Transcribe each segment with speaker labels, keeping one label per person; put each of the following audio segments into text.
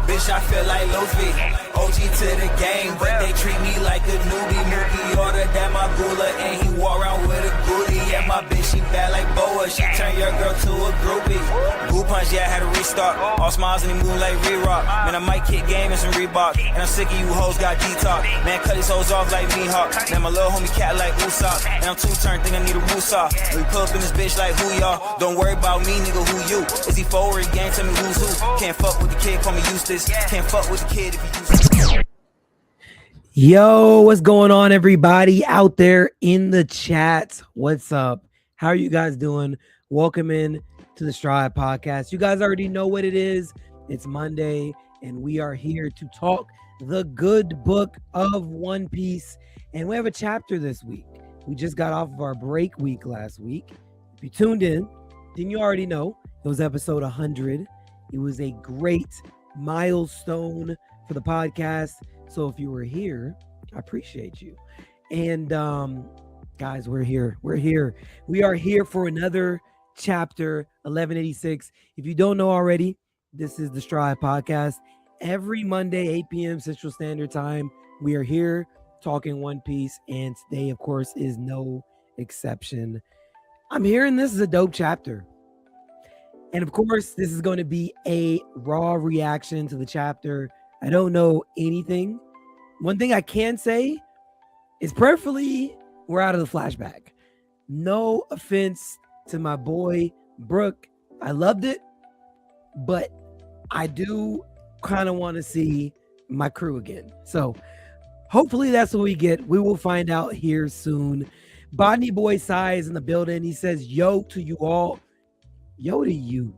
Speaker 1: Bitch, I feel like Luffy. OG to the game, but they treat me like a newbie. Mookie ordered that my gula, and he walk around with a goodie. Yeah, my bitch, she bad like Boa. She turn your girl to a groupie. Goo punch, yeah, I had to restart. All smiles and he moving like re-rock. Man, I might kick game and some Reebok. And I'm sick of you hoes, got G-Talk. Man, cut these hoes off like Mihawk. Man, my little homie cat like Usopp. And I'm two-turn, think I need a woosah. We pull up in this bitch like who y'all? Don't worry about me, nigga, who you? Is he forward game? Tell me who's who. Can't fuck with the kid, call me Eustace. Can't fuck with the kid if he Eustace.
Speaker 2: Yo, what's going on, everybody out there in the chat? What's up? How are you guys doing? Welcome in to the Strawhat Podcast. You guys already know what it is. It's Monday, and we are here to talk the good book of One Piece. And we have a chapter this week. We just got off of our break week last week. If you tuned in, then you already know it was episode 100. It was a great milestone for the podcast. So if you were here, I appreciate you. And guys, we're here. We are here for another chapter 1186. If you don't know already, this is the Strawhat Podcast. Every Monday, 8 p.m. Central Standard Time, we are here talking One Piece. And today, of course, is no exception. I'm hearing this is a dope chapter. And of course, this is going to be a raw reaction to the chapter. I don't know anything. One thing I can say is prayerfully, we're out of the flashback. No offense to my boy, Brooke. I loved it, but I do kind of want to see my crew again. So hopefully that's what we get. We will find out here soon. Botany Boy Sai is in the building. He says, yo to you all. Yo to you.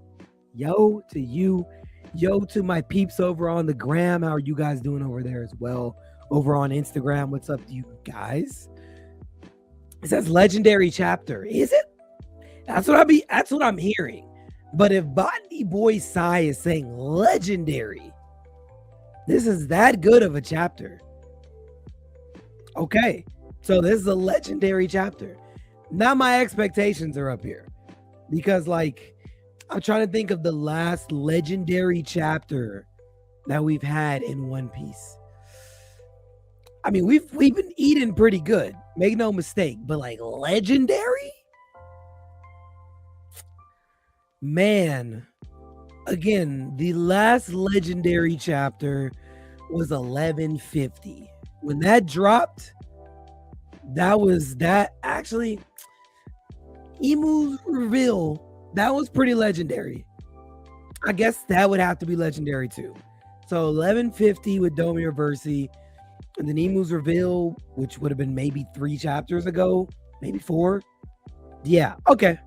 Speaker 2: Yo to you. Yo to my peeps over on the gram. How are you guys doing over there as well? Over on Instagram, what's up to you guys? It says legendary chapter. Is it? That's what I'm hearing. But if Botany Boy Sai is saying legendary, this is that good of a chapter. Okay. So this is a legendary chapter. Now my expectations are up here. Because I'm trying to think of the last legendary chapter that we've had in One Piece. I mean, we've been eating pretty good. Make no mistake. But legendary? Man. Again, the last legendary chapter was 1150. When that dropped, actually, Imu's reveal, that was pretty legendary. I guess that would have to be legendary too. So 1150 with Domir Versi, and then Imu's reveal, which would have been maybe 3 chapters ago, maybe 4. Yeah, okay.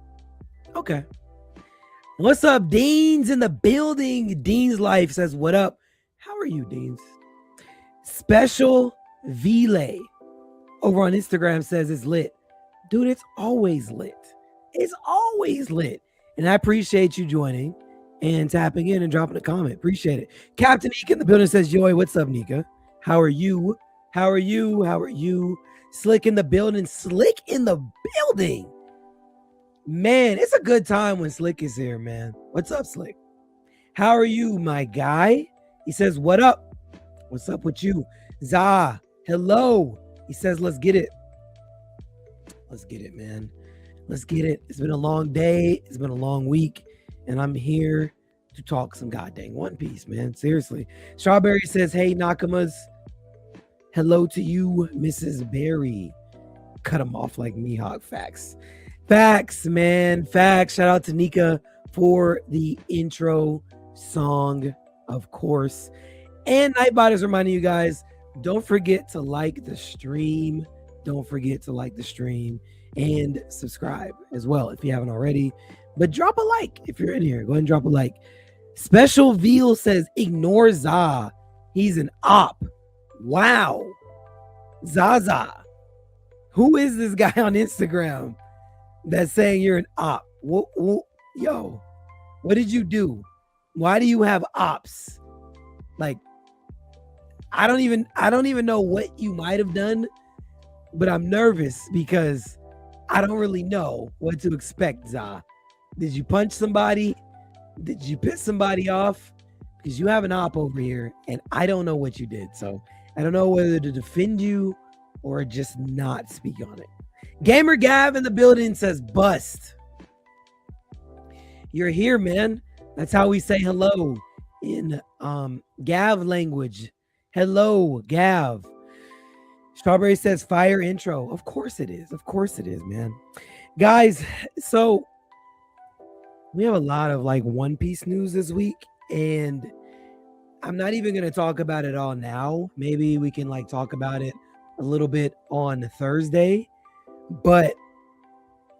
Speaker 2: What's up? Dean's in the building. Dean's Life says, what up? How are you, Dean's? Special Vile over on Instagram says it's lit. Dude, it's always lit. It's always lit. And I appreciate you joining and tapping in and dropping a comment. Appreciate it. Captain Nika in the building says, Joy, what's up, Nika? How are you? Slick in the building. Man, it's a good time when Slick is here, man. What's up, Slick? How are you, my guy? He says, what up? What's up with you? Zah, hello. He says, let's get it. Let's get it, man. Let's get it. It's been a long day. It's been a long week. And I'm here to talk some goddamn One Piece, man. Seriously. Strawberry says, hey, Nakamas. Hello to you, Mrs. Berry. Cut him off like Mihawk. Facts. Facts, man. Facts. Shout out to Nika for the intro song, of course. And Nightbot is reminding you guys, don't forget to like the stream. Don't forget to like the stream and subscribe as well if you haven't already. But drop a like if you're in here. Go ahead and drop a like. Special Veal says, ignore Za. He's an op. Wow. Zaza. Who is this guy on Instagram that's saying you're an op? Yo, what did you do? Why do you have ops? Like, I don't even know what you might have done, but I'm nervous because I don't really know what to expect, Za. Did you punch somebody? Did you piss somebody off? Because you have an op over here, and I don't know what you did. So I don't know whether to defend you or just not speak on it. Gamer Gav in the building says bust. You're here, man. That's how we say hello in Gav language. Hello, Gav. Strawberry says fire intro. Of course it is. Of course it is, man. Guys, so we have a lot of like One Piece news this week, and I'm not even going to talk about it all now. Maybe we can like talk about it a little bit on Thursday, but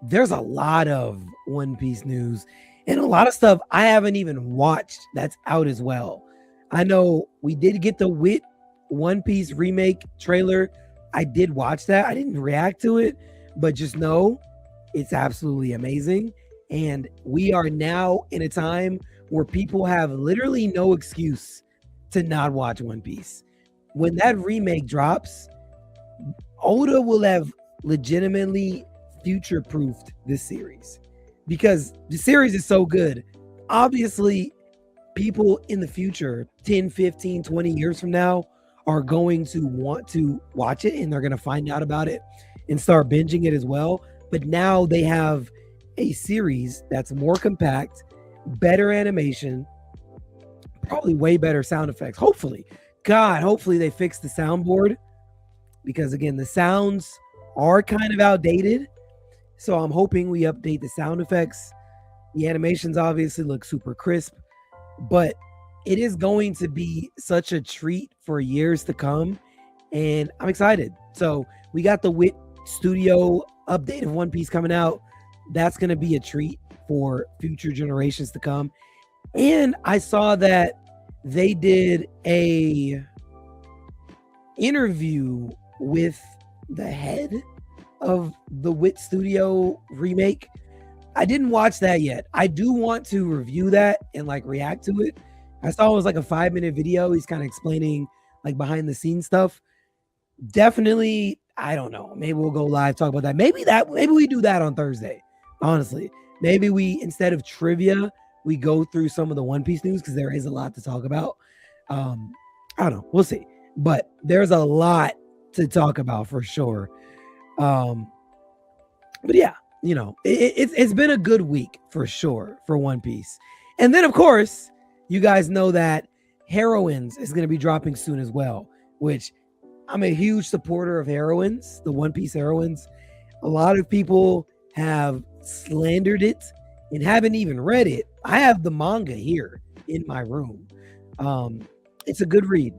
Speaker 2: there's a lot of One Piece news and a lot of stuff I haven't even watched that's out as well. I know we did get the Wit One Piece remake trailer. I did watch that. I didn't react to it, but just know it's absolutely amazing. And we are now in a time where people have literally no excuse to not watch One Piece. When that remake drops, Oda will have legitimately future-proofed this series because the series is so good. Obviously, people in the future, 10, 15, 20 years from now, are going to want to watch it and they're going to find out about it and start binging it as well. But now they have a series that's more compact, better animation, probably way better sound effects. Hopefully they fix the soundboard because again, the sounds are kind of outdated. So I'm hoping we update the sound effects. The animations obviously look super crisp, but it is going to be such a treat for years to come. And I'm excited. So we got the Wit Studio update of One Piece coming out. That's going to be a treat for future generations to come. And I saw that they did a interview with the head of the Wit Studio remake. I didn't watch that yet. I do want to review that and like react to it. I saw it was like a 5-minute video. He's kind of explaining like behind the scenes stuff. Definitely, I don't know. Maybe we'll go live, talk about that. Maybe we do that on Thursday. Honestly, maybe we, instead of trivia, we go through some of the One Piece news because there is a lot to talk about. I don't know. We'll see. But there's a lot to talk about for sure. But yeah, you know, it's been a good week for sure for One Piece. And then, of course, you guys know that Heroines is going to be dropping soon as well, which I'm a huge supporter of Heroines, the One Piece Heroines. A lot of people have slandered it and haven't even read it. I have the manga here in my room. It's a good read,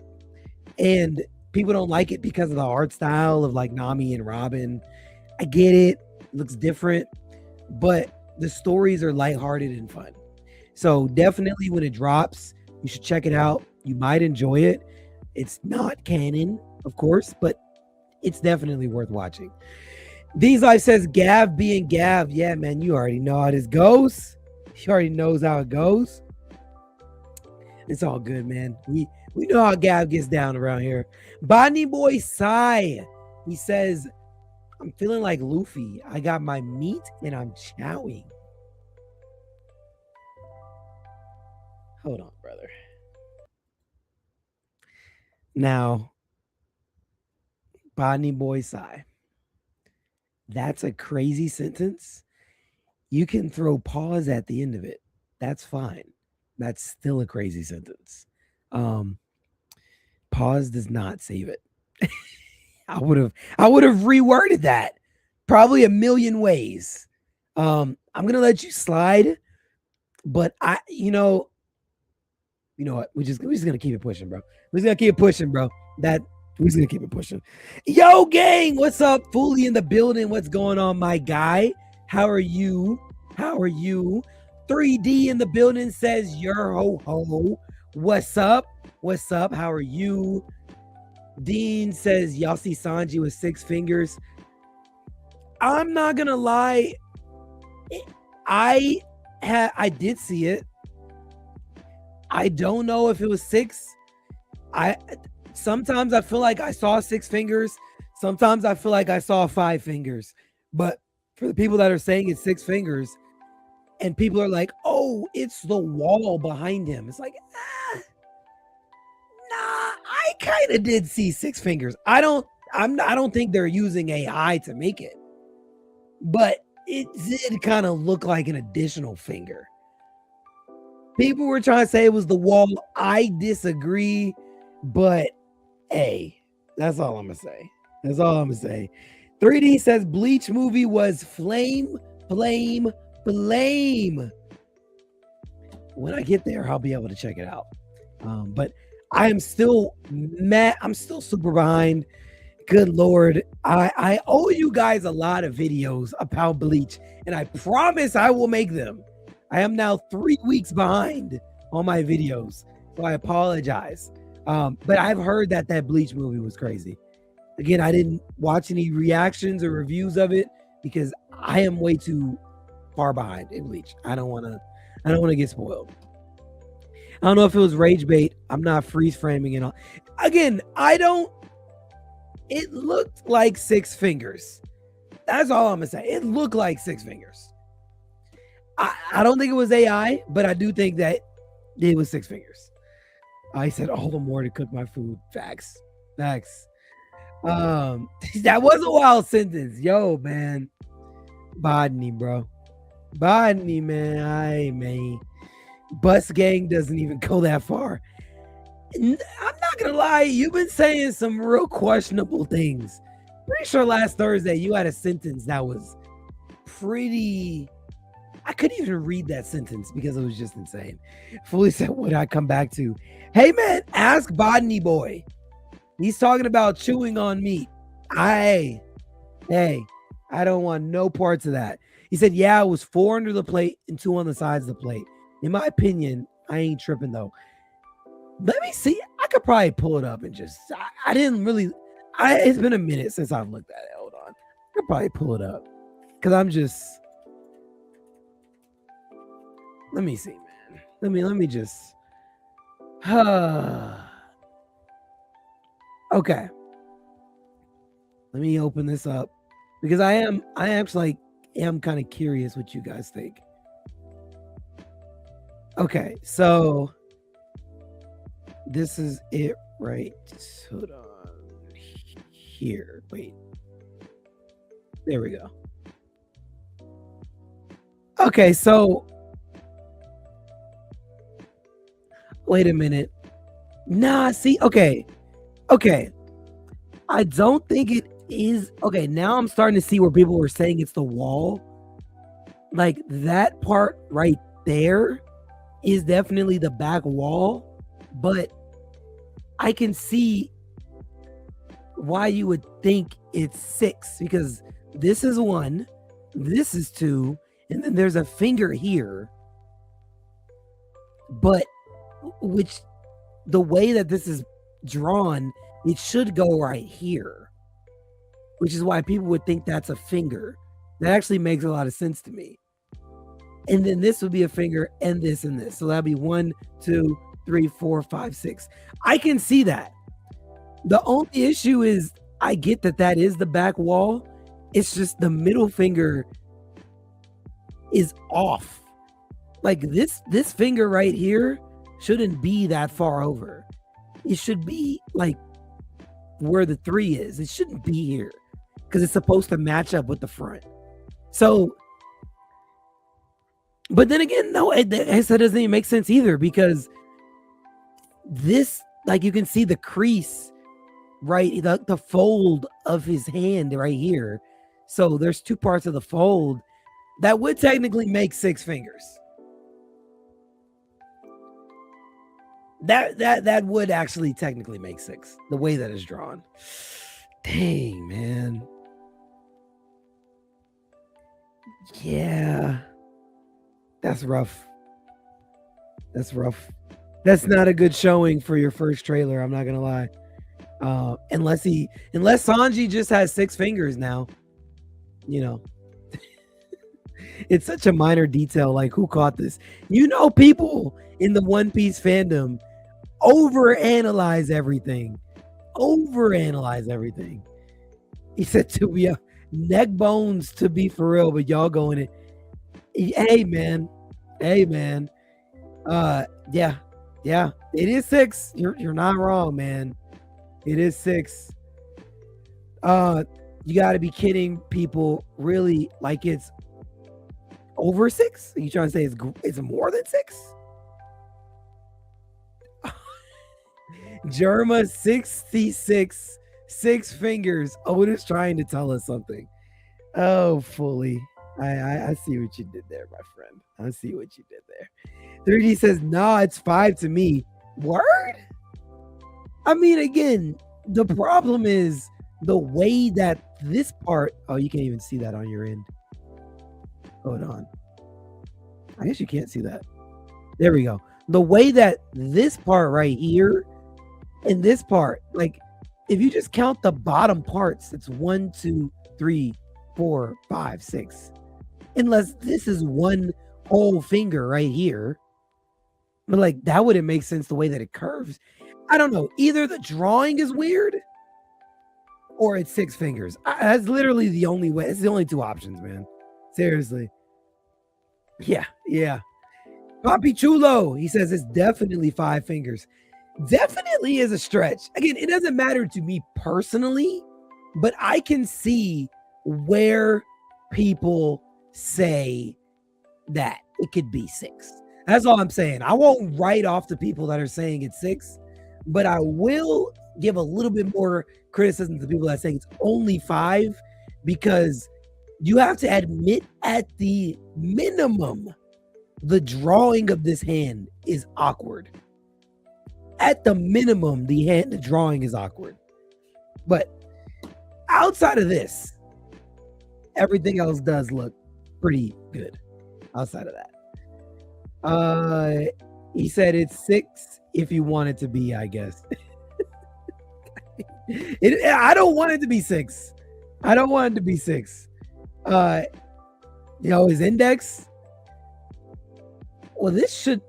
Speaker 2: and people don't like it because of the art style of like Nami and Robin. I get it. It looks different, but the stories are lighthearted and fun. So definitely when it drops, you should check it out. You might enjoy it. It's not canon, of course, but it's definitely worth watching. These Life says Gav being Gav. Yeah, man, you already know how this goes. He already knows how it goes. It's all good, man. We know how Gav gets down around here. Bonnie Boy Sai. He says, I'm feeling like Luffy. I got my meat and I'm chowing. Hold on, brother. Now, Bonnie Boy Sai. That's a crazy sentence. You can throw pause at the end of it. That's fine. That's still a crazy sentence. Pause does not save it. I would have reworded that probably a million ways. I'm gonna let you slide, but you know what? We're just gonna keep it pushing, bro. We're just gonna keep it pushing, bro. We're just gonna keep it pushing. Yo, gang, what's up? Fully in the building. What's going on, my guy? How are you? 3D in the building says your ho ho. What's up? How are you? Dean says y'all see Sanji with 6 fingers. I'm not gonna lie. I did see it. I don't know if it was 6. Sometimes I feel like I saw 6 fingers. Sometimes I feel like I saw 5 fingers. But for the people that are saying it's 6 fingers, and people are like, "Oh, it's the wall behind him." It's like, I kind of did see 6 fingers. I don't think they're using AI to make it, but it did kind of look like an additional finger. People were trying to say it was the wall. I disagree, but hey, that's all I'm gonna say. 3D says Bleach movie was flame. When I get there, I'll be able to check it out. But I am still mad. I'm still super behind. Good Lord. I owe you guys a lot of videos about Bleach, and I promise I will make them. I am now 3 weeks behind on my videos, so I apologize. But I've heard that Bleach movie was crazy. Again, I didn't watch any reactions or reviews of it because I am way too far behind in Bleach. I don't want to get spoiled. I don't know if it was rage bait. I'm not freeze framing it all. Again, it looked like 6 fingers. That's all I'm gonna say. It looked like 6 fingers. I don't think it was AI, but I do think that it was 6 fingers. I said all the more to cook my food. Facts. That was a wild sentence. Yo, man. Bodney, bro. Bodney, man. Bus gang doesn't even go that far. I'm not gonna lie, you've been saying some real questionable things. Pretty sure last Thursday you had a sentence that was pretty. I couldn't even read that sentence because it was just insane. Fully said, "Would I come back to?" Hey man, ask Bodney boy. He's talking about chewing on meat. Hey, I don't want no parts of that. He said, "Yeah, it was 4 under the plate and 2 on the sides of the plate." In my opinion, I ain't tripping though. Let me see. I could probably pull it up and just. I didn't really. It's been a minute since I've looked at it. Hold on. I could probably pull it up because I'm just. Let me see, man. Let me just. Okay. Let me open this up because I actually am kind of curious what you guys think. Okay, so this is it right. Hold on. Here. Wait. There we go. Okay, so wait a minute. Nah, see, okay. I don't think it is. Okay, now I'm starting to see where people were saying it's the wall. Like that part right there is definitely the back wall, but I can see why you would think it's 6 because this is 1, this is 2, and then there's a finger here. But which the way that this is drawn, it should go right here, which is why people would think that's a finger. That actually makes a lot of sense to me. And then this would be a finger and this and this. So that'd be 1, 2, 3, 4, 5, 6. I can see that. The only issue is I get that is the back wall. It's just the middle finger is off. Like this finger right here shouldn't be that far over. It should be like where the 3 is. It shouldn't be here because it's supposed to match up with the front. So, but then again, no, that doesn't even make sense either because this, like you can see the crease right? The fold of his hand right here. So there's two parts of the fold that would technically make 6 fingers. That would actually technically make 6, the way that it's drawn. Dang, man. Yeah. That's rough. That's rough. That's not a good showing for your first trailer, I'm not gonna lie. Unless Sanji just has 6 fingers now. You know. It's such a minor detail, like who caught this? You know, people in the One Piece fandom overanalyze everything. He said to be neck bones to be for real, but y'all going it. Hey man. Yeah. It is 6. You're not wrong, man. It is 6. You got to be kidding people. Really, like it's over 6? Are you trying to say it's more than 6? Germa 66, 6 fingers. Otis trying to tell us something. Oh, fully. I see what you did there, my friend. I see what you did there. 3D says, nah, it's 5 to me. Word? I mean, again, the problem is the way that this part. Oh, you can't even see that on your end. Hold on. I guess you can't see that. There we go. The way that this part right here and this part, like if you just count the bottom parts, it's 1, 2, 3, 4, 5, 6. Unless this is one whole finger right here. But like that wouldn't make sense the way that it curves. I don't know. Either the drawing is weird or it's 6 fingers. That's literally the only way. It's the only 2 options, man. Seriously. Yeah. Papi Chulo, he says it's definitely 5 fingers. Definitely is a stretch. Again, it doesn't matter to me personally, but I can see where people say that it could be 6. That's all I'm saying. I won't write off the people that are saying it's 6, but I will give a little bit more criticism to the people that are saying it's only 5, because you have to admit at the minimum, the drawing of this hand is awkward. At the minimum, the drawing is awkward. But outside of this, everything else does look pretty good. Outside of that. He said it's 6 if you want it to be, I guess. I don't want it to be 6. His index. Well, this should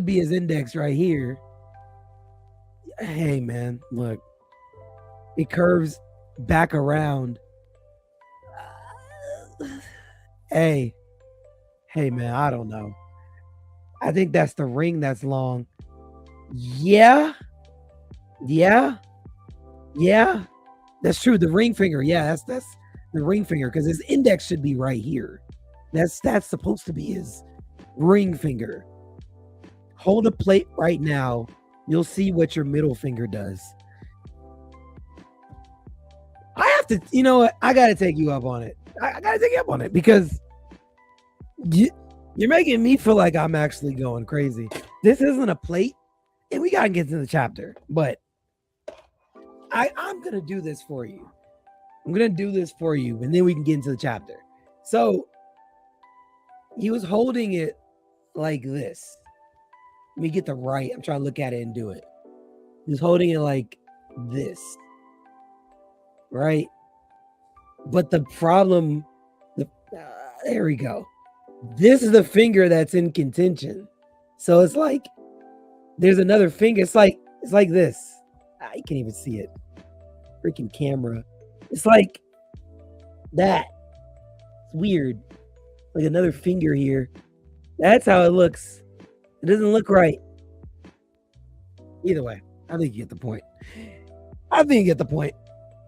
Speaker 2: be his index right here. Hey man, look. It curves back around. Hey man, I don't know. I think that's the ring that's long. Yeah. That's true. The ring finger. Yeah, that's the ring finger, because his index should be right here. That's supposed to be his ring finger. Hold a plate right now. You'll see what your middle finger does. I have to, you know what? I got to take you up on it. I got to take you up on it, because you're making me feel like I'm actually going crazy. This isn't a plate, and we got to get to the chapter, but I'm going to do this for you. And then we can get into the chapter. So he was holding it like this. Let me get the right. I'm trying to look at it and do it. He was holding it like this. Right? But the problem, there we go. This is the finger that's in contention. So it's like there's another finger. It's like this. You can't even see it. Freaking camera. It's like that. It's weird. Like another finger here. That's how it looks. It doesn't look right. Either way, I think you get the point.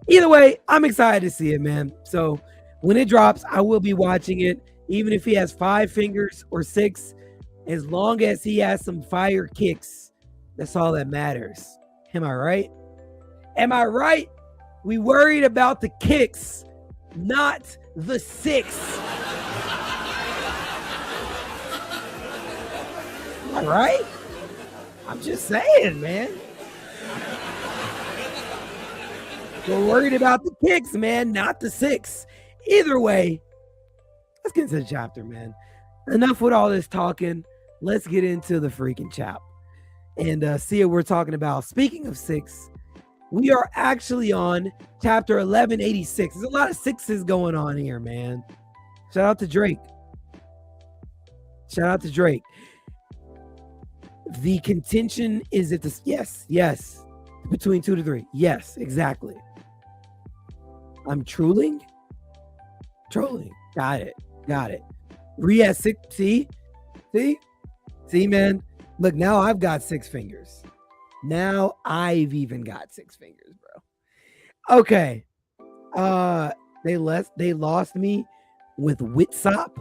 Speaker 2: Either way, I'm excited to see it, man. So when it drops, I will be watching it. Even if he has 5 fingers or 6, as long as he has some fire kicks, that's all that matters. Am I right? Am I right? We worried about the kicks, not the 6. Am I right? I'm just saying, man. We're worried about the kicks, man, not the 6. Either way, let's get into the chapter, man. Enough with all this talking. Let's get into the freaking chap and see what we're talking about. Speaking of 6, we are actually on chapter 1186. There's a lot of 6s going on here, man. Shout out to Drake. Shout out to Drake. The contention is at this. Yes. Between 2 to 3. Yes, exactly. I'm trolling. Got it. Rhea 6. See, man. Look, now I've got 6 fingers. Now I've even got 6 fingers, bro. Okay. They lost me with Witsop.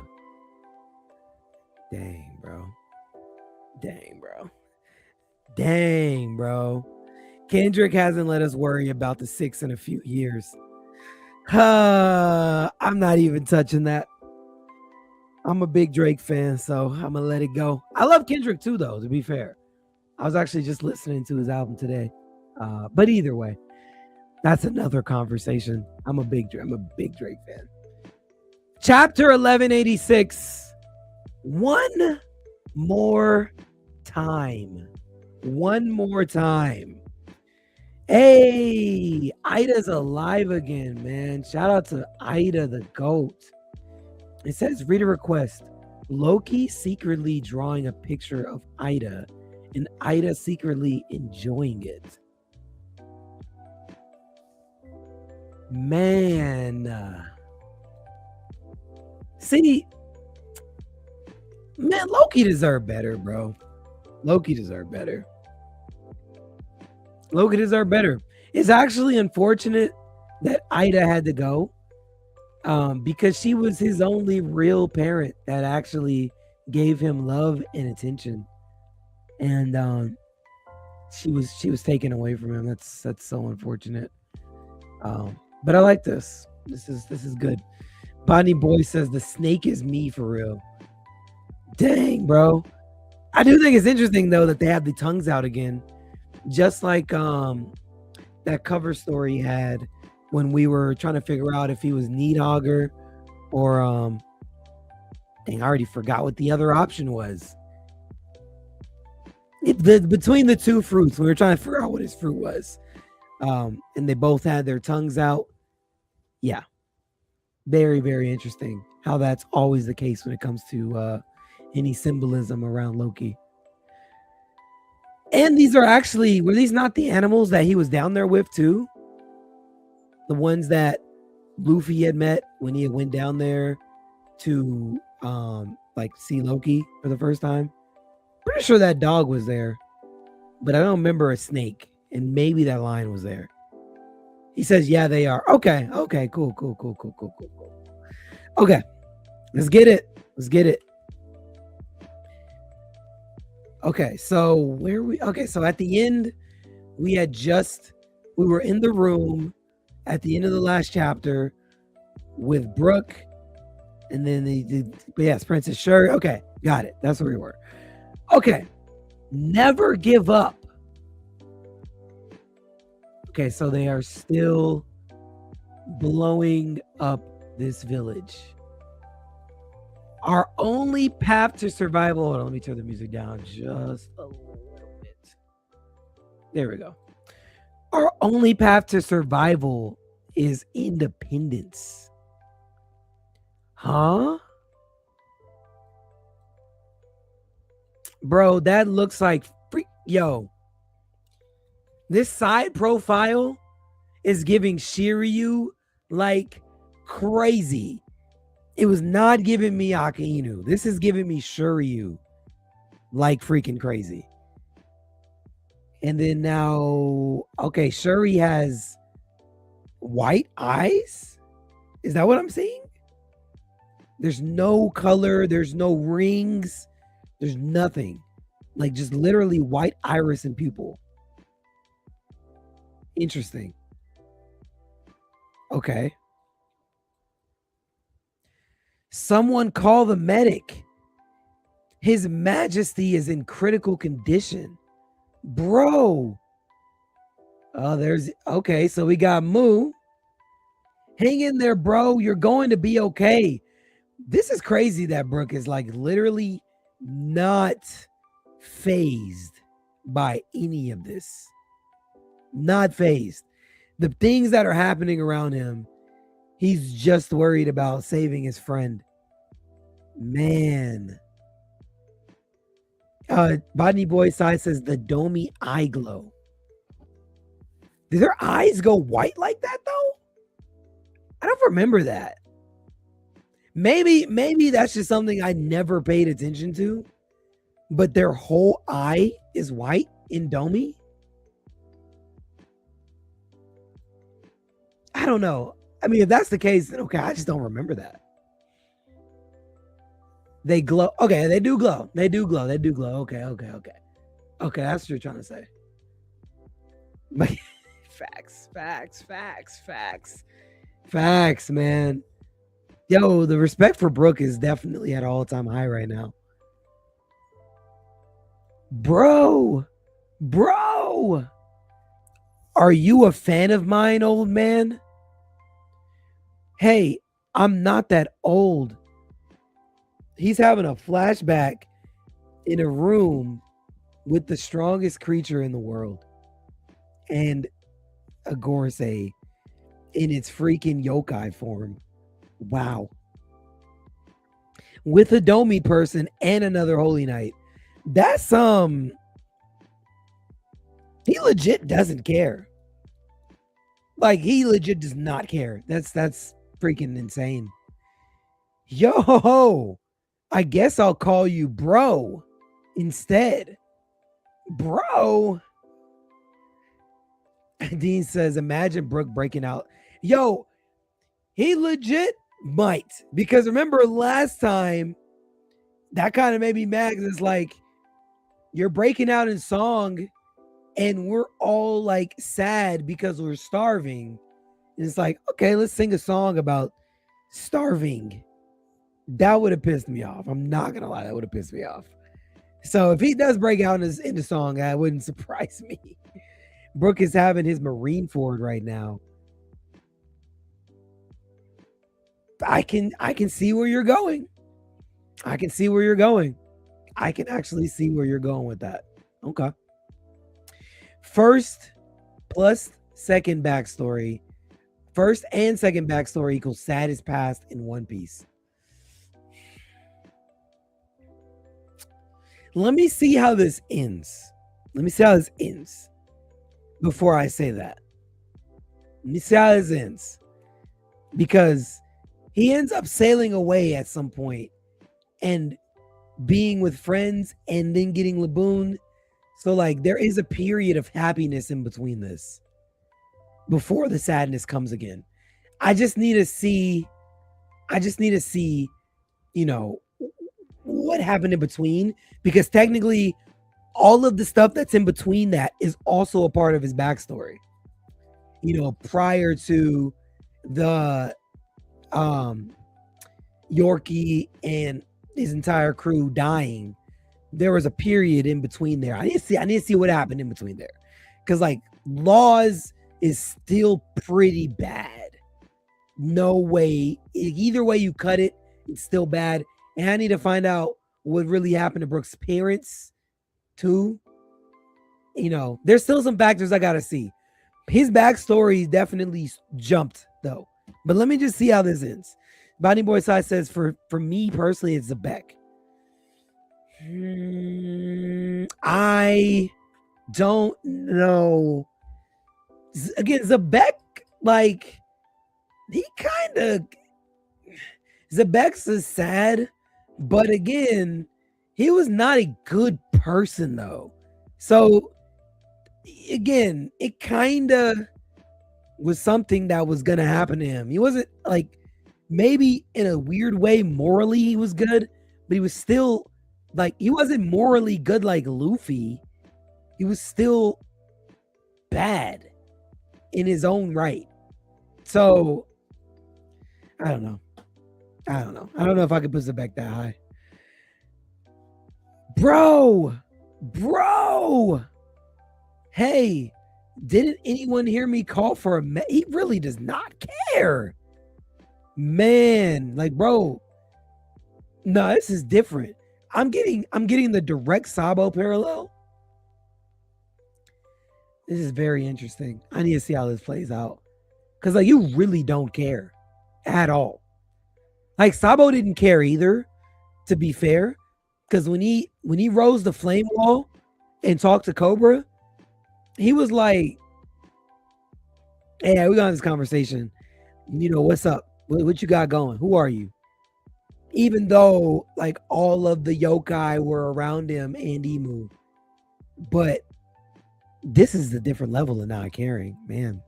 Speaker 2: Dang, bro. Kendrick hasn't let us worry about the 6 in a few years. I'm not even touching that. I'm a big Drake fan, so I'm gonna let it go. I love Kendrick too, though, to be fair. I was actually just listening to his album today. But either way, that's another conversation. I'm a big Drake fan. Chapter 1186. One more time. Hey, Ida's alive again, man. Shout out to Ida the GOAT. It says, reader request. Loki secretly drawing a picture of Ida and Ida secretly enjoying it. Man. See, man, Loki deserved better, bro. Loki deserved better. It's actually unfortunate that Ida had to go because she was his only real parent that actually gave him love and attention. And she was taken away from him. That's so unfortunate. But I like this. This is good. Bonnie Boy says the snake is me for real. Dang, bro. I do think it's interesting though that they have the tongues out again. Just like that cover story had when we were trying to figure out if he was Needhogger or dang, I already forgot what the other option was. Between the two fruits, we were trying to figure out what his fruit was. And they both had their tongues out. Yeah. Very, very interesting how that's always the case when it comes to any symbolism around Loki. And these were these not the animals that he was down there with too? The ones that Luffy had met when he went down there to see Loki for the first time. Pretty sure that dog was there, but I don't remember a snake, and maybe that lion was there. He says, yeah, they are. Okay, cool. Okay, let's get it. Okay, so so at the end, we were in the room at the end of the last chapter with Brooke, and then Princess Shuri. Okay, got it. That's where we were. Okay, never give up. Okay, so they are still blowing up this village. Our only path to survival. Hold on, let me turn the music down just a little bit. There we go. Our only path to survival is independence. Huh? Bro, that looks like yo. This side profile is giving Shiryu like crazy. It was not giving me Akainu. This is giving me Shiryu like freaking crazy. And then now, okay, Shuri has white eyes? Is that what I'm seeing? There's no color. There's no rings. There's nothing. Like just literally white iris and pupil. Interesting. Okay. Someone call the medic. His Majesty is in critical condition. Bro. Oh, there's okay. So we got Moo. Hang in there, bro. You're going to be okay. This is crazy that Brooke is like literally not phased by any of this. Not phased. The things that are happening around him, he's just worried about saving his friend. Man. Botany Boy Side says the Domi eye glow. Do their eyes go white like that though? I don't remember that. Maybe that's just something I never paid attention to. But their whole eye is white in Domi? I don't know. I mean, if that's the case, then okay, I just don't remember that. They glow. Okay, they do glow. They do glow. They do glow. Okay. Okay, that's what you're trying to say. But Facts, man. Yo, the respect for Brooke is definitely at an all-time high right now. Bro. Are you a fan of mine, old man? Hey, I'm not that old. He's having a flashback in a room with the strongest creature in the world. And a Gorsei in its freaking yokai form. Wow. With a Domi person and another Holy Knight. That's he legit doesn't care. Like he legit does not care. That's freaking insane. Yo, I guess I'll call you bro instead. Bro. Dean says, imagine Brooke breaking out. Yo, he legit might. Because remember last time, that kind of made me mad. It's like, you're breaking out in song and we're all like sad because we're starving. And it's like, okay, let's sing a song about starving. That would have pissed me off. I'm not going to lie. That would have pissed me off. So if he does break out in the song, that wouldn't surprise me. Brooke is having his Marine Ford right now. I can see where you're going. I can actually see where you're going with that. Okay. First plus second backstory. First and second backstory equals saddest past in One Piece. Let me see how this ends. Before I say that. Let me see how this ends. Because he ends up sailing away at some point and being with friends and then getting Laboon. So like there is a period of happiness in between this before the sadness comes again. I just need to see, you know, what happened in between, because technically all of the stuff that's in between that is also a part of his backstory. You know, prior to the Yorkie and his entire crew dying, there was a period in between there. I need to see what happened in between there. Because like Laws is still pretty bad. No way. Either way you cut it, it's still bad. And I need to find out what really happened to Brooke's parents too. You know, there's still some factors I gotta see. His backstory definitely jumped though. But let me just see how this ends. Bonnie Boy Side says, for me personally, it's Zebek. I don't know. Again, Zebek, like, he kind of, Zebek's is sad, but again, he was not a good person though. So again, it kind of was something that was going to happen to him. He wasn't like, maybe in a weird way, morally he was good, but he was still like, he wasn't morally good like Luffy. He was still bad. in his own right. So I don't know. I don't know if I could put it back that high. Bro. Hey, didn't anyone hear me call for he really does not care. Man, like, bro. No, this is different. I'm getting the direct Sabo parallel. This is very interesting. I need to see how this plays out. Because, like, you really don't care at all. Like, Sabo didn't care either, to be fair. Because when he rose the flame wall and talked to Cobra, he was like, hey, we got this conversation. You know, what's up? What you got going? Who are you? Even though, like, all of the yokai were around him and Emu. But this is a different level of not caring, man.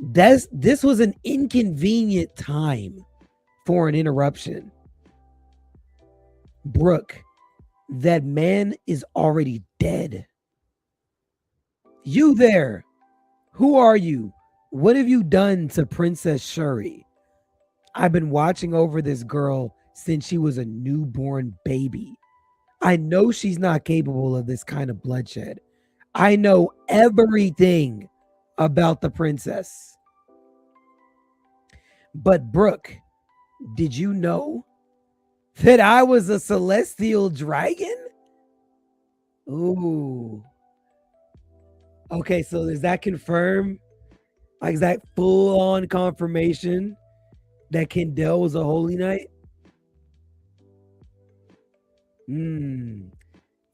Speaker 2: This was an inconvenient time for an interruption. Brooke, that man is already dead. You there? Who are you? What have you done to Princess Shuri? I've been watching over this girl since she was a newborn baby. I know she's not capable of this kind of bloodshed. I know everything about the princess. But Brooke, did you know that I was a celestial dragon? Ooh. Okay, so does that confirm? Like, is that full-on confirmation that Kendall was a holy knight?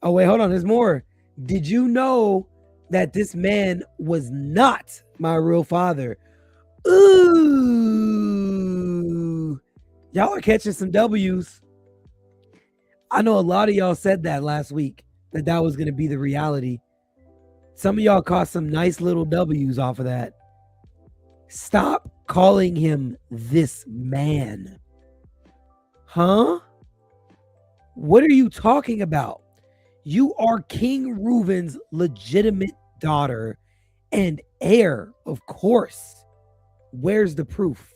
Speaker 2: Oh, wait, hold on. There's more. Did you know that this man was not my real father? Ooh. Y'all are catching some W's. I know a lot of y'all said that last week, that was going to be the reality. Some of y'all caught some nice little W's off of that. Stop calling him this man. Huh? What are you talking about? You are King Reuben's legitimate daughter and heir, of course. Where's the proof?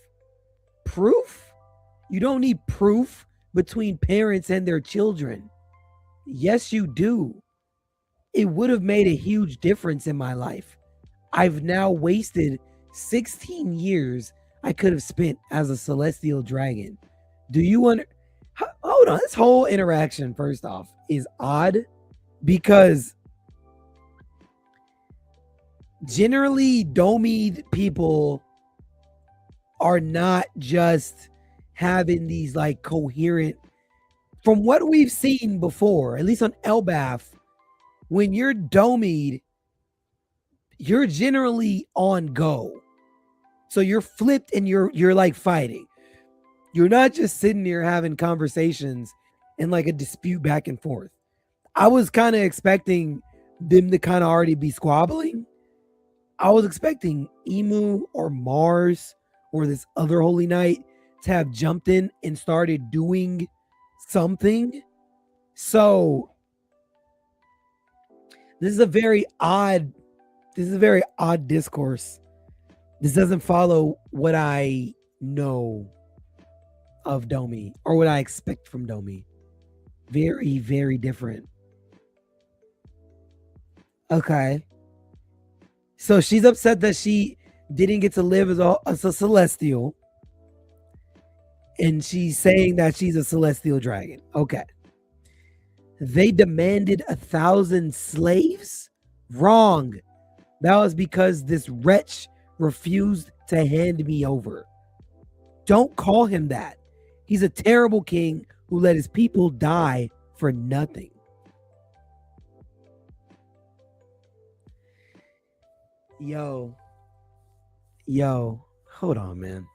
Speaker 2: Proof? You don't need proof between parents and their children. Yes, you do. It would have made a huge difference in my life. I've now wasted 16 years I could have spent as a celestial dragon. Do you want? Hold on. This whole interaction, first off, is odd because generally Domid people are not just having these like coherent, from what we've seen before, at least on Elbaf, when you're Domid, you're generally on go. So you're flipped and you're like fighting. You're not just sitting there having conversations and like a dispute back and forth. I was kind of expecting them to kind of already be squabbling. I was expecting Emu or Mars or this other holy knight to have jumped in and started doing something. So this is a very odd discourse. This doesn't follow what I know of Domi or what I expect from Domi. Very, very different. Okay. So she's upset that she didn't get to live as a celestial. And she's saying that she's a celestial dragon. Okay. They demanded 1,000 slaves? Wrong. That was because this wretch refused to hand me over. Don't call him that. He's a terrible king who let his people die for nothing. Yo, hold on, man.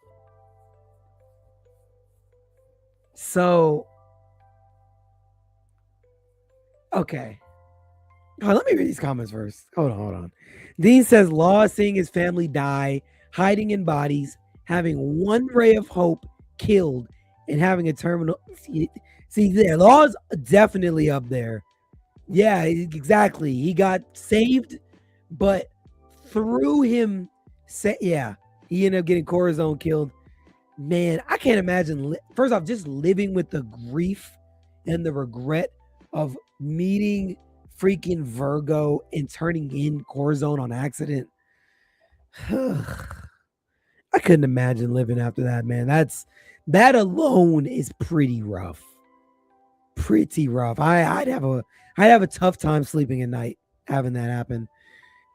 Speaker 2: So, okay. Oh, let me read these comments first. Hold on. Dean says, Law seeing his family die, hiding in bodies, having one ray of hope killed, and having a terminal. See there, Law's definitely up there. Yeah, exactly. He got saved, but through him. Yeah, he ended up getting Corazon killed. Man, I can't imagine. First off, just living with the grief and the regret of meeting freaking Virgo and turning in Corazon on accident. I couldn't imagine living after that, man. That alone is pretty rough. Pretty rough. I'd have a tough time sleeping at night having that happen.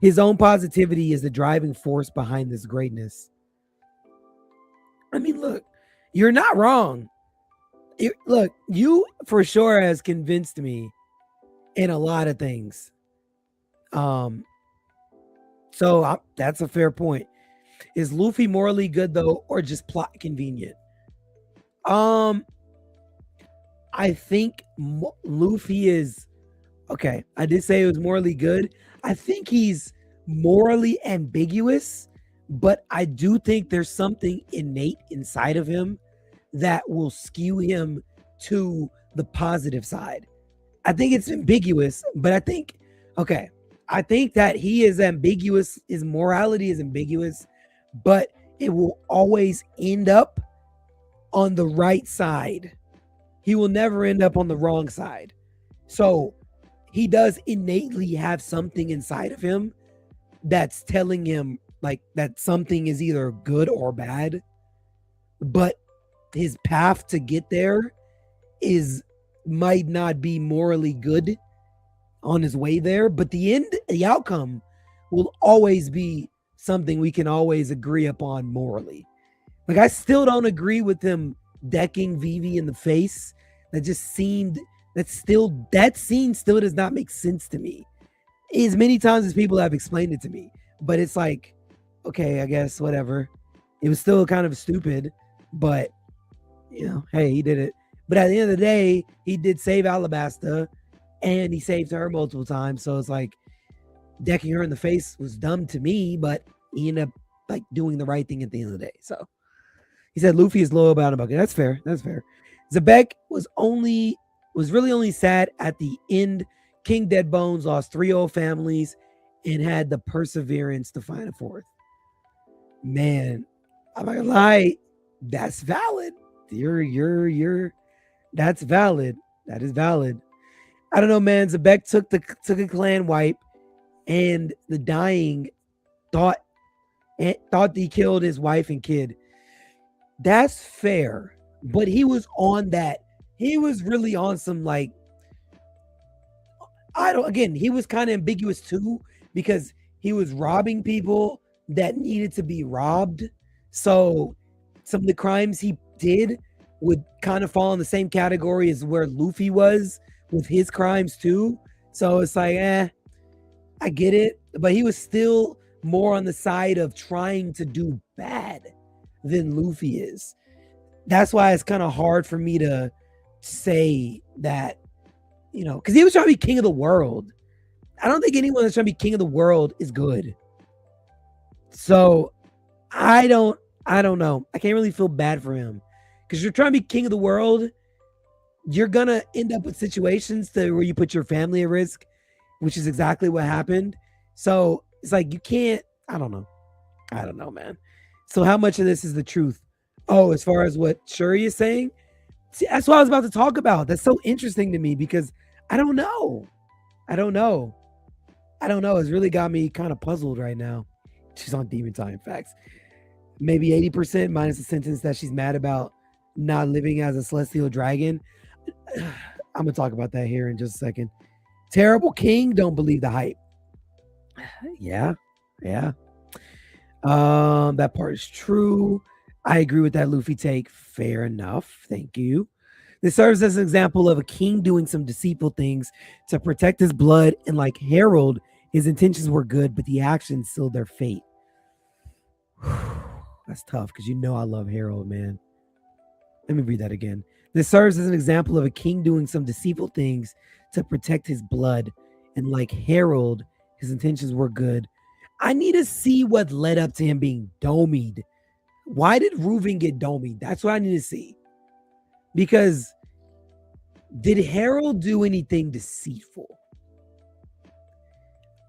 Speaker 2: His own positivity is the driving force behind this greatness. I mean, look, you're not wrong. Look, you for sure has convinced me in a lot of things. That's a fair point. Is Luffy morally good though, or just plot convenient? I think Luffy is okay. I did say it was morally good. I think he's morally ambiguous, but I do think there's something innate inside of him that will skew him to the positive side. I think it's ambiguous, but I think that he is ambiguous. His morality is ambiguous, but it will always end up on the right side. He will never end up on the wrong side. So he does innately have something inside of him that's telling him like that something is either good or bad, but his path to get there might not be morally good on his way there, but the outcome will always be something we can always agree upon morally. Like, I still don't agree with him decking Vivi in the face. That scene still does not make sense to me. As many times as people have explained it to me, but it's like, okay, I guess whatever. It was still kind of stupid, but hey, he did it. But at the end of the day, he did save Alabasta, and he saved her multiple times. So it's like decking her in the face was dumb to me, but he ended up like doing the right thing at the end of the day. So he said Luffy is loyal about a bucket. That's fair. Zebek was really only sad at the end. King Deadbones lost 3 old families and had the perseverance to find a 4th. Man, I'm not gonna lie, that's valid. That's valid. That is valid. I don't know, man. Zebek took a clan wipe, and the dying thought he killed his wife and kid. That's fair, but he was on that. He was really on some like. He was kind of ambiguous too, because he was robbing people that needed to be robbed. So some of the crimes he did would kind of fall in the same category as where Luffy was with his crimes too. So it's like, I get it. But he was still more on the side of trying to do bad than Luffy is. That's why it's kind of hard for me to say that, because he was trying to be king of the world. I don't think anyone that's trying to be king of the world is good. So I don't know. I can't really feel bad for him, because you're trying to be king of the world. You're going to end up with situations where you put your family at risk, which is exactly what happened. So it's like, you can't, I don't know, man. So how much of this is the truth? Oh, as far as what Shuri is saying, see, that's what I was about to talk about. That's so interesting to me, because I don't know. It's really got me kind of puzzled right now. She's on Demon Time facts. Maybe 80% minus the sentence that she's mad about not living as a celestial dragon. I'm gonna talk about that here in just a second. Terrible King, don't believe the hype. Yeah. That part is true. I agree with that Luffy take. Fair enough. Thank you. This serves as an example of a king doing some deceitful things to protect his blood, and like Harold, his intentions were good, but the actions sealed their fate. That's tough, because I love Harold, man. Let me read that again. This serves as an example of a king doing some deceitful things to protect his blood, and like Harold, his intentions were good. I need to see what led up to him being domied. Why did Reuven get domied? That's what I need to see. Because did Harold do anything deceitful?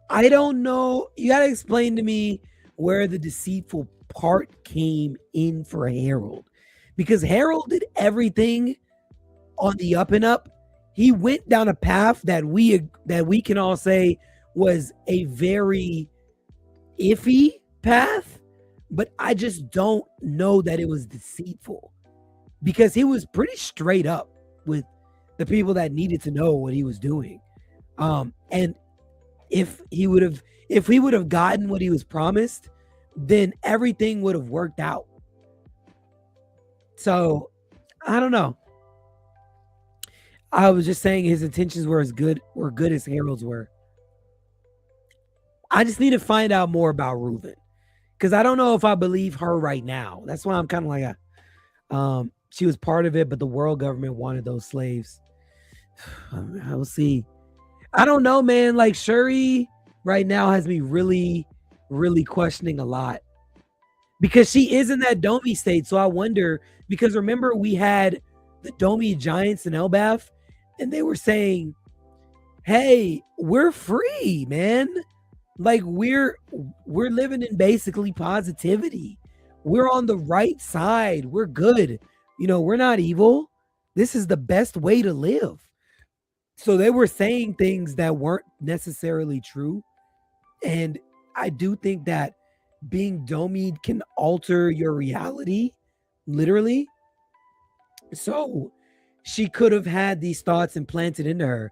Speaker 2: I don't know. You gotta explain to me where the deceitful part came in for Harold. Because Harold did everything on the up and up. He went down a path that we can all say was a very iffy path, but I just don't know that it was deceitful because he was pretty straight up with the people that needed to know what he was doing. And if he would have gotten what he was promised, then everything would have worked out. So I don't know. I was just saying his intentions were good as Harold's were. I just need to find out more about Reuven because I don't know if I believe her right now. That's why I'm kind of like, she was part of it, but the world government wanted those slaves. We'll see. I don't know, man. Like Shuri right now has me really, really questioning a lot because she is in that Domi state. So I wonder because remember we had the Domi giants in Elbath, and they were saying, "Hey, we're free, man. Like we're living in basically positivity. We're on the right side. We're good. We're not evil. This is the best way to live." So they were saying things that weren't necessarily true. And I do think that being domied can alter your reality, literally. So she could have had these thoughts implanted into her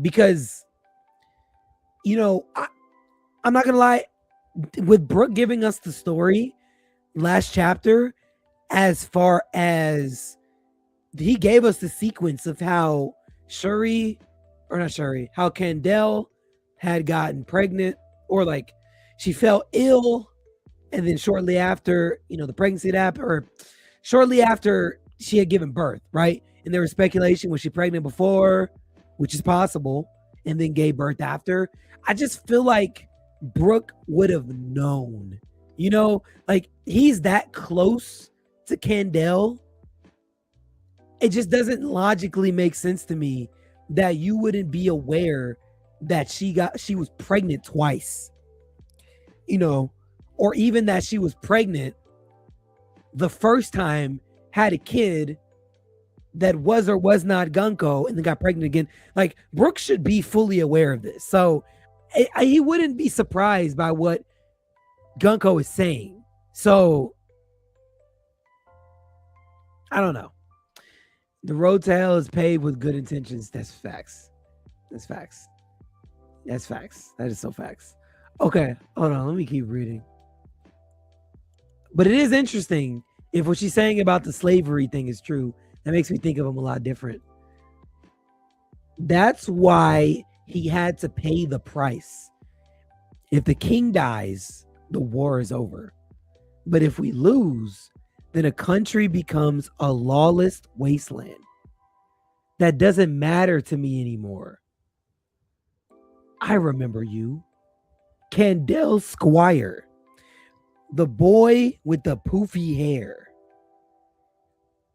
Speaker 2: because, I'm not going to lie, with Brooke giving us the story last chapter, as far as he gave us the sequence of how how Candel had gotten pregnant or like she fell ill. And then shortly after, the pregnancy had happened, or shortly after she had given birth, right? And there was speculation, was she pregnant before, which is possible, and then gave birth after. I just feel like Brooke would have known, like he's that close to Candel. It just doesn't logically make sense to me that you wouldn't be aware that she was pregnant twice, or even that she was pregnant the first time, had a kid that was or was not Gunko, and then got pregnant again. Like Brooke should be fully aware of this. So he wouldn't be surprised by what Gunko is saying. So I don't know. The road to hell is paved with good intentions. That's facts. That's facts. That's facts. That is so facts. Okay, hold on. Let me keep reading. But it is interesting if what she's saying about the slavery thing is true. That makes me think of him a lot different. That's why he had to pay the price. If the king dies, the war is over. But if we lose, then a country becomes a lawless wasteland. That doesn't matter to me anymore. I remember you, Candel Squire, the boy with the poofy hair.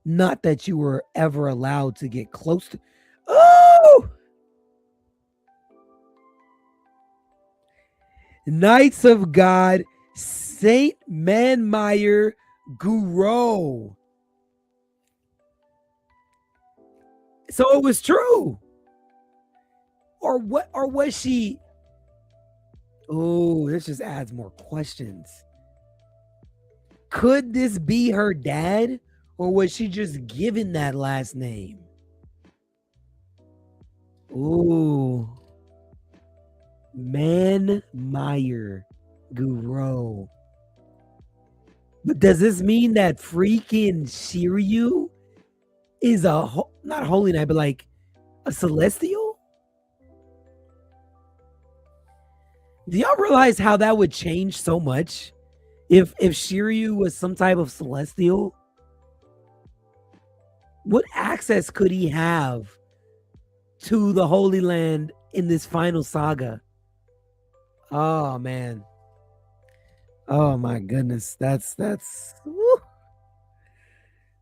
Speaker 2: Not that you were ever allowed to get close to. Oh! Knights of God, Saint Manmeyer Guro. So it was true. Or what? Or was she? Oh, this just adds more questions. Could this be her dad? Or was she just given that last name? Ooh. Manmeyer Guro. But does this mean that freaking Shiryu is not a holy knight, but like a celestial? Do y'all realize how that would change so much if Shiryu was some type of celestial? What access could he have to the Holy Land in this final saga? Oh man. Oh my goodness. That's woo.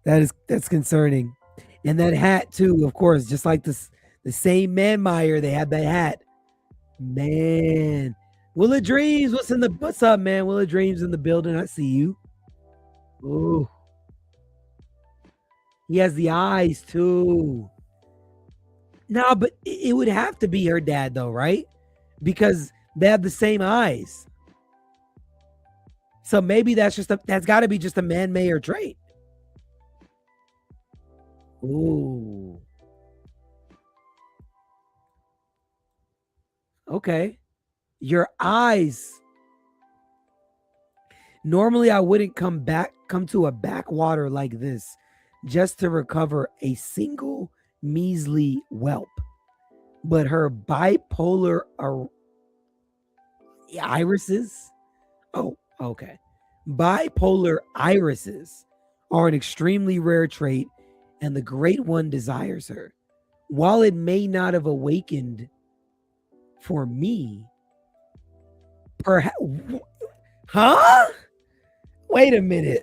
Speaker 2: That's concerning. And that hat too, of course, just like this, the same Manmeyer, they had that hat. Man. Will of Dreams, what's up, man? Will of Dreams in the building. I see you. Ooh. He has the eyes too. No, but it would have to be her dad though, right? Because they have the same eyes. So maybe that's got to be just a man-made trait. Ooh. Okay. Your eyes. Normally I wouldn't come to a backwater like this just to recover a single measly whelp. But her bipolar irises. Oh, okay. Bipolar irises are an extremely rare trait, and the Great One desires her. While it may not have awakened for me, perhaps. Huh? Wait a minute.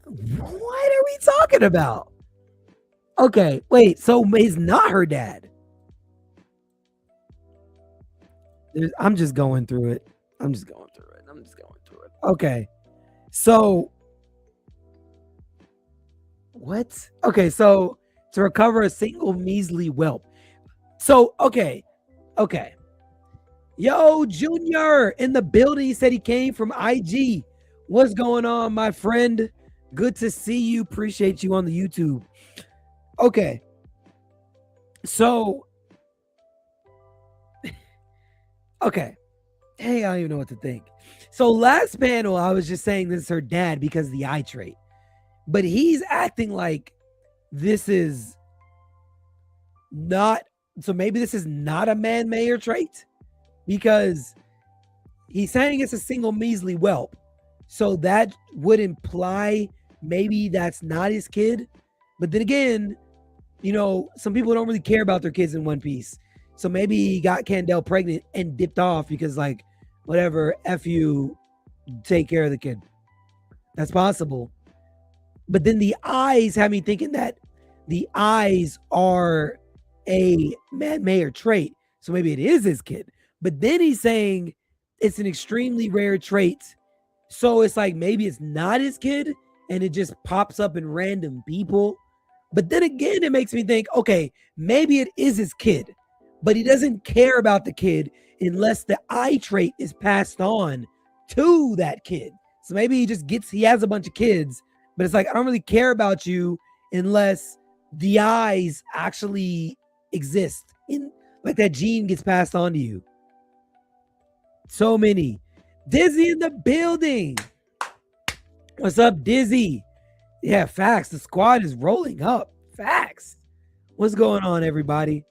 Speaker 2: What are we talking about? Okay, wait. So he's not her dad. I'm just going through it. Okay. So what? Okay, so to recover a single measly whelp. So, okay. Yo, Junior in the building. He said he came from IG. What's going on, my friend? Good to see you. Appreciate you on the YouTube. Okay. So, okay. Hey, I don't even know what to think. So last panel, I was just saying this is her dad because of the eye trait. But he's acting like this is not. So maybe this is not a man-made trait because he's saying it's a single measly whelp. So that would imply maybe that's not his kid. But then again, you know, some people don't really care about their kids in One Piece. So maybe he got Candle pregnant and dipped off because, like, whatever, F you, take care of the kid. That's possible. But then the eyes have me thinking that the eyes are a man-made trait. So maybe it is his kid. But then he's saying it's an extremely rare trait. So it's like maybe it's not his kid and it just pops up in random people. But then again, it makes me think, okay, maybe it is his kid, but he doesn't care about the kid unless the eye trait is passed on to that kid. So maybe he has a bunch of kids, but it's like, I don't really care about you unless the eyes actually exist. Like that gene gets passed on to you. So many. Dizzy in the building. What's up, Dizzy? Yeah, facts. The squad is rolling up. Facts. What's going on, everybody?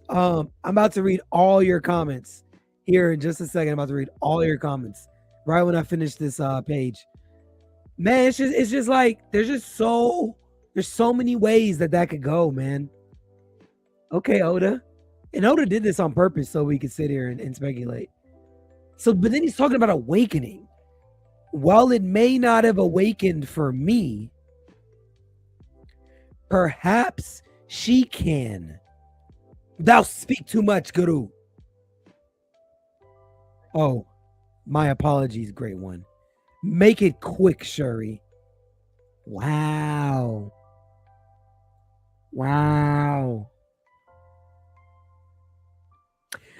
Speaker 2: I'm about to read all your comments here in just a second. I'm about to read all your comments right when I finish this page. Man, it's just like there's so many ways that could go, man. Okay, Oda. And Oda did this on purpose so we could sit here and speculate. So, but then he's talking about awakening. While it may not have awakened for me, perhaps she can. Thou speak too much, Guru. Oh, my apologies, Great One. Make it quick, Shuri. Wow.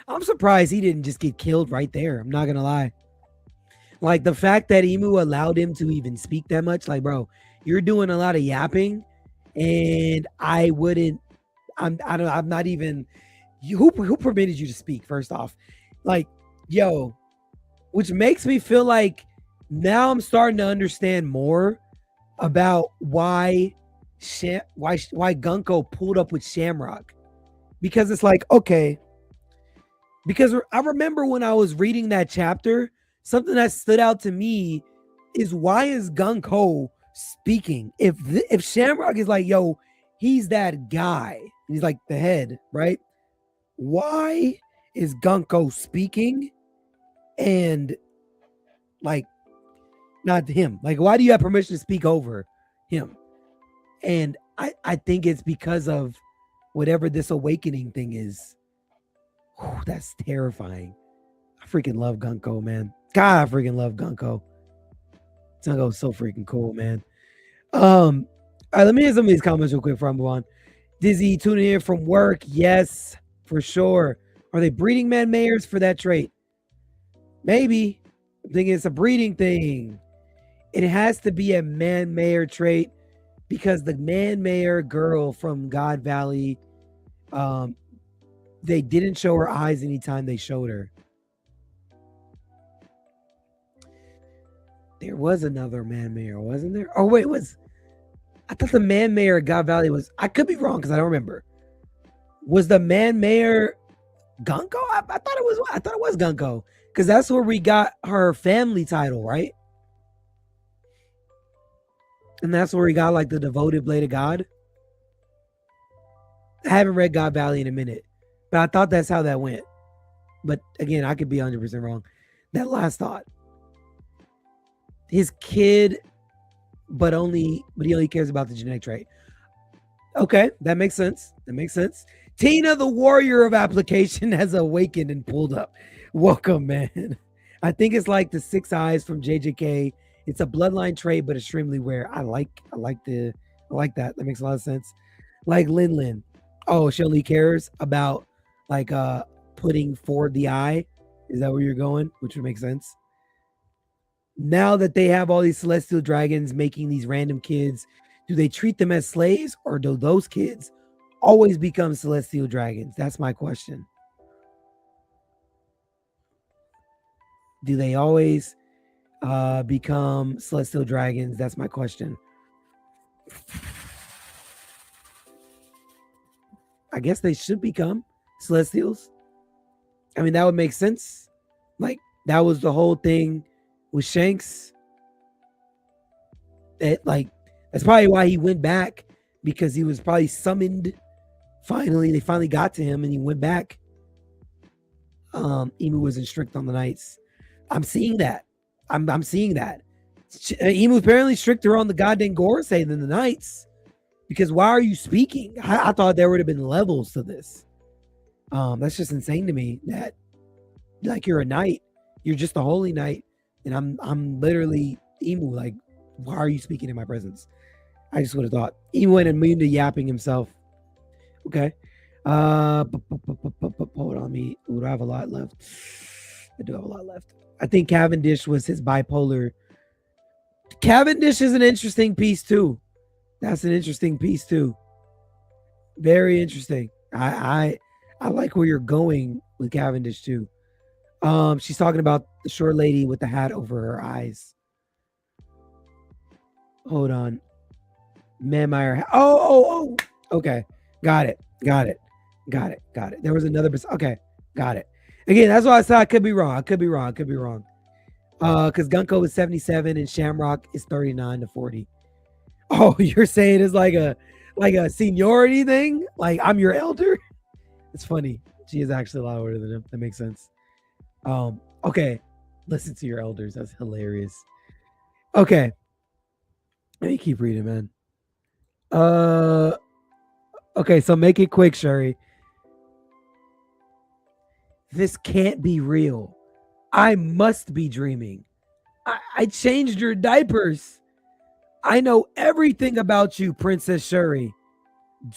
Speaker 2: I'm surprised he didn't just get killed right there. I'm not going to lie. Like the fact that Imu allowed him to even speak that much. Like, bro, you're doing a lot of yapping and I'm not even, who permitted you to speak first off? Like, yo, which makes me feel like now I'm starting to understand more about why Gunko pulled up with Shamrock. Because it's like, okay, because I remember when I was reading that chapter, something that stood out to me is why is Gunko speaking? If Shamrock is like, yo, he's that guy, he's like the head, right? Why is Gunko speaking and like not him? Like, why do you have permission to speak over him? And I think it's because of whatever this awakening thing is. Whew, that's terrifying. I freaking love Gunko, man. God, I freaking love Gunko. Gunko's so freaking cool, man. All right, let me hear some of these comments real quick before I move on. Dizzy tuning in from work. Yes, for sure. Are they breeding man mayors for that trait? Maybe. I'm thinking it's a breeding thing. It has to be a man mayor trait because the man mayor girl from God Valley, they didn't show her eyes anytime they showed her. There was another man mayor, wasn't there? Oh, wait, I thought the man mayor at God Valley was, I could be wrong because I don't remember. Was the man mayor Gunko? I thought it was Gunko because that's where we got her family title, right? And that's where we got like the devoted blade of God. I haven't read God Valley in a minute, but I thought that's how that went. But again, I could be 100% wrong. That last thought. His kid, but he only cares about the genetic trait. Okay, that makes sense. Tina, the warrior of application, has awakened and pulled up. Welcome, man. I think it's like the 6 eyes from JJK. It's a bloodline trait, but extremely rare. I like that. That makes a lot of sense. Like Lin. Oh, she only cares about like putting forward the eye. Is that where you're going? Which would make sense. Now that they have all these celestial dragons making these random kids, do they treat them as slaves or do those kids always become celestial dragons? That's my question. Do they always become celestial dragons? That's my question. I guess they should become celestials. I mean, that would make sense. Like, that was the whole thing with Shanks. That's probably why he went back, because he was probably summoned. They finally got to him and he went back. Emu wasn't strict on the knights. I'm seeing that. I'm seeing that. Emu apparently stricter on the goddamn Gorosei than the knights. Because why are you speaking? I thought there would have been levels to this. That's just insane to me that like you're a knight. You're just a holy knight. And I'm literally Emu. Like, why are you speaking in my presence? I just would have thought. Emu went immune to yapping himself. Okay. Hold on me. Ooh, do I have a lot left? I do have a lot left. I think Cavendish was his bipolar. Cavendish is an interesting piece too. That's an interesting piece too. Very interesting. I like where you're going with Cavendish too. She's talking about the short lady with the hat over her eyes. Hold on. Manmeyer. Oh. Okay. Got it. There was another. Okay. Got it. Again, that's why I said I could be wrong. Because Gunko is 77 and Shamrock is 39 to 40. Oh, you're saying it's like a seniority thing? Like I'm your elder? It's funny. She is actually a lot older than him. That makes sense. Okay. Listen to your elders. That's hilarious. Okay. Let me keep reading, man. Okay, so make it quick, Sherry. This can't be real. I must be dreaming. I changed your diapers. I know everything about you, Princess Shuri.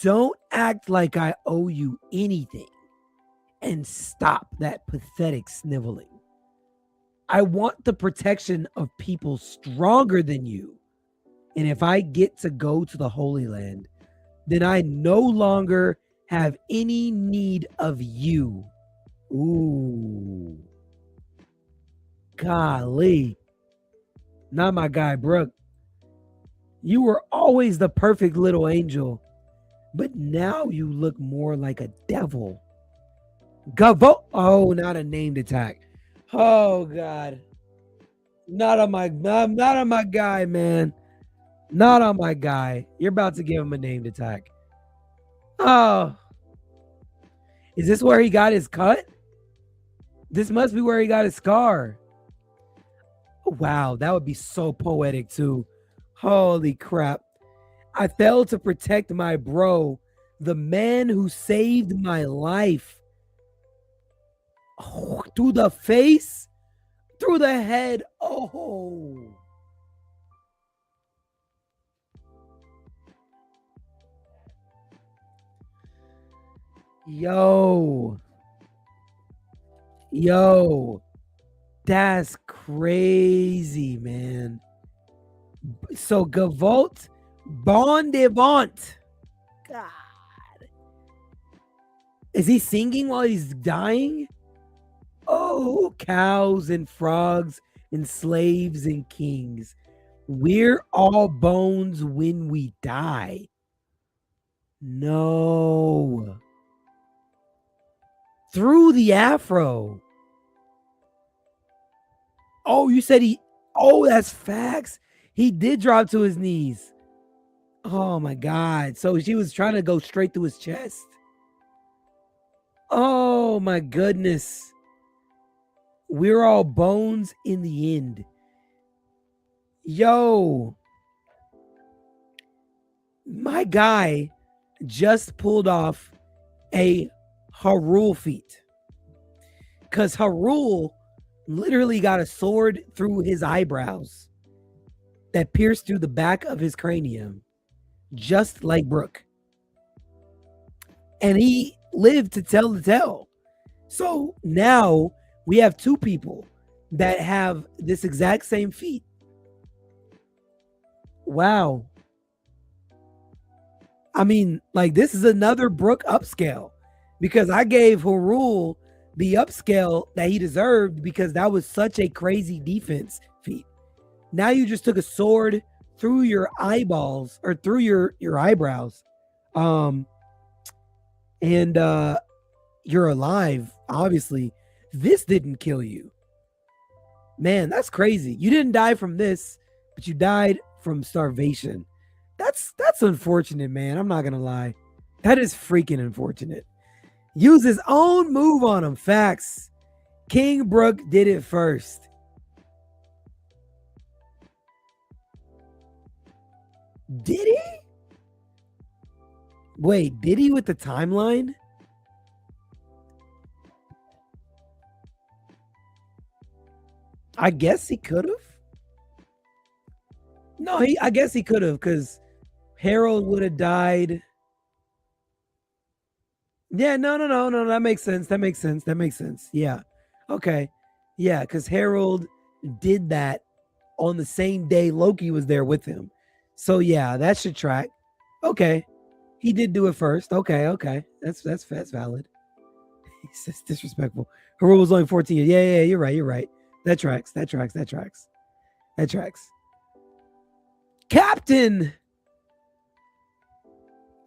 Speaker 2: Don't act like I owe you anything. And stop that pathetic sniveling. I want the protection of people stronger than you. And if I get to go to the Holy Land, then I no longer have any need of you. Ooh. Golly. Not my guy, Brooke. You were always the perfect little angel, but now you look more like a devil. Gavo. Oh, not a named attack. Oh God. Not on my guy, man. Not on my guy. You're about to give him a named attack. Oh. Is this where he got his cut? This must be where he got his scar. Wow, that would be so poetic too. Holy crap. I failed to protect my bro, the man who saved my life. Oh, through the face, through the head. Oh. Yo. Yo. That's crazy, man. So Gavolt Bon Devant. God. Is he singing while he's dying? Oh, cows and frogs and slaves and kings. We're all bones when we die. No. Through the afro. Oh, you said he. Oh, that's facts. He did drop to his knees. Oh my God. So she was trying to go straight through his chest. Oh my goodness. We're all bones in the end. Yo. My guy just pulled off a Harul feat. Because Harul literally got a sword through his eyebrows that pierced through the back of his cranium, just like Brooke. And he lived to tell the tale. So now we have two people that have this exact same feat. Wow. I mean, like, this is another Brooke upscale, because I gave Harul the upscale that he deserved because that was such a crazy defense feat. Now you just took a sword through your eyeballs or through your eyebrows. And you're alive, obviously. This didn't kill you. Man, that's crazy. You didn't die from this, but you died from starvation. That's unfortunate, man. I'm not gonna lie. That is freaking unfortunate. Use his own move on him. Facts. King Brooke did it first. Did he? Wait, did he with the timeline? I guess he could have. No, I guess he could have, because Harold would have died. Yeah, no. That makes sense. That makes sense. Yeah. Okay. Yeah, because Harold did that on the same day Loki was there with him. So yeah, that should track. Okay. He did do it first. Okay. That's valid. He says disrespectful. Harold was only 14 years. Yeah, you're right. That tracks. Captain.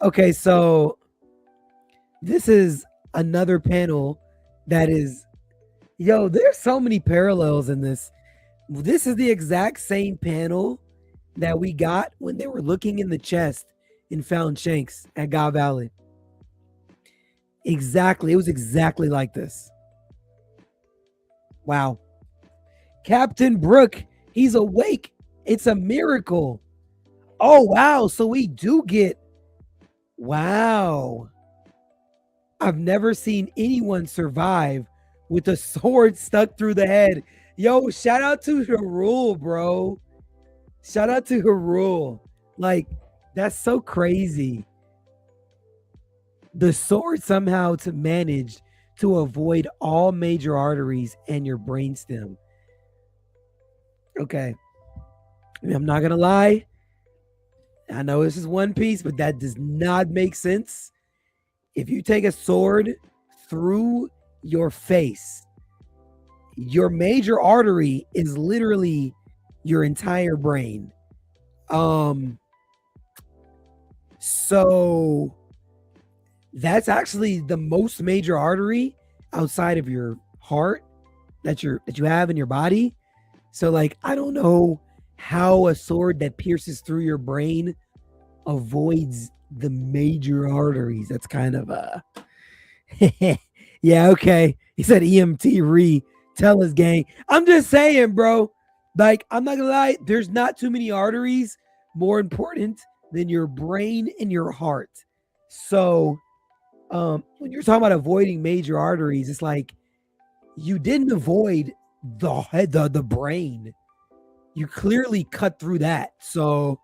Speaker 2: Okay, so this is another panel that is, there's so many parallels in this. This is the exact same panel that we got when they were looking in the chest and found Shanks at God Valley. Exactly. It was exactly like this. Wow. Captain Brooke, he's awake. It's a miracle. Oh, wow. So we do get, wow. I've never seen anyone survive with a sword stuck through the head. Yo, shout out to Harul, bro. Shout out to Harul. Like, that's so crazy. The sword somehow to manage to avoid all major arteries and your brainstem. Okay. I mean, I'm not going to lie. I know this is One Piece, but that does not make sense. If you take a sword through your face, your major artery is literally your entire brain. So that's actually the most major artery outside of your heart that you have in your body. So, like, I don't know how a sword that pierces through your brain avoids the major arteries. That's kind of yeah, okay. He said EMT tell us, gang. I'm just saying, bro. Like, I'm not gonna lie, there's not too many arteries more important than your brain and your heart. So when you're talking about avoiding major arteries, it's like You didn't avoid the head, the brain. You clearly cut through that. So,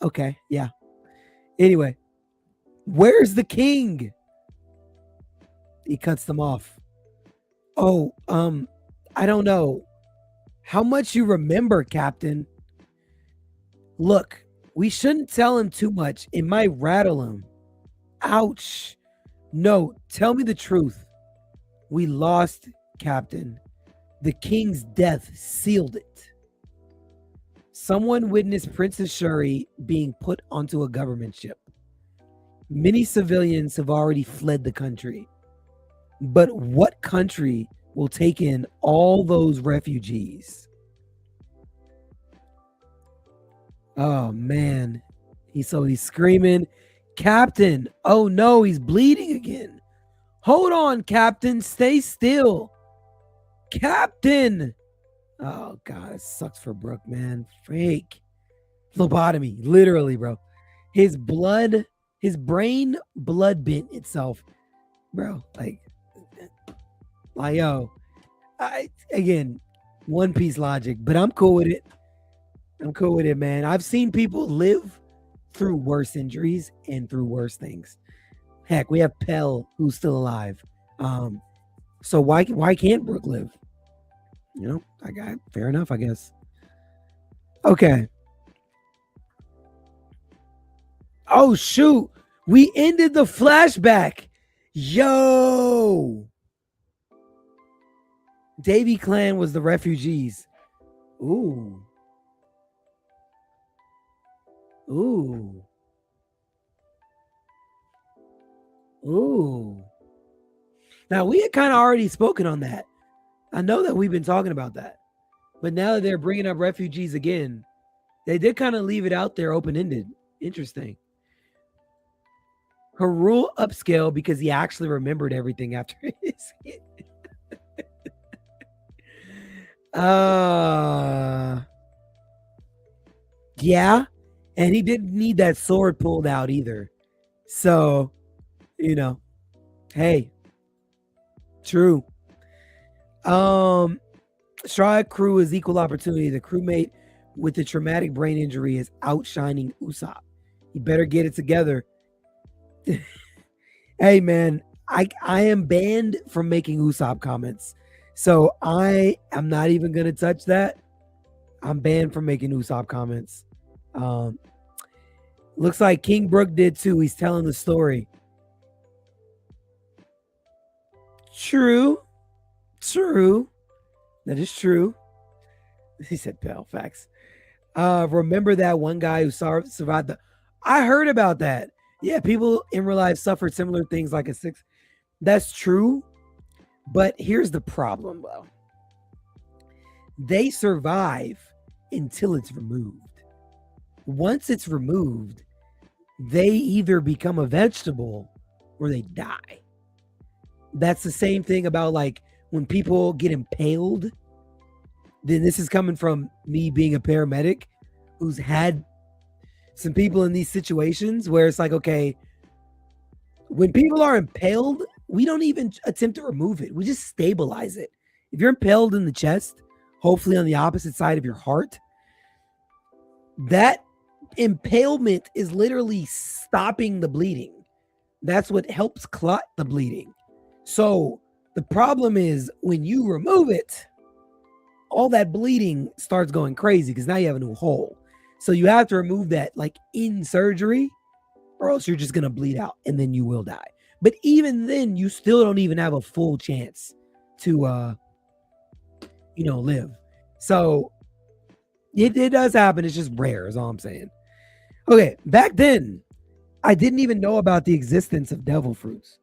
Speaker 2: okay, yeah. Anyway, where's the king? He cuts them off. Oh, I don't know how much you remember, Captain. Look, we shouldn't tell him too much. It might rattle him. Ouch. No, tell me the truth. We lost, Captain. The king's death sealed it. Someone witnessed Princess Shuri being put onto a government ship. Many civilians have already fled the country. But what country will take in all those refugees? Oh, man. He's screaming, Captain, oh no, he's bleeding again. Hold on, Captain, stay still. Captain. Oh, God, it sucks for Brooke, man. Fake. Phlebotomy, literally, bro. His brain blood bent itself, bro. Like, yo, again, One Piece logic, but I'm cool with it. Man. I've seen people live through worse injuries and through worse things. Heck, we have Pell, who's still alive. So why can't Brooke live? You know, fair enough, I guess. Okay. Oh shoot, we ended the flashback. Yo. Davy Clan was the refugees. Ooh. Now, we had kind of already spoken on that. I know that we've been talking about that. But now that they're bringing up refugees again, they did kind of leave it out there open-ended. Interesting. Harul upscale because he actually remembered everything after his hit. Yeah. And he didn't need that sword pulled out either. So, you know, hey, true. Strawhat crew is equal opportunity. The crewmate with the traumatic brain injury is outshining Usopp. You better get it together. Hey, man, I am banned from making Usopp comments. So I am not even going to touch that. I'm banned from making Usopp comments. Looks like King Brook did too. He's telling the story. True. That is true. He said pal facts. Remember that one guy who survived I heard about that. Yeah, people in real life suffered similar things like a six. That's true. But here's the problem, though. They survive until it's removed. Once it's removed, they either become a vegetable or they die. That's the same thing about like when people get impaled. Then this is coming from me being a paramedic who's had some people in these situations where it's like, okay, when people are impaled, we don't even attempt to remove it. We just stabilize it. If you're impaled in the chest, hopefully on the opposite side of your heart, that impalement is literally stopping the bleeding. That's what helps clot the bleeding. So the problem is when you remove it, all that bleeding starts going crazy because now you have a new hole. So you have to remove that like in surgery or else you're just going to bleed out and then you will die. But even then, you still don't even have a full chance to, live. So it does happen. It's just rare is all I'm saying. Okay, back then, I didn't even know about the existence of devil fruits.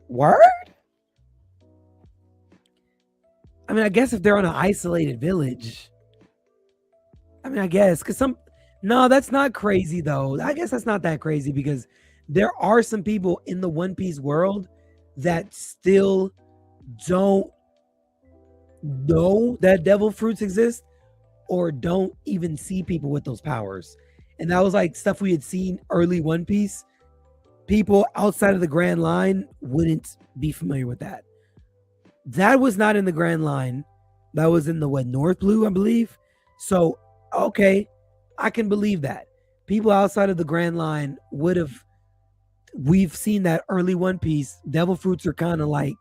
Speaker 2: Word? I mean, I guess if they're on an isolated village, I guess, because no, that's not crazy though. I guess that's not that crazy because there are some people in the One Piece world that still don't know that devil fruits exist or don't even see people with those powers. And that was like stuff we had seen early One Piece. People outside of the Grand Line wouldn't be familiar with that. That was not in the Grand Line. That was in the North Blue, I believe. So, okay, I can believe that. People outside of the Grand Line would have. We've seen that early One Piece. Devil fruits are kind of like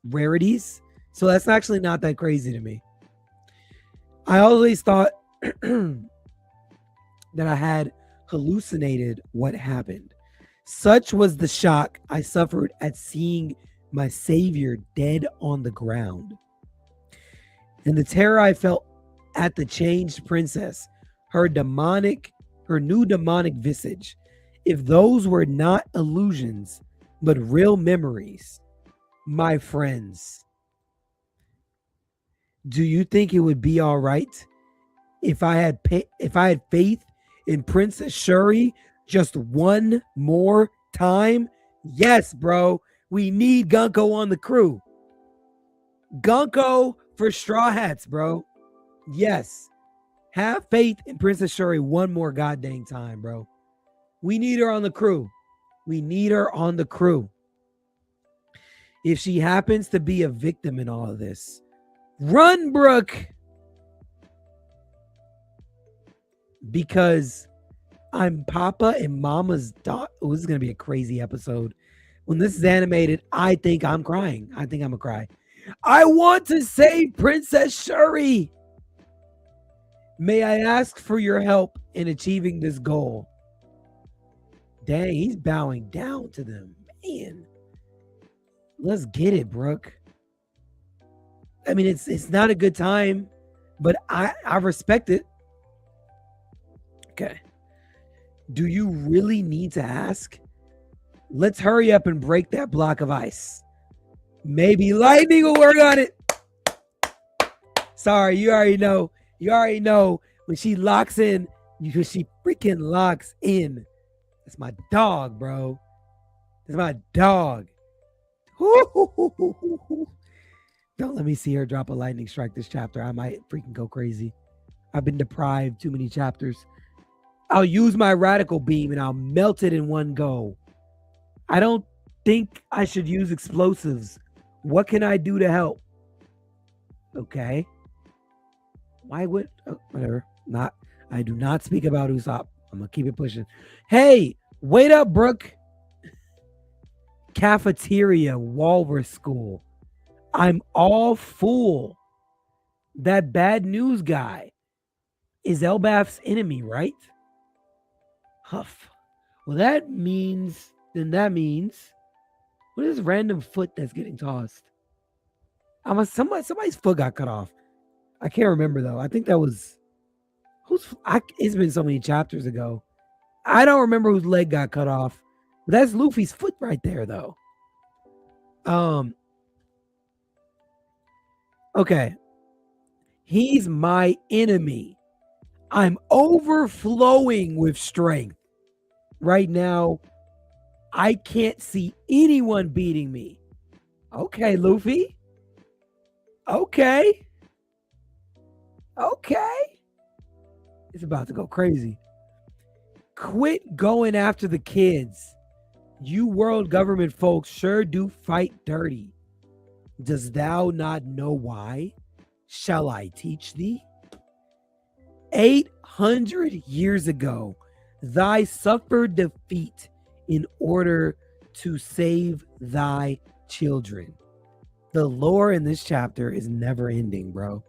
Speaker 2: rarities. So that's actually not that crazy to me. I always thought that I had hallucinated what happened. Such was the shock I suffered at seeing my savior dead on the ground. And the terror I felt at the changed princess, her new demonic visage, if those were not illusions, but real memories, my friends, do you think it would be all right if I had faith in Princess Shuri just one more time? Yes, bro. We need Gunko on the crew. Gunko for Straw Hats, bro. Yes. Have faith in Princess Shuri one more goddamn time, bro. We need her on the crew. We need her on the crew. If she happens to be a victim in all of this, run, Brooke. Because I'm Papa and Mama's daughter. Oh, this is going to be a crazy episode. When this is animated, I think I'm crying. I think I'm going to cry. I want to save Princess Shuri. May I ask for your help in achieving this goal? Dang, he's bowing down to them. Man, let's get it, Brooke. I mean, it's not a good time, but I respect it. Okay. Do you really need to ask? Let's hurry up and break that block of ice. Maybe lightning will work on it. Sorry, you already know. You already know when she locks in, because she freaking locks in. That's my dog, bro. That's my dog. Don't let me see her drop a lightning strike this chapter. I might freaking go crazy. I've been deprived too many chapters. I'll use my radical beam and I'll melt it in one go. I don't think I should use explosives. What can I do to help? Okay. Why would... Oh, whatever. I do not speak about Usopp. I'm going to keep it pushing. Hey, wait up, Brooke. Cafeteria, Walrus School. I'm all full. That bad news guy is Elbaf's enemy, right? Huff. Well, that means... What is random foot that's getting tossed? Somebody's foot got cut off. I can't remember, though. I think that was... It's been so many chapters ago. I don't remember whose leg got cut off. But that's Luffy's foot right there, though. Okay. He's my enemy. I'm overflowing with strength. Right now, I can't see anyone beating me. Okay, Luffy. Okay. It's about to go crazy. Quit going after the kids. You world government folks sure do fight dirty. Does thou not know why? Shall I teach thee? 800 years ago, thy suffered defeat in order to save thy children. The lore in this chapter is never ending, bro.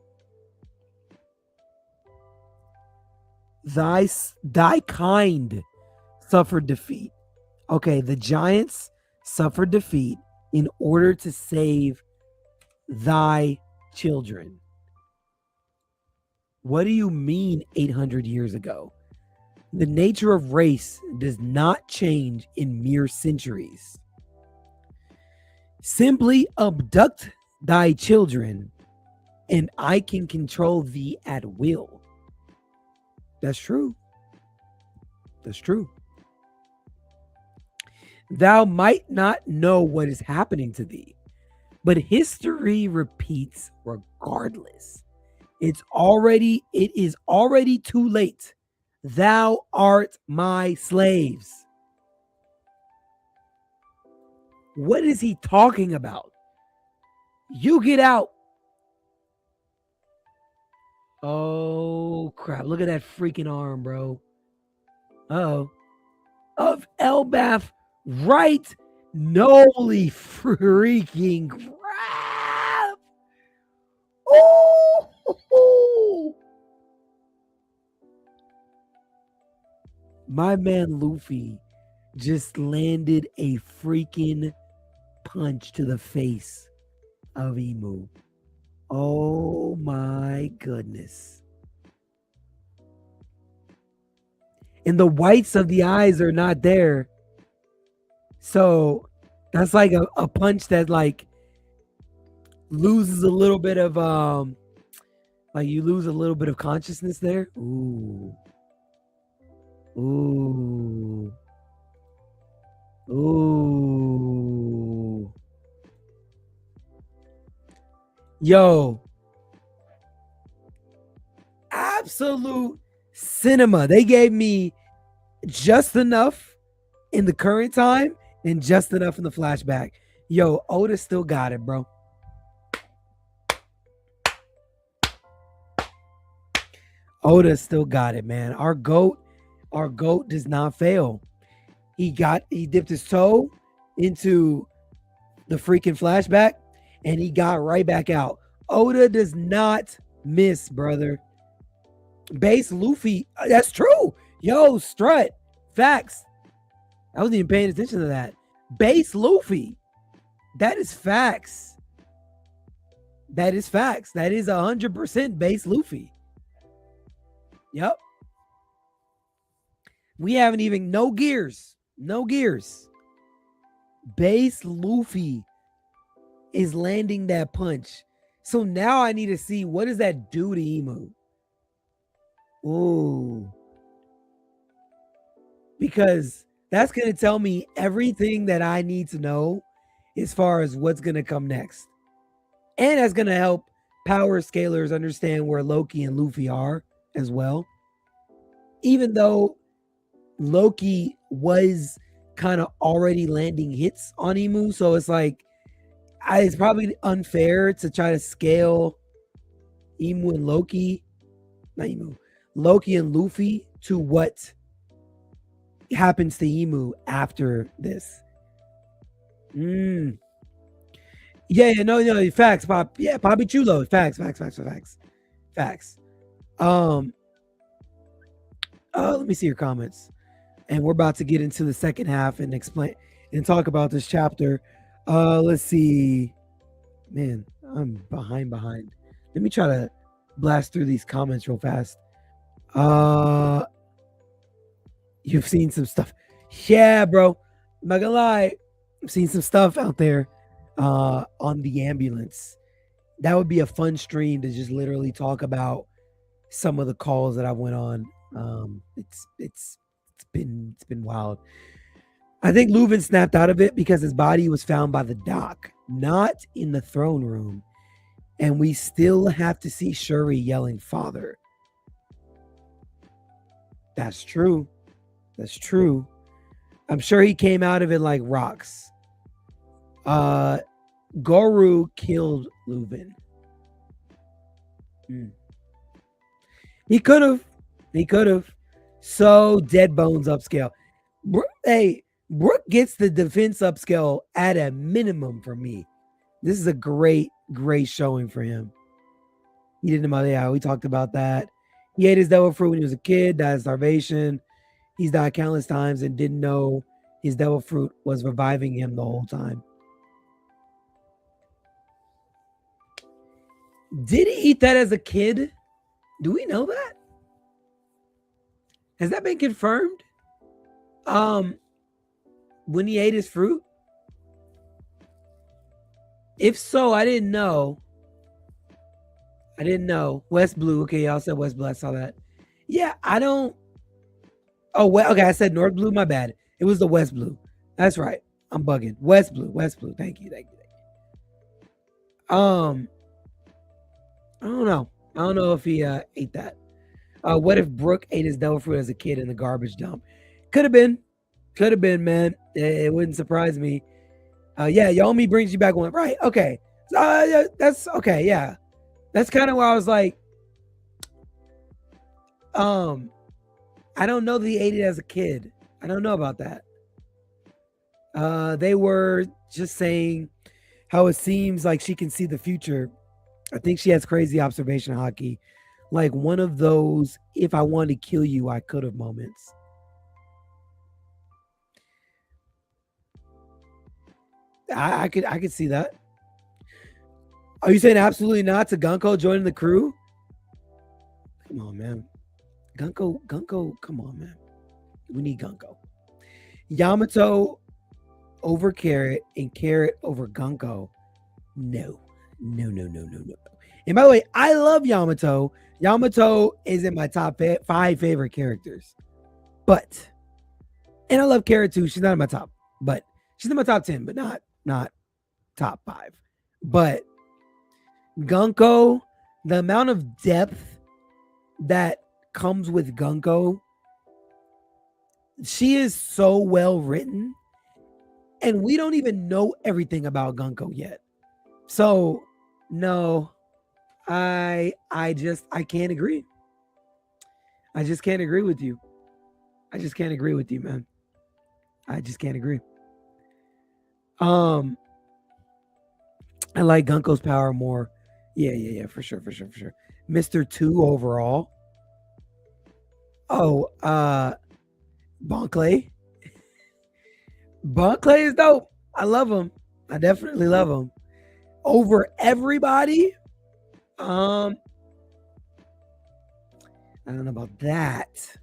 Speaker 2: Thy kind suffered defeat. Okay, the giants suffered defeat in order to save thy children. What do you mean 800 years ago? The nature of race does not change in mere centuries. Simply abduct thy children, and I can control thee at will. That's true. That's true. Thou might not know what is happening to thee, but history repeats regardless. It is already too late. Thou art my slaves. What is he talking about? You get out. Oh, crap. Look at that freaking arm, bro. Uh-oh. Of Elbath, right? Holy freaking crap. Oh! My man Luffy just landed a freaking punch to the face of Emu. Oh my goodness. And the whites of the eyes are not there. So that's like a punch that like loses a little bit of like you lose a little bit of consciousness there. Ooh. Ooh. Ooh. Yo. Absolute cinema. They gave me just enough in the current time and just enough in the flashback. Yo, Oda still got it, bro. Oda still got it, man. Our goat does not fail. He dipped his toe into the freaking flashback and he got right back out. Oda does not miss, brother. Base Luffy, that's true. Yo, Strut, facts. I wasn't even paying attention to that. Base Luffy, that is facts. That is facts. That is 100% base Luffy. Yep. We haven't even, no gears. Base Luffy is landing that punch. So now I need to see what does that do to Emu. Ooh. Because that's going to tell me everything that I need to know as far as what's going to come next. And that's going to help power scalers understand where Loki and Luffy are as well. Even though Loki was kind of already landing hits on Emu. So it's like, it's probably unfair to try to scale Emu and Loki. Not Emu. Loki and Luffy to what happens to Emu after this. Yeah, no, facts, Pop. Yeah, Poppy Chulo. Facts. Let me see your comments. And we're about to get into the second half and explain and talk about this chapter. Let's see. Man, I'm behind. Let me try to blast through these comments real fast. You've seen some stuff. Yeah, bro. I'm not gonna lie. I've seen some stuff out there on the ambulance. That would be a fun stream to just literally talk about some of the calls that I went on. It's been wild. I think Leuven snapped out of it because his body was found by the dock, not in the throne room. And we still have to see Shuri yelling father. That's true. I'm sure he came out of it like rocks. Goru killed Leuven. He could have. So dead bones upscale. Hey, Brook gets the defense upscale at a minimum for me. This is a great showing for him. He didn't know. Yeah, we talked about that. He ate his devil fruit when he was a kid, died of starvation. He's died countless times and didn't know his devil fruit was reviving him the whole time. Did he eat that as a kid? Do we know that? Has that been confirmed? When he ate his fruit? If so, I didn't know. West Blue. Okay, y'all said West Blue. I saw that. Yeah, I don't. Oh, well, okay. I said North Blue. My bad. It was the West Blue. That's right. I'm bugging. West Blue. Thank you. I don't know. I don't know if he ate that. What if Brook ate his devil fruit as a kid in the garbage dump? Could have been, man. It wouldn't surprise me. Yeah, Yomi brings you back one. Right. Okay. Yeah, that's okay. Yeah. That's kind of where I was like, I don't know that he ate it as a kid. I don't know about that. They were just saying how it seems like she can see the future. I think she has crazy observation hockey. Like one of those, if I wanted to kill you, I could have moments. I could see that. Are you saying absolutely not to Gunko joining the crew? Come on, man. Gunko, come on, man. We need Gunko. Yamato over Carrot and Carrot over Gunko. No. And by the way, I love Yamato. Yamato is in my top 5 favorite characters. But, and I love Carrot too. She's not in my top, but she's in my top 10, but not top 5. But Gunko, the amount of depth that comes with Gunko, she is so well written, and we don't even know everything about Gunko yet. So no, I can't agree. I just can't agree with you. I just can't agree with you, man. I just can't agree. I like Gunko's power more. Yeah, for sure. Mr. 2 overall. Oh, Bonkley. Bonkley is dope. I love him. I definitely love him. Over everybody. I don't know about that.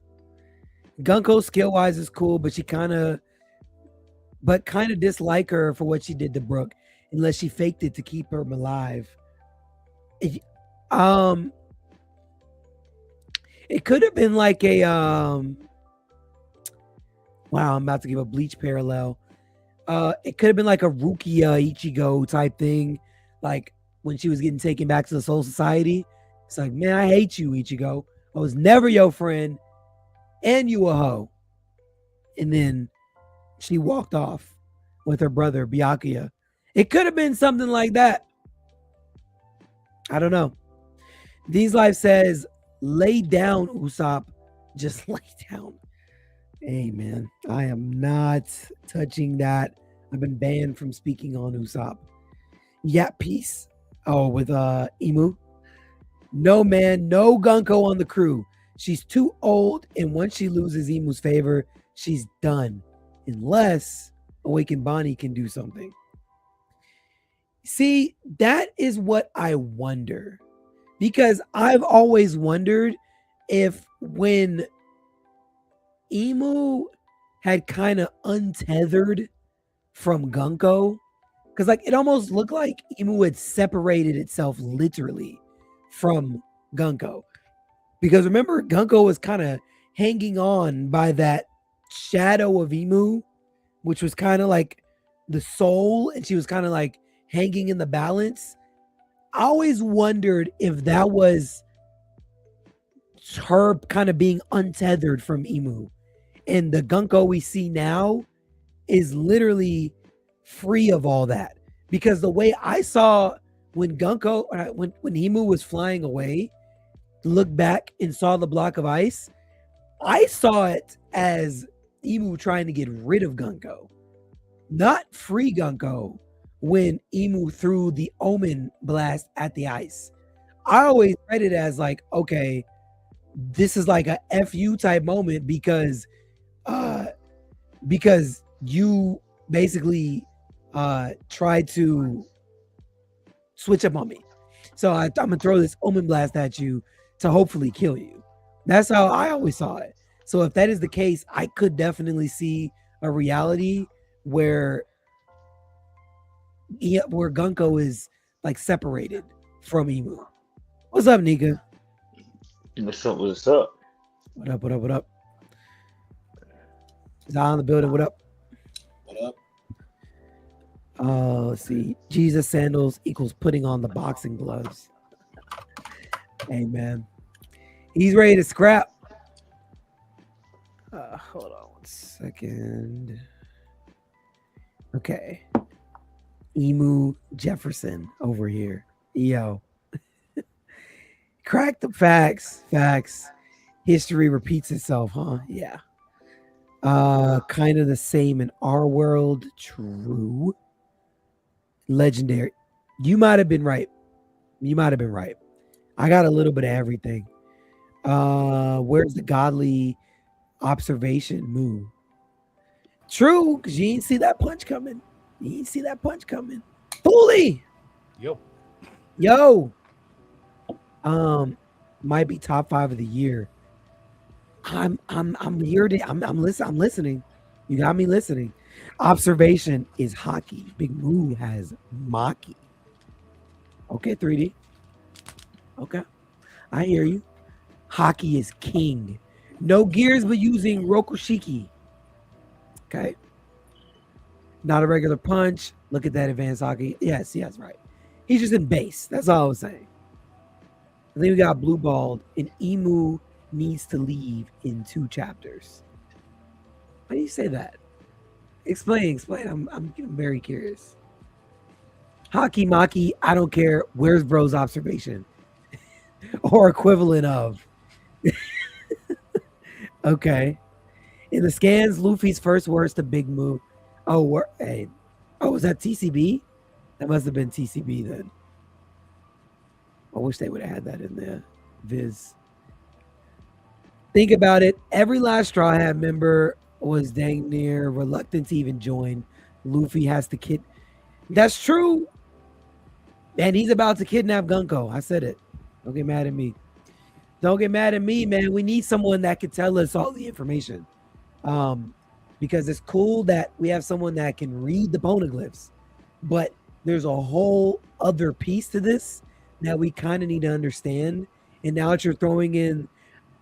Speaker 2: Gunko skill-wise is cool, but kind of dislike her for what she did to Brooke, unless she faked it to keep her alive. It could have been like a wow, I'm about to give a Bleach parallel. It could have been like a Rukia Ichigo type thing, like when she was getting taken back to the Soul Society. It's like, man, I hate you, Ichigo. I was never your friend, and you a hoe. And then she walked off with her brother, Byakuya. It could have been something like that. I don't know. These Life says, lay down, Usopp. Just lay down. Hey, man, I am not touching that. I've been banned from speaking on Usopp. Yeah, peace. Oh, with Emu. No, man, no Gunko on the crew. She's too old, and once she loses Emu's favor, she's done. Unless Awakened Bonnie can do something. See, that is what I wonder. Because I've always wondered if when Emu had kind of untethered from Gunko, because like it almost looked like Emu had separated itself literally from Gunko. Because remember, Gunko was kind of hanging on by that shadow of Emu, which was kind of like the soul, and she was kind of like hanging in the balance. I always wondered if that was her kind of being untethered from Emu. And the Gunko we see now is literally free of all that. Because the way I saw when Gunko, when Emu was flying away, looked back and saw the block of ice, I saw it as Emu trying to get rid of Gunko, not free Gunko. When Emu threw the Omen blast at the ice, I always read it as like, okay, this is like a FU type moment because you basically tried to switch up on me. So I'm gonna throw this Omen blast at you to hopefully kill you. That's how I always saw it. So if that is the case, I could definitely see a reality where Gunko is like separated from Emu. What's up, Nika?
Speaker 3: What's up? What's up?
Speaker 2: What up? Is on the building? What up? Let's see. Jesus sandals equals putting on the boxing gloves. Hey, man. He's ready to scrap. Hold on one second. Okay. Emu Jefferson over here. Yo. Crack the facts. Facts. History repeats itself, huh? Yeah. Kind of the same in our world. True. Legendary. You might have been right. I got a little bit of everything. Where's the godly observation move? True, because you didn't see that punch coming. Fully. Yo. Might be top 5 of the year. I'm here to I'm listening. You got me listening. Observation is hockey. Big Moo has Maki. Okay, 3D. Okay. I hear you. Hockey is king. No gears, but using Rokushiki. Okay. Not a regular punch. Look at that advanced hockey. Yes, right. He's just in base. That's all I was saying. I think we got blue balled, and Emu needs to leave in 2 chapters. How do you say that? Explain. I'm very curious. Hockey Maki, I don't care. Where's bro's observation? Or equivalent of. Okay. In the scans, Luffy's first words to Big Moo. Was that TCB? That must have been TCB then. I wish they would have had that in the Viz. Think about it. Every last Straw Hat member was dang near reluctant to even join. Luffy has to kid. That's true. And he's about to kidnap Gunko. I said it. Don't get mad at me. Don't get mad at me, man. We need someone that can tell us all the information. Because it's cool that we have someone that can read the poneglyphs. But there's a whole other piece to this that we kind of need to understand. And now that you're throwing in,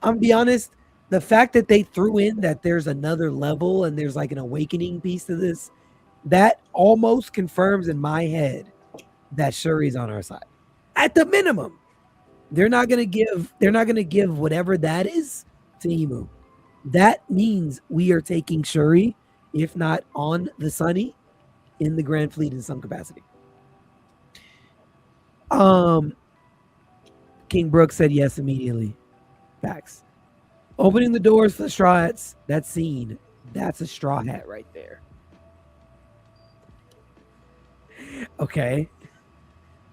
Speaker 2: I'm gonna be honest, the fact that they threw in that there's another level and there's like an awakening piece to this, that almost confirms in my head that Shuri's on our side. At the minimum, they're not gonna give whatever that is to Emu. That means we are taking Shuri, if not on the Sunny, in the Grand Fleet in some capacity. King Brooks said yes immediately. Facts. Opening the doors for the Straw Hats, that scene, that's a Straw Hat right there. Okay.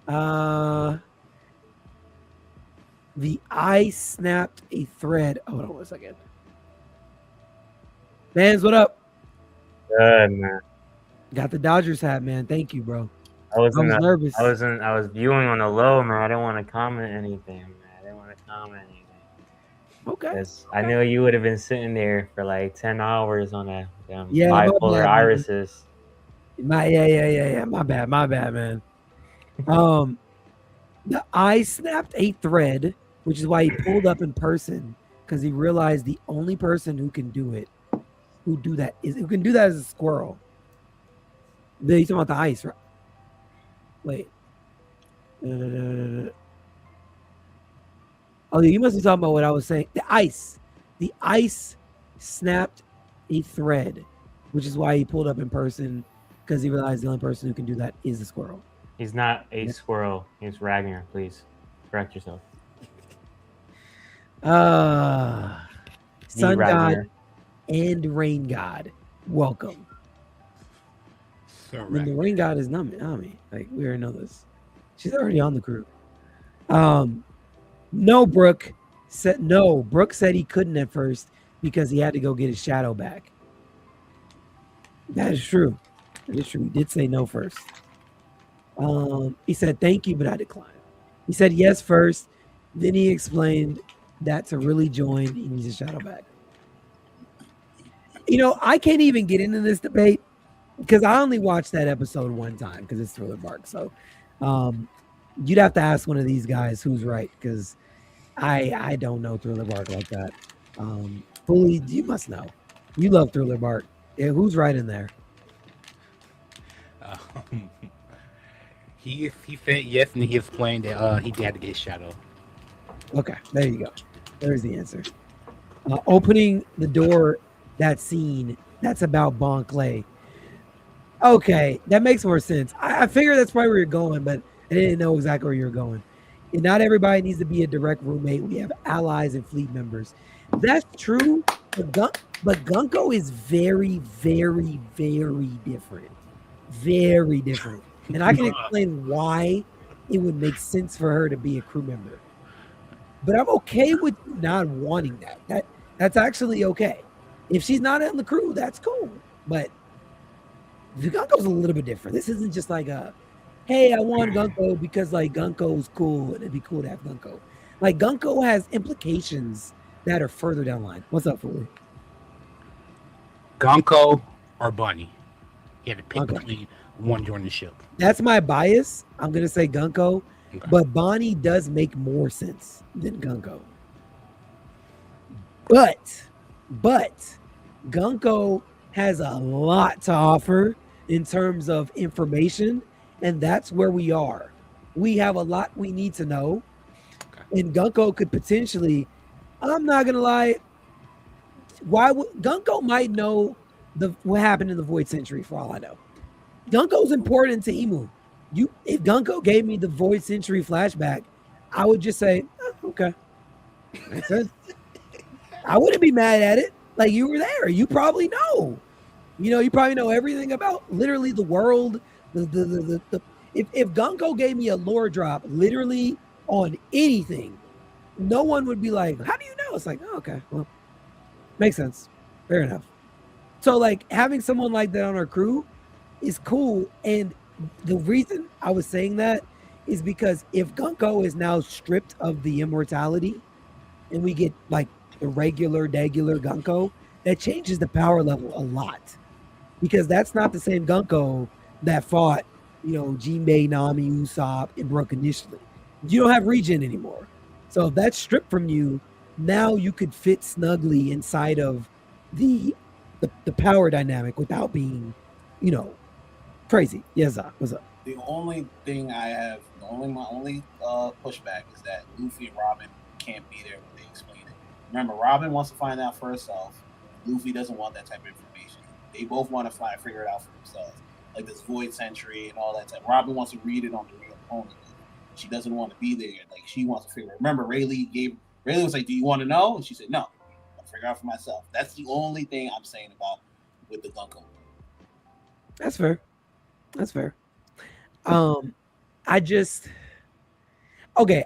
Speaker 2: The eye snapped a thread. Hold on 1 second. Vans, what up?
Speaker 3: Good, man.
Speaker 2: Got the Dodgers hat, man. Thank you, bro.
Speaker 3: I was
Speaker 2: nervous.
Speaker 3: I was viewing on the low, man. I didn't want to comment anything, man.
Speaker 2: Okay.
Speaker 3: Because I knew you would have been sitting there for like 10 hours on that
Speaker 2: Yeah,
Speaker 3: bipolar irises.
Speaker 2: Yeah. My bad, man. The eye snapped a thread, which is why he pulled up in person, because he realized the only person who can do that is a squirrel. You're talking about the ice, right? Wait. Oh, you must be talking about what I was saying. The ice snapped a thread, which is why he pulled up in person, because he realized the only person who can do that is the squirrel.
Speaker 3: He's not a squirrel. He's Ragnar. Please correct yourself.
Speaker 2: Sun
Speaker 3: Ragnar.
Speaker 2: God and Rain God, welcome.
Speaker 4: So
Speaker 2: When the Rain God is Nami. Like, we already know this. She's already on the crew. Brooke said he couldn't at first because he had to go get his shadow back. That is true. He did say no first. He said thank you, but I declined. He said yes first. Then he explained that to really join, he needs his shadow back. I can't even get into this debate because I only watched that episode one time because it's Thriller Bark. So you'd have to ask one of these guys who's right, because I don't know Thriller Bark like that. Fully, you must know. You love Thriller Bark. Yeah, who's right in there?
Speaker 4: He said yes, and he explained that he had to get his shadow.
Speaker 2: Okay, there you go. There's the answer. Opening the door, that scene, that's about Bon Clay. Okay, that makes more sense. I figured that's probably where you're going, but I didn't know exactly where you're going. And not everybody needs to be a direct roommate. We have allies and fleet members. That's true, but Gunko is very, very, very different. Very different. And I can explain why it would make sense for her to be a crew member. But I'm okay with not wanting that. That's actually okay. If she's not in the crew, that's cool. But Gunko's a little bit different. This isn't just like a, hey, I want Gunko because like Gunko's cool and it'd be cool to have Gunko. Like Gunko has implications that are further down the line. What's up, Foley?
Speaker 4: Gonko or Bunny. You had to pick
Speaker 2: Okay.
Speaker 4: between one joining the ship.
Speaker 2: That's my bias. I'm gonna say Gunko,
Speaker 4: Okay.
Speaker 2: but Bonnie does make more sense than Gunko. But Gunko has a lot to offer in terms of information, and that's where we are. We have a lot we need to know, and Gunko could potentially. I'm not gonna lie. Why would Gunko might know what happened in the Void Century for all I know. Gunko's important to Emu. If Gunko gave me the Void Century flashback, I would just say, oh, okay. Makes sense. I wouldn't be mad at it. Like you were there. You probably know. You probably know everything about literally the world. If Gunko gave me a lore drop literally on anything, no one would be like, how do you know? It's like, oh, okay, well, makes sense. Fair enough. So like having someone like that on our crew is cool. And the reason I was saying that is because if Gunko is now stripped of the immortality and we get like the regular Gunko, that changes the power level a lot. Because that's not the same Gunko that fought, Jinbei, Nami, Usopp, and Brook initially. You don't have regen anymore. So if that's stripped from you, now you could fit snugly inside of the power dynamic without being, crazy. Yes, what's up?
Speaker 5: The only thing my only pushback is that Luffy and Robin can't be there when they explain it. Remember, Robin wants to find out for herself. Luffy doesn't want that type of information. They both want to figure it out for themselves. Like this Void Century and all that type. Robin wants to read it on the real opponent. She doesn't want to be there. Like she wants to figure it. Remember, Rayleigh was like, do you want to know? And she said, no. I'll figure it out for myself. That's the only thing I'm saying about with the Gunko.
Speaker 2: That's fair.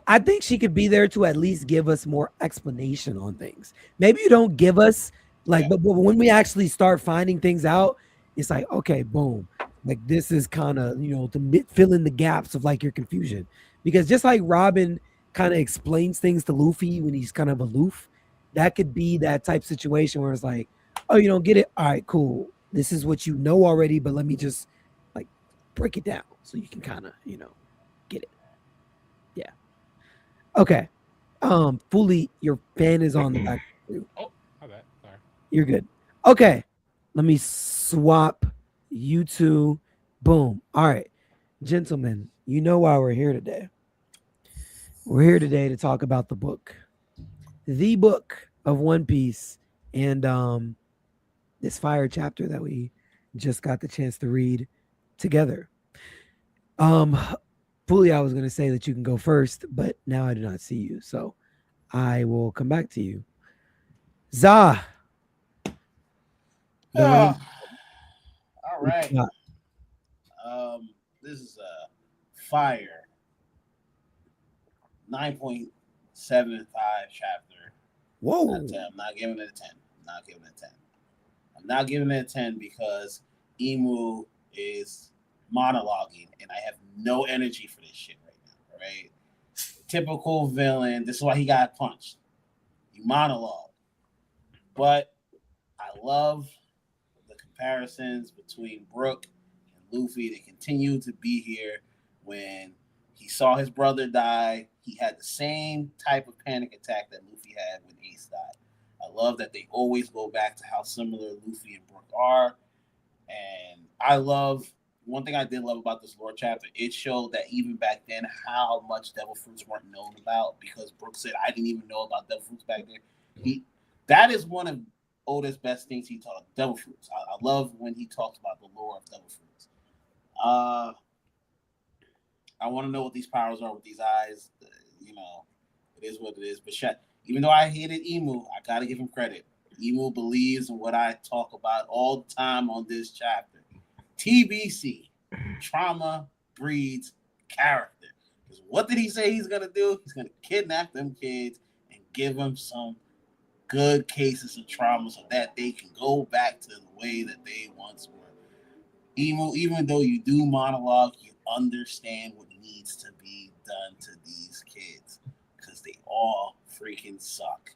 Speaker 2: I think she could be there to at least give us more explanation on things. Maybe you don't give us but when we actually start finding things out, it's like, okay, boom. Like this is kind of, to fill in the gaps of like your confusion. Because just like Robin kind of explains things to Luffy when he's kind of aloof, that could be that type situation where it's like, oh, you don't get it? All right, cool. This is what you know already, but let me just like break it down so you can kind of, get it. Yeah. Okay. Fully, your fan is on the back.
Speaker 4: Oh, my bad. Sorry.
Speaker 2: You're good. Okay. Let me swap you two. Boom. All right. Gentlemen, you know why we're here today. We're here today to talk about the book of One Piece, and this fire chapter that we just got the chance to read together. Fully, I was going to say that you can go first, but now I do not see you, so I will come back to you. Za.
Speaker 5: All right. This is a fire 9.75 chapter.
Speaker 2: Whoa.
Speaker 5: I'm not giving it a 10. I'm not giving it a 10 because Emu is monologuing and I have no energy for this shit right now, right? Typical villain. This is why he got punched. You monologue. But I love the comparisons between Brook and Luffy. They continue to be here. When he saw his brother die, he had the same type of panic attack that Luffy had when Ace died. I love that they always go back to how similar Luffy and Brook are. And I love, one thing I did love about this lore chapter, it showed that even back then, how much devil fruits weren't known about, because Brook said, I didn't even know about devil fruits back then. That is one of Oda's best things he taught, devil fruits. I love when he talks about the lore of devil fruits. I want to know what these powers are with these eyes. You know, it is what it is. But even though I hated Emu, I gotta give him credit. Emu believes in what I talk about all the time on this chapter. TBC, trauma breeds character. Because what did he say he's gonna do? He's gonna kidnap them kids and give them some good cases of trauma so that they can go back to the way that they once were. Emu, even though you do monologue, you understand what needs to be done to these kids because they all freaking suck.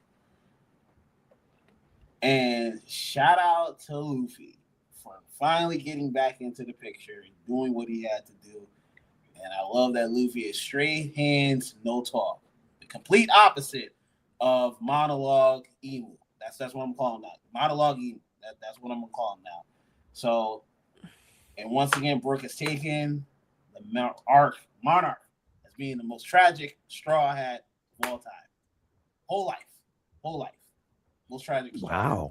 Speaker 5: And shout out to Luffy for finally getting back into the picture and doing what he had to do. And I love that Luffy is straight hands, no talk. The complete opposite of monologue Emu. That's what I'm calling now. Monologue Emu. That's what I'm gonna call him now. So, and once again, Brook has taken the Monarch as being the most tragic Straw Hat of all time. Whole life. Most tragic Straw Hat.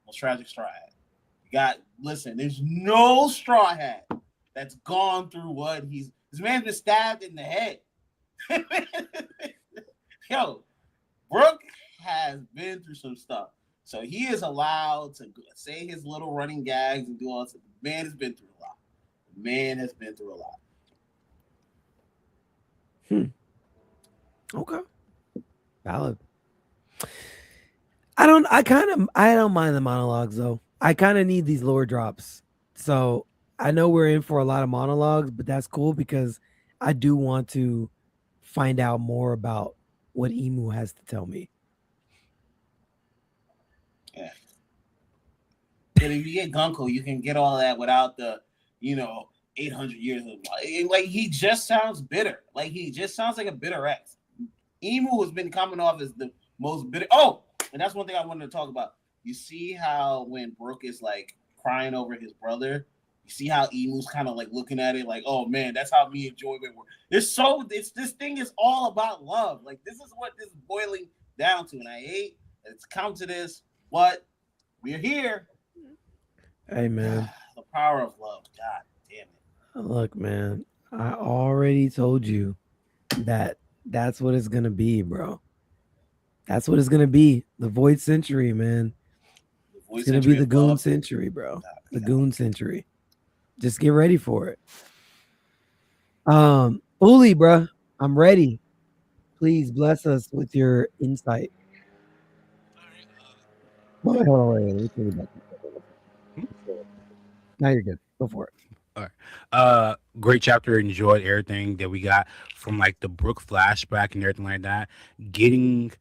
Speaker 5: Most tragic Straw Hat. Listen, there's no Straw Hat that's gone through what this man's been stabbed in the head. Yo, Brook has been through some stuff. So he is allowed to say his little running gags and do all this. The man has been through a lot.
Speaker 2: Okay. Valid. I don't mind the monologues though. I kind of need these lore drops. So I know we're in for a lot of monologues, but that's cool because I do want to find out more about what Emu has to tell me.
Speaker 5: Yeah. But if you get Gunko, you can get all that without the, 800 years of like he just sounds bitter. Like he just sounds like a bitter ex. Emu has been coming off as the most bitter. Oh, and that's one thing I wanted to talk about. You see how when Brook is like crying over his brother, you see how Emu's kind of like looking at it like, oh man, that's how me and Joy were. This thing is all about love. Like this is what this is boiling down to, and I hate that it's come to this. But we're here.
Speaker 2: Hey man,
Speaker 5: the power of love. God damn it.
Speaker 2: Look, man, I already told you that's what it's gonna be, bro. That's what it's gonna be. The Void Century, man. It's gonna be the Goon Century, bro. The Goon Century. Just get ready for it. Uli, bro, I'm ready. Please bless us with your insight. Wait. Let me tell you about this. Now you're good. Go for it.
Speaker 4: All right. Great chapter. Enjoyed everything that we got from like the Brook flashback and everything like that. Getting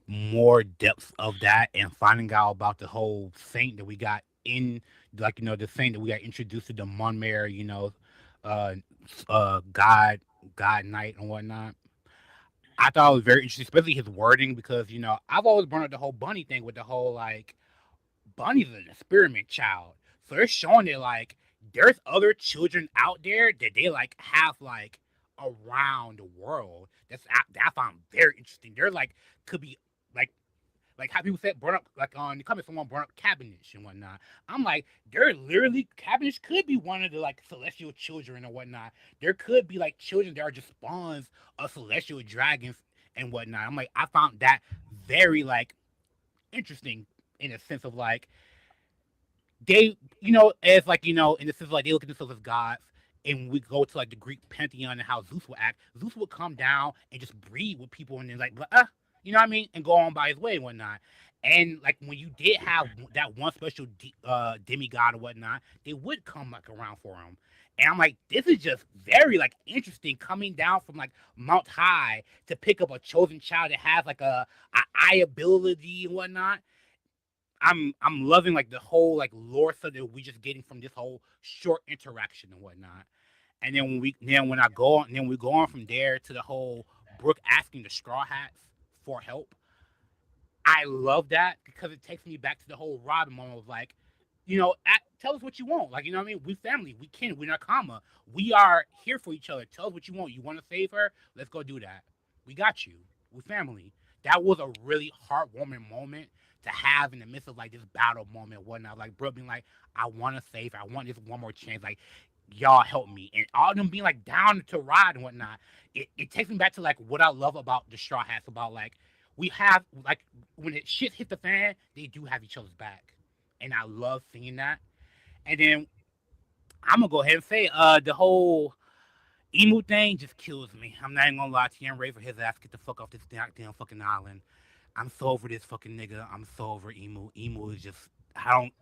Speaker 4: more depth of that and finding out about the whole saint that we got in, like the saint that we got introduced to the Monmare, God Knight and whatnot. I thought it was very interesting, especially his wording, because I've always brought up the whole bunny thing with the whole like bunny's an experiment child. So they're showing it like there's other children out there that they like have like around the world. That I found very interesting. They're like could be like how people said brought up like on the comments someone brought up cabinets and whatnot. I'm like, they're literally cabinets could be one of the like celestial children and whatnot. There could be like children that are just spawns of celestial dragons and whatnot. I'm like, I found that very like interesting in a sense of like they, as like in the sense of like they look at themselves as gods. And we go to like the Greek pantheon and how Zeus would act. Zeus would come down and just breed with people and then like, you know what I mean? And go on by his way and whatnot. And like when you did have that one special demigod or whatnot, they would come like around for him. And I'm like, this is just very like interesting coming down from like Mount High to pick up a chosen child that has like a eye ability and whatnot. I'm loving like the whole like lore stuff that we just getting from this whole short interaction and whatnot. And then we go on from there to the whole Brook asking the Straw Hats for help. I love that because it takes me back to the whole Robin moment of like, tell us what you want. Like, you know what I mean? We family. We're not comma. We are here for each other. Tell us what you want. You want to save her? Let's go do that. We got you. We family. That was a really heartwarming moment to have in the midst of like this battle moment and whatnot. Like Brook being like, I want to save her. I want this one more chance. Like y'all help me, and all them being like down to ride and whatnot. It takes me back to like what I love about the Straw Hats, about like we have like when it shit hit the fan, they do have each other's back, and I love seeing that. And then I'm gonna go ahead and say the whole emu thing just kills me. I'm not even gonna lie to you. I'm ready for his ass to get the fuck off this damn fucking island. I'm so over this fucking nigga. I'm so over emu. Emu is just, I don't,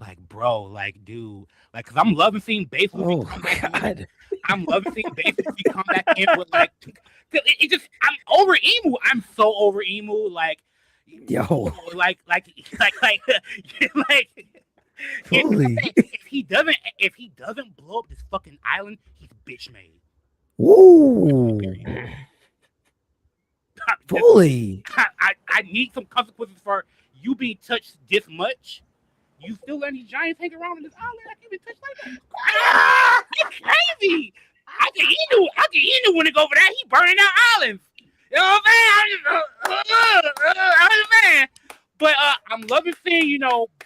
Speaker 4: like, bro, like, dude, like, cause I'm loving seeing Base Luffy come back in. I'm loving seeing Base Luffy come back in with like, it just, I'm over emu. I'm so over emu. Like,
Speaker 2: Yo,
Speaker 4: like,
Speaker 2: fully.
Speaker 4: if he doesn't blow up this fucking island, he's bitch made.
Speaker 2: Woo. Fully.
Speaker 4: I need some consequences for you being touched this much. You still letting these giants hang around on this island like you've been touched like that? It's crazy. I get Inu when it go over there. He burning out islands. You know what I'm saying? But I'm loving seeing,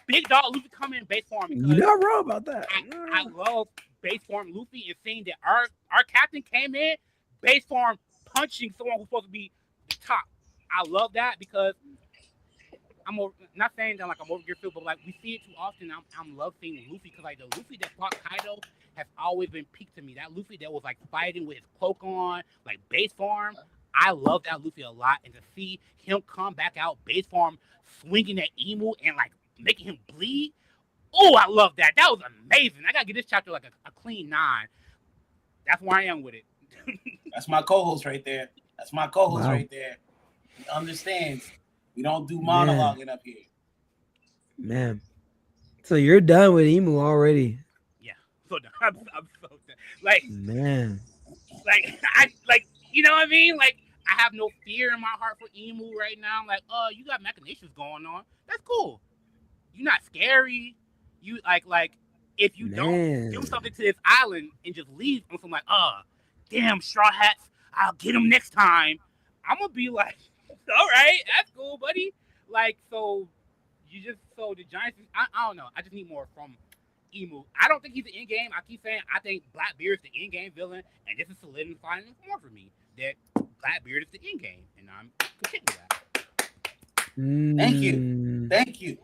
Speaker 4: Big Dog Luffy come in base form.
Speaker 2: You're not wrong about that.
Speaker 4: I love base form Luffy, and seeing that our captain came in base form punching someone who's supposed to be the top. I love that because not saying that like I'm over your field, but like we see it too often. I'm love seeing Luffy because like the Luffy that fought Kaido has always been peak to me. That Luffy that was like fighting with his cloak on, like base form. I love that Luffy a lot, and to see him come back out base form, swinging at Emu and like making him bleed. Oh, I love that. That was amazing. I gotta get this chapter like a clean 9. That's where I am with it.
Speaker 5: That's my co-host right there.
Speaker 2: Wow.
Speaker 5: Right there. He understands. We don't do monologuing up here.
Speaker 2: Man. So you're done with emu already.
Speaker 4: Yeah. So done. I'm so done. Like,
Speaker 2: man.
Speaker 4: Like, you know what I mean? Like, I have no fear in my heart for emu right now. I'm like, you got machinations going on. That's cool. You're not scary. You like if you don't do something to this island and just leave on some like, damn Straw Hats, I'll get them next time. I'm gonna be like, all right, that's cool, buddy. Like, so the Giants. I don't know. I just need more from Emu. I don't think he's the end game. I keep saying I think Blackbeard's the end game villain, and this is solidifying more for me that Blackbeard is the end game, and I'm content with that.
Speaker 5: Thank you.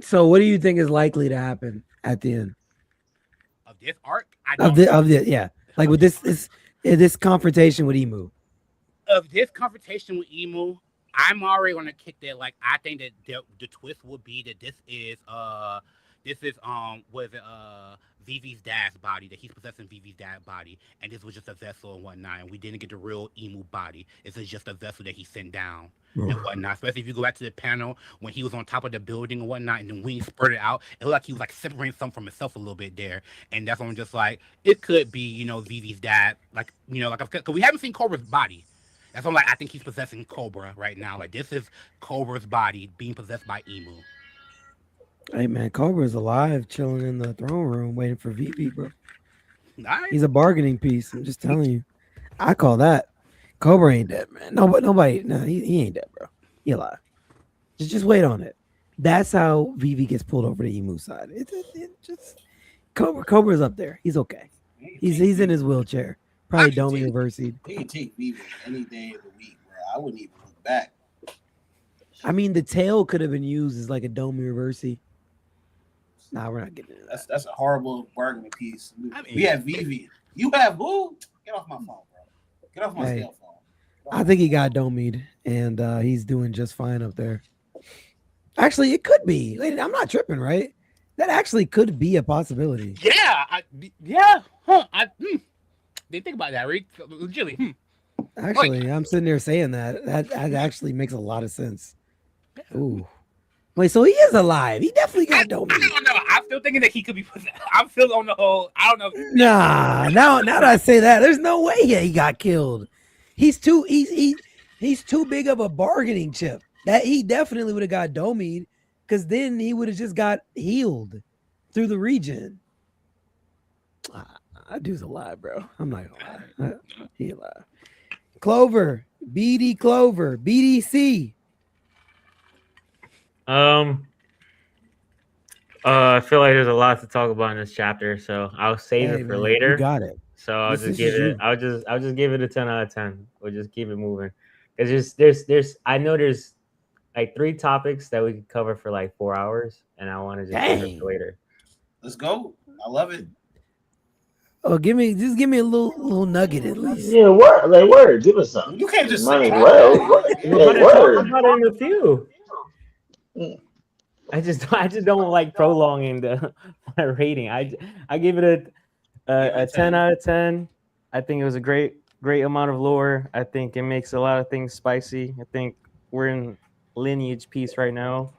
Speaker 2: So what do you think is likely to happen at the end
Speaker 4: Of this arc?
Speaker 2: Like with this confrontation with Emu.
Speaker 4: Of this confrontation with Emu, I'm already gonna kick that. Like, I think that the twist will be that this is Vivi's dad's body, that he's possessing Vivi's dad's body, and this was just a vessel and whatnot, and we didn't get the real Emu body. This is just a vessel that he sent down and whatnot. Especially if you go back to the panel when he was on top of the building and whatnot, and the wings spurted out, it looked like he was like separating something from himself a little bit there, and that's when I'm just like, it could be, Vivi's dad, like, because we haven't seen Cobra's body. That's why I'm like, I think he's possessing Cobra right now. Like, this is Cobra's body being possessed by Emu.
Speaker 2: Hey man, Cobra's alive, chilling in the throne room, waiting for Vivi, bro.
Speaker 4: Nice.
Speaker 2: He's a bargaining piece. I'm just telling you. I call that. Cobra ain't dead, man. Nobody. No, he ain't dead, bro. He alive. Just wait on it. That's how Vivi gets pulled over to Emu side. It just Cobra's up there. He's okay. He's in his wheelchair. Probably don't reverse.
Speaker 5: He can take Vivi any day of the week, bro. I wouldn't even look back.
Speaker 2: I mean, the tail could have been used as like a Domi Reversi. Nah, we're not getting into that.
Speaker 5: That's a horrible bargaining piece. We have Vivi. You have who? Get off my phone, bro. Get off my cell phone.
Speaker 2: I think he got Domied, and he's doing just fine up there. Actually, it could be. I'm not tripping, right? That actually could be a possibility.
Speaker 4: Yeah. Huh. Didn't think about that, Rick. Legitimately.
Speaker 2: Actually, I'm sitting there saying that. That actually makes a lot of sense. Ooh. Wait, so he is alive. He definitely got Domi.
Speaker 4: I don't know. I'm still thinking that he could be possessed. I'm still on the whole. I don't know.
Speaker 2: Nah, now that I say that, there's no way he got killed. He's too big of a bargaining chip. That he definitely would have got Domied, because then he would have just got healed through the region. That dude's alive, bro. I'm not gonna lie. He alive. Clover, BDC.
Speaker 3: I feel like there's a lot to talk about in this chapter, so I'll save
Speaker 2: Hey
Speaker 3: it for
Speaker 2: man, you
Speaker 3: later.
Speaker 2: got it.
Speaker 3: So I'll
Speaker 2: This
Speaker 3: just
Speaker 2: is
Speaker 3: give it.
Speaker 2: you.
Speaker 3: I'll just give it a 10 out of 10. We'll just keep it moving. Cause there's I know there's like 3 topics that we could cover for like 4 hours, and I want to just save it for
Speaker 2: Dang.
Speaker 3: later.
Speaker 5: Let's go. I love it.
Speaker 2: Oh, give me a little nugget at least.
Speaker 6: Yeah, word. Like, word. Give us some.
Speaker 5: You can't just say
Speaker 6: Money.
Speaker 5: that.
Speaker 6: Well,
Speaker 3: We're
Speaker 6: like,
Speaker 3: gonna talk
Speaker 6: word.
Speaker 3: about it in a few.
Speaker 6: Mm.
Speaker 3: I just don't like prolonging the my rating. I give it a 10 out of 10. I think it was a great amount of lore. I think it makes a lot of things spicy. I think we're in lineage piece right now,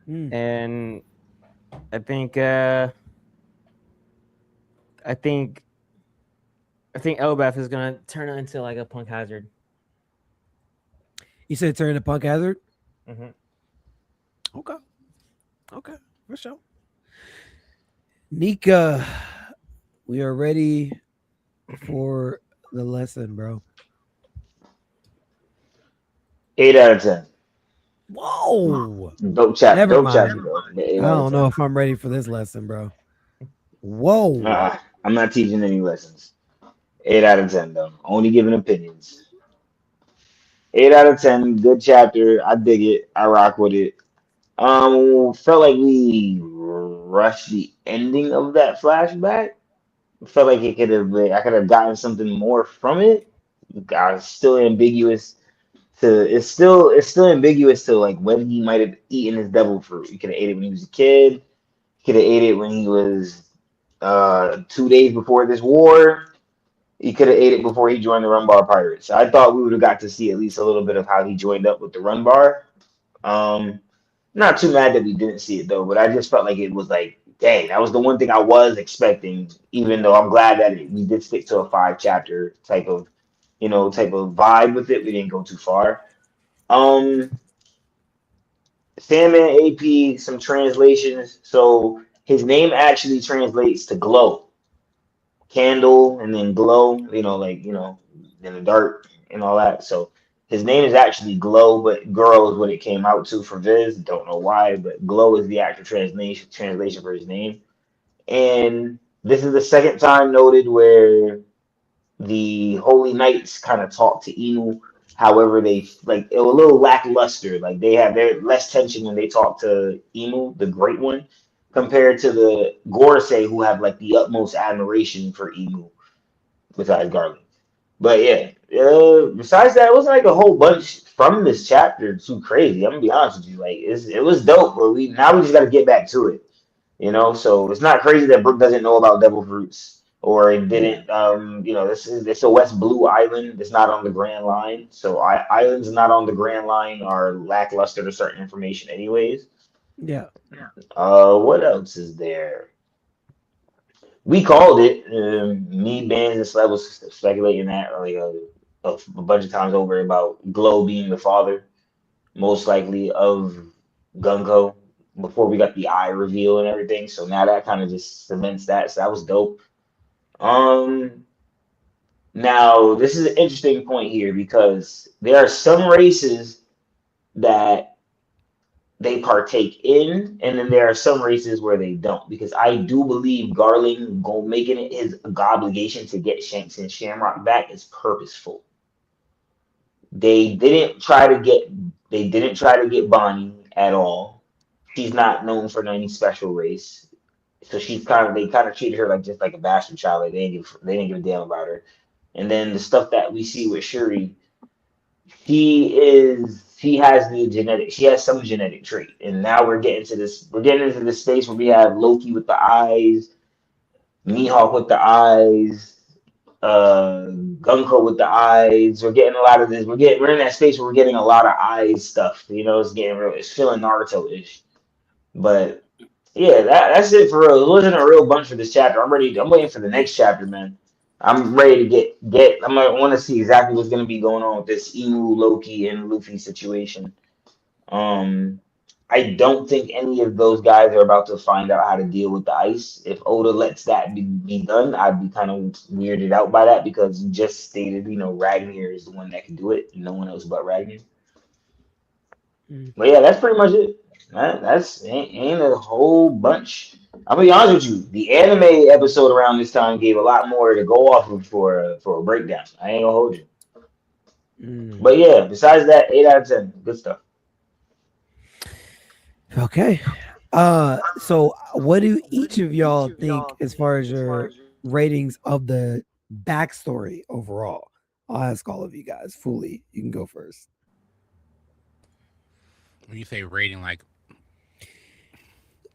Speaker 2: Mm.
Speaker 3: and I think uh, I think I think Elbaf is gonna turn into like a punk hazard.
Speaker 2: You said turn to Punk Hazard?
Speaker 3: Mhm.
Speaker 2: Okay. Okay. For sure. Nika, we are ready for the lesson, bro.
Speaker 6: 8 out of 10.
Speaker 2: Whoa.
Speaker 6: Dope chapter.
Speaker 2: Never
Speaker 6: Dope chapter,
Speaker 2: mind.
Speaker 6: though. Yeah,
Speaker 2: I
Speaker 6: 8 out of
Speaker 2: don't
Speaker 6: 10.
Speaker 2: know if I'm ready for this lesson, bro. Whoa.
Speaker 6: I'm not teaching any lessons. 8 out of 10, though. Only giving opinions. 8 out of 10. Good chapter. I dig it. I rock with it. Felt like we rushed the ending of that flashback. Felt like it could have been, I could have gotten something more from it. I was still ambiguous to it's still ambiguous to like when he might have eaten his devil fruit. He could have ate it when he was a kid. He could have ate it when he was 2 days before this war. He could have ate it before he joined the Run Bar Pirates. I thought we would have got to see at least a little bit of how he joined up with the Run Bar. Um, Not too mad that we didn't see it though, but I just felt like it was like, dang, that was the one thing I was expecting. Even though I'm glad that we did stick to a 5 chapter type of vibe with it. We didn't go too far. Um, Sandman AP, some translations. So his name actually translates to glow, candle, and then glow. In the dark and all that. So his name is actually Glow, but Girl is what it came out to for Viz. Don't know why, but Glow is the actual translation for his name. And this is the second time noted where the Holy Knights kind of talk to Emu. However, they like it was a little lackluster. Like they have their less tension when they talk to Emu, the Great One, compared to the Gorosei, who have like the utmost admiration for Emu, besides Garland. But yeah, besides that, it wasn't like a whole bunch from this chapter too crazy. I'm gonna be honest with you, like it was dope, but we just got to get back to it. So it's not crazy that Brooke doesn't know about devil fruits or it didn't. This is it's a West Blue Island. It's not on the Grand Line, so islands not on the Grand Line are lackluster to certain information, anyways.
Speaker 2: Yeah.
Speaker 6: What else is there? We called it. Me, Bands, and Sled was speculating that like a bunch of times over about Glow being the father, most likely of Gunko before we got the eye reveal and everything. So now that kind of just cements that. So that was dope. Um, Now this is an interesting point here because there are some races that they partake in, and then there are some races where they don't. Because I do believe Garling go making it his obligation to get Shanks and Shamrock back is purposeful. They didn't try to get Bonnie at all. She's not known for any special race. So they kind of treated her like just like a bastard child. Like they didn't give a damn about her. And then the stuff that we see with Shuri, she has some genetic trait. And now we're getting into this space where we have Loki with the eyes, Mihawk with the eyes, Gunko with the eyes. We're getting a lot of this. We're in that space where we're getting a lot of eyes stuff. It's feeling Naruto-ish. But yeah, that's it for real. It wasn't a real bunch for this chapter. I'm ready. I'm waiting for the next chapter, man. I'm ready to get. I want to see exactly what's going to be going on with this Emu, Loki, and Luffy situation. Um, I don't think any of those guys are about to find out how to deal with the ice. If Oda lets that be done, I'd be kind of weirded out by that because you just stated, Ragnar is the one that can do it, no one else but Ragnar.
Speaker 2: Mm.
Speaker 6: But yeah, that's pretty much it. That's ain't a whole bunch. I'll be honest with you. The anime episode around this time gave a lot more to go off of for a breakdown. I ain't gonna hold you.
Speaker 2: Mm.
Speaker 6: But yeah, besides that, 8 out of 10, good stuff.
Speaker 2: Okay. So what do each of y'all think as far as your ratings of the backstory overall? I'll ask all of you guys. Fully, you can go first.
Speaker 4: When you say rating, like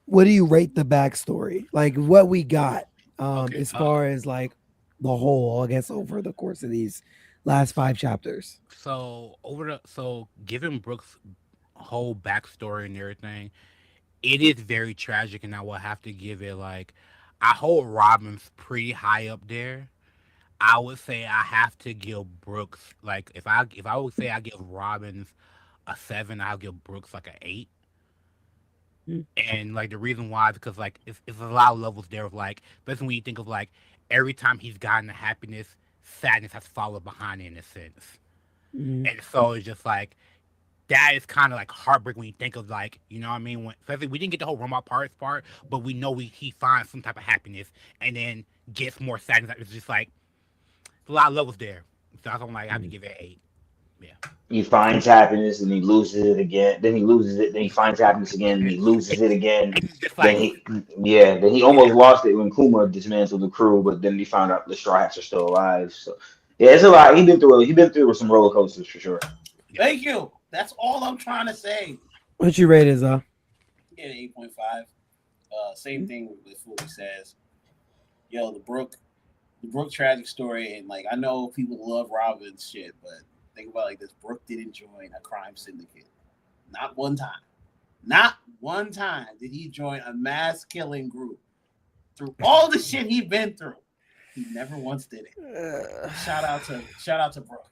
Speaker 2: What do you rate the backstory? Like what we got,
Speaker 4: Okay,
Speaker 2: as far as like the whole, I guess, over the course of these last 5 chapters.
Speaker 4: so given Brooks' whole backstory and everything, it is very tragic, and I will have to give it like I hold Robin's pretty high up there. I would say I have to give Brooks like if I would say I give Robin's a 7, I'll give Brooks like an 8.
Speaker 2: Mm.
Speaker 4: And like the reason why is because like it's a lot of levels there of like, especially when you think of like every time he's gotten the happiness, sadness has followed behind it in a sense.
Speaker 2: Mhm.
Speaker 4: And so it's just like that is kind of like heartbreaking when you think of like, you know what I mean? When, especially we didn't get the whole Rumble Parts part, but we know he finds some type of happiness and then gets more sadness. It's just like a lot of levels there. So I'm like I have to give it an 8. Yeah.
Speaker 6: He finds happiness and he loses it again. Then he loses it. Then he finds happiness again and he loses it again.
Speaker 4: It's just
Speaker 6: Then
Speaker 4: like
Speaker 6: he almost lost it when Kuma dismantled the crew, but then he found out the Straw Hats are still alive. So yeah, it's a lot. He been through some roller coasters for sure.
Speaker 5: Thank you. That's all I'm trying to say.
Speaker 2: What you rate is
Speaker 5: Yeah, 8.5. Same
Speaker 2: Mm-hmm.
Speaker 5: thing with what he says. Yo, the Brook tragic story, and like I know people love Robin's shit, but think about it like this: Brook didn't join a crime syndicate. Not one time. Not one time did he join a mass killing group. Through all the shit he's been through, he never once did it. Shout out to Brook.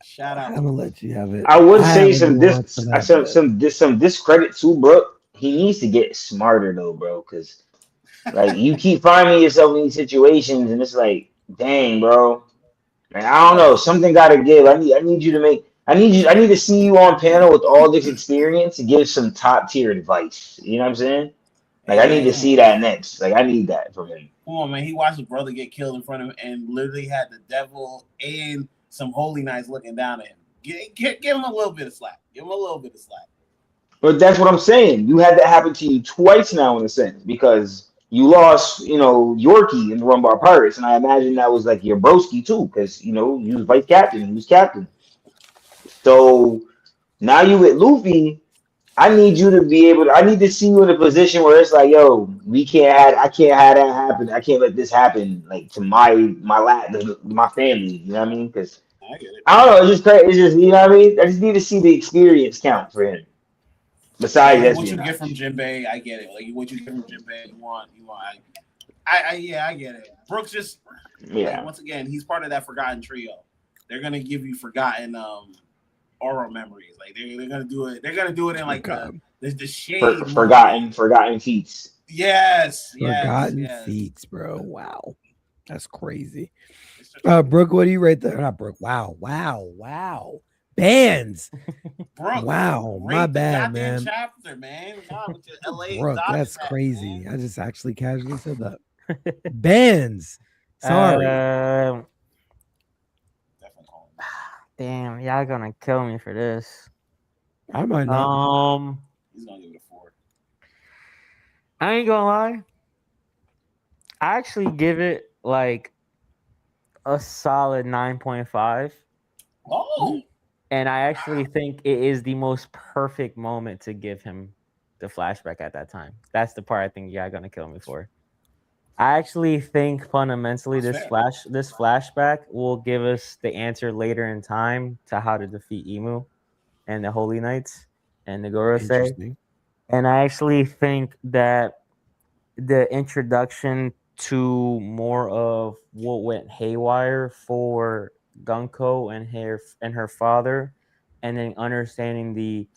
Speaker 5: Shout out.
Speaker 2: I'm gonna let you have it.
Speaker 6: I would
Speaker 2: I
Speaker 6: say
Speaker 2: have a
Speaker 6: some
Speaker 2: nuance
Speaker 6: dis
Speaker 2: for that,
Speaker 6: some
Speaker 2: but
Speaker 6: some discredit to Brooke. He needs to get smarter though, bro, because like you keep finding yourself in these situations and it's like, dang, bro. Like, I don't know. Something gotta give. I need you to make I need to see you on panel with all this experience to give some top tier advice. You know what I'm saying? Like I
Speaker 5: Hey
Speaker 6: need to
Speaker 5: man,
Speaker 6: see that next. Like I need that from him.
Speaker 5: come on, man. He watched his brother get killed in front of him and literally had the devil and some holy knights looking down at him. Give him a little bit of slack. Give him a little bit of slack.
Speaker 6: But that's what I'm saying. You had that happen to you twice now in a sense because you lost, Yorkie in the Rumbar Pirates, and I imagine that was like your broski too, because you was vice captain, he was captain. So now you with Luffy. I need you to be able to. I need to see you in a position where it's like, yo, I can't have that happen. I can't let this happen, like to my family. You know what I mean? Because
Speaker 5: I get it.
Speaker 6: I don't know. It's just crazy. It's just you know what I mean. I just need to see the experience count for him.
Speaker 5: Yeah,
Speaker 6: Besides
Speaker 5: like what you get from
Speaker 6: espionage.
Speaker 5: Jinbei, I get it. Like what you get from Jinbei, you want. Yeah, I get it. Brooks just like
Speaker 6: Yeah.
Speaker 5: once again, he's part of that forgotten trio. They're gonna give you forgotten oral memories. Like they're gonna do it. They're gonna do it in like
Speaker 2: God.
Speaker 5: the shade movie.
Speaker 6: Forgotten feats.
Speaker 5: Yes.
Speaker 2: Forgotten feats, bro. Wow, that's crazy.
Speaker 5: It's just-
Speaker 2: Brooke, what do you rate there? Not Brooke. Wow. Bands.
Speaker 5: Brooke,
Speaker 2: Wow,
Speaker 5: rate
Speaker 2: my
Speaker 5: the
Speaker 2: bad,
Speaker 5: goddamn
Speaker 2: man.
Speaker 5: chapter, man. God, with your LA
Speaker 2: Brooke,
Speaker 5: Dodgers
Speaker 2: that's
Speaker 5: hat,
Speaker 2: crazy.
Speaker 5: man.
Speaker 2: I just actually casually said that. Bands. Sorry.
Speaker 5: Definitely calling.
Speaker 3: Damn, y'all gonna kill me for this.
Speaker 2: I might not.
Speaker 5: He's gonna give it a 4.
Speaker 3: I ain't gonna lie. I actually give it like a solid 9.5.
Speaker 5: Oh,
Speaker 3: And I actually think it is the most perfect moment to give him the flashback at that time. That's the part I think y'all gonna kill me for. I actually think fundamentally
Speaker 5: That's
Speaker 3: this flashback will give us the answer later in time to how to defeat Emu and the Holy Knights and the Gorosei.
Speaker 2: Interesting.
Speaker 3: And I actually think that the introduction to more of what went haywire for Gunko and her father, and then understanding the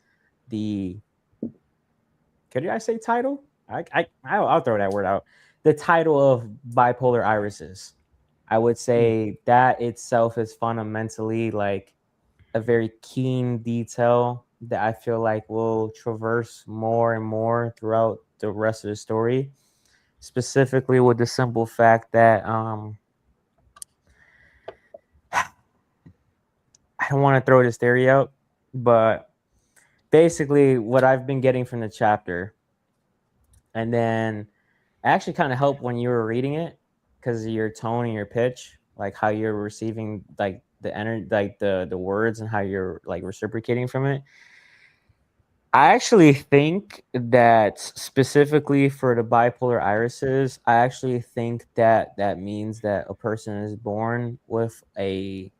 Speaker 3: could I say title? I'll throw that word out. The title of bipolar irises. I would say that itself is fundamentally like a very keen detail that I feel like will traverse more and more throughout the rest of the story. Specifically with the simple fact that I don't want to throw this theory out, but basically what I've been getting from the chapter, and then it actually kind of helped when you were reading it because of your tone and your pitch, like how you're receiving like the energy, like the words, and how you're like reciprocating from it. I actually think that specifically for the bipolar irises, I actually think that that means that a person is born with a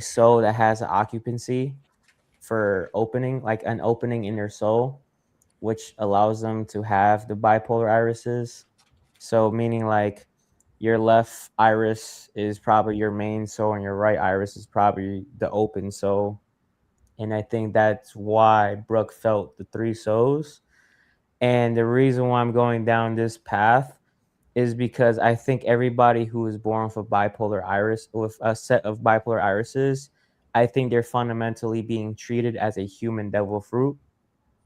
Speaker 3: soul that has an occupancy for opening, like an opening in their soul, which allows them to have the bipolar irises. So meaning like your left iris is probably your main soul and your right iris is probably the open soul. And I think that's why Brooke felt the three souls. And the reason why I'm going down this path is because I think everybody who is born with a bipolar iris, with a set of bipolar irises, I think they're fundamentally being treated as a human devil fruit,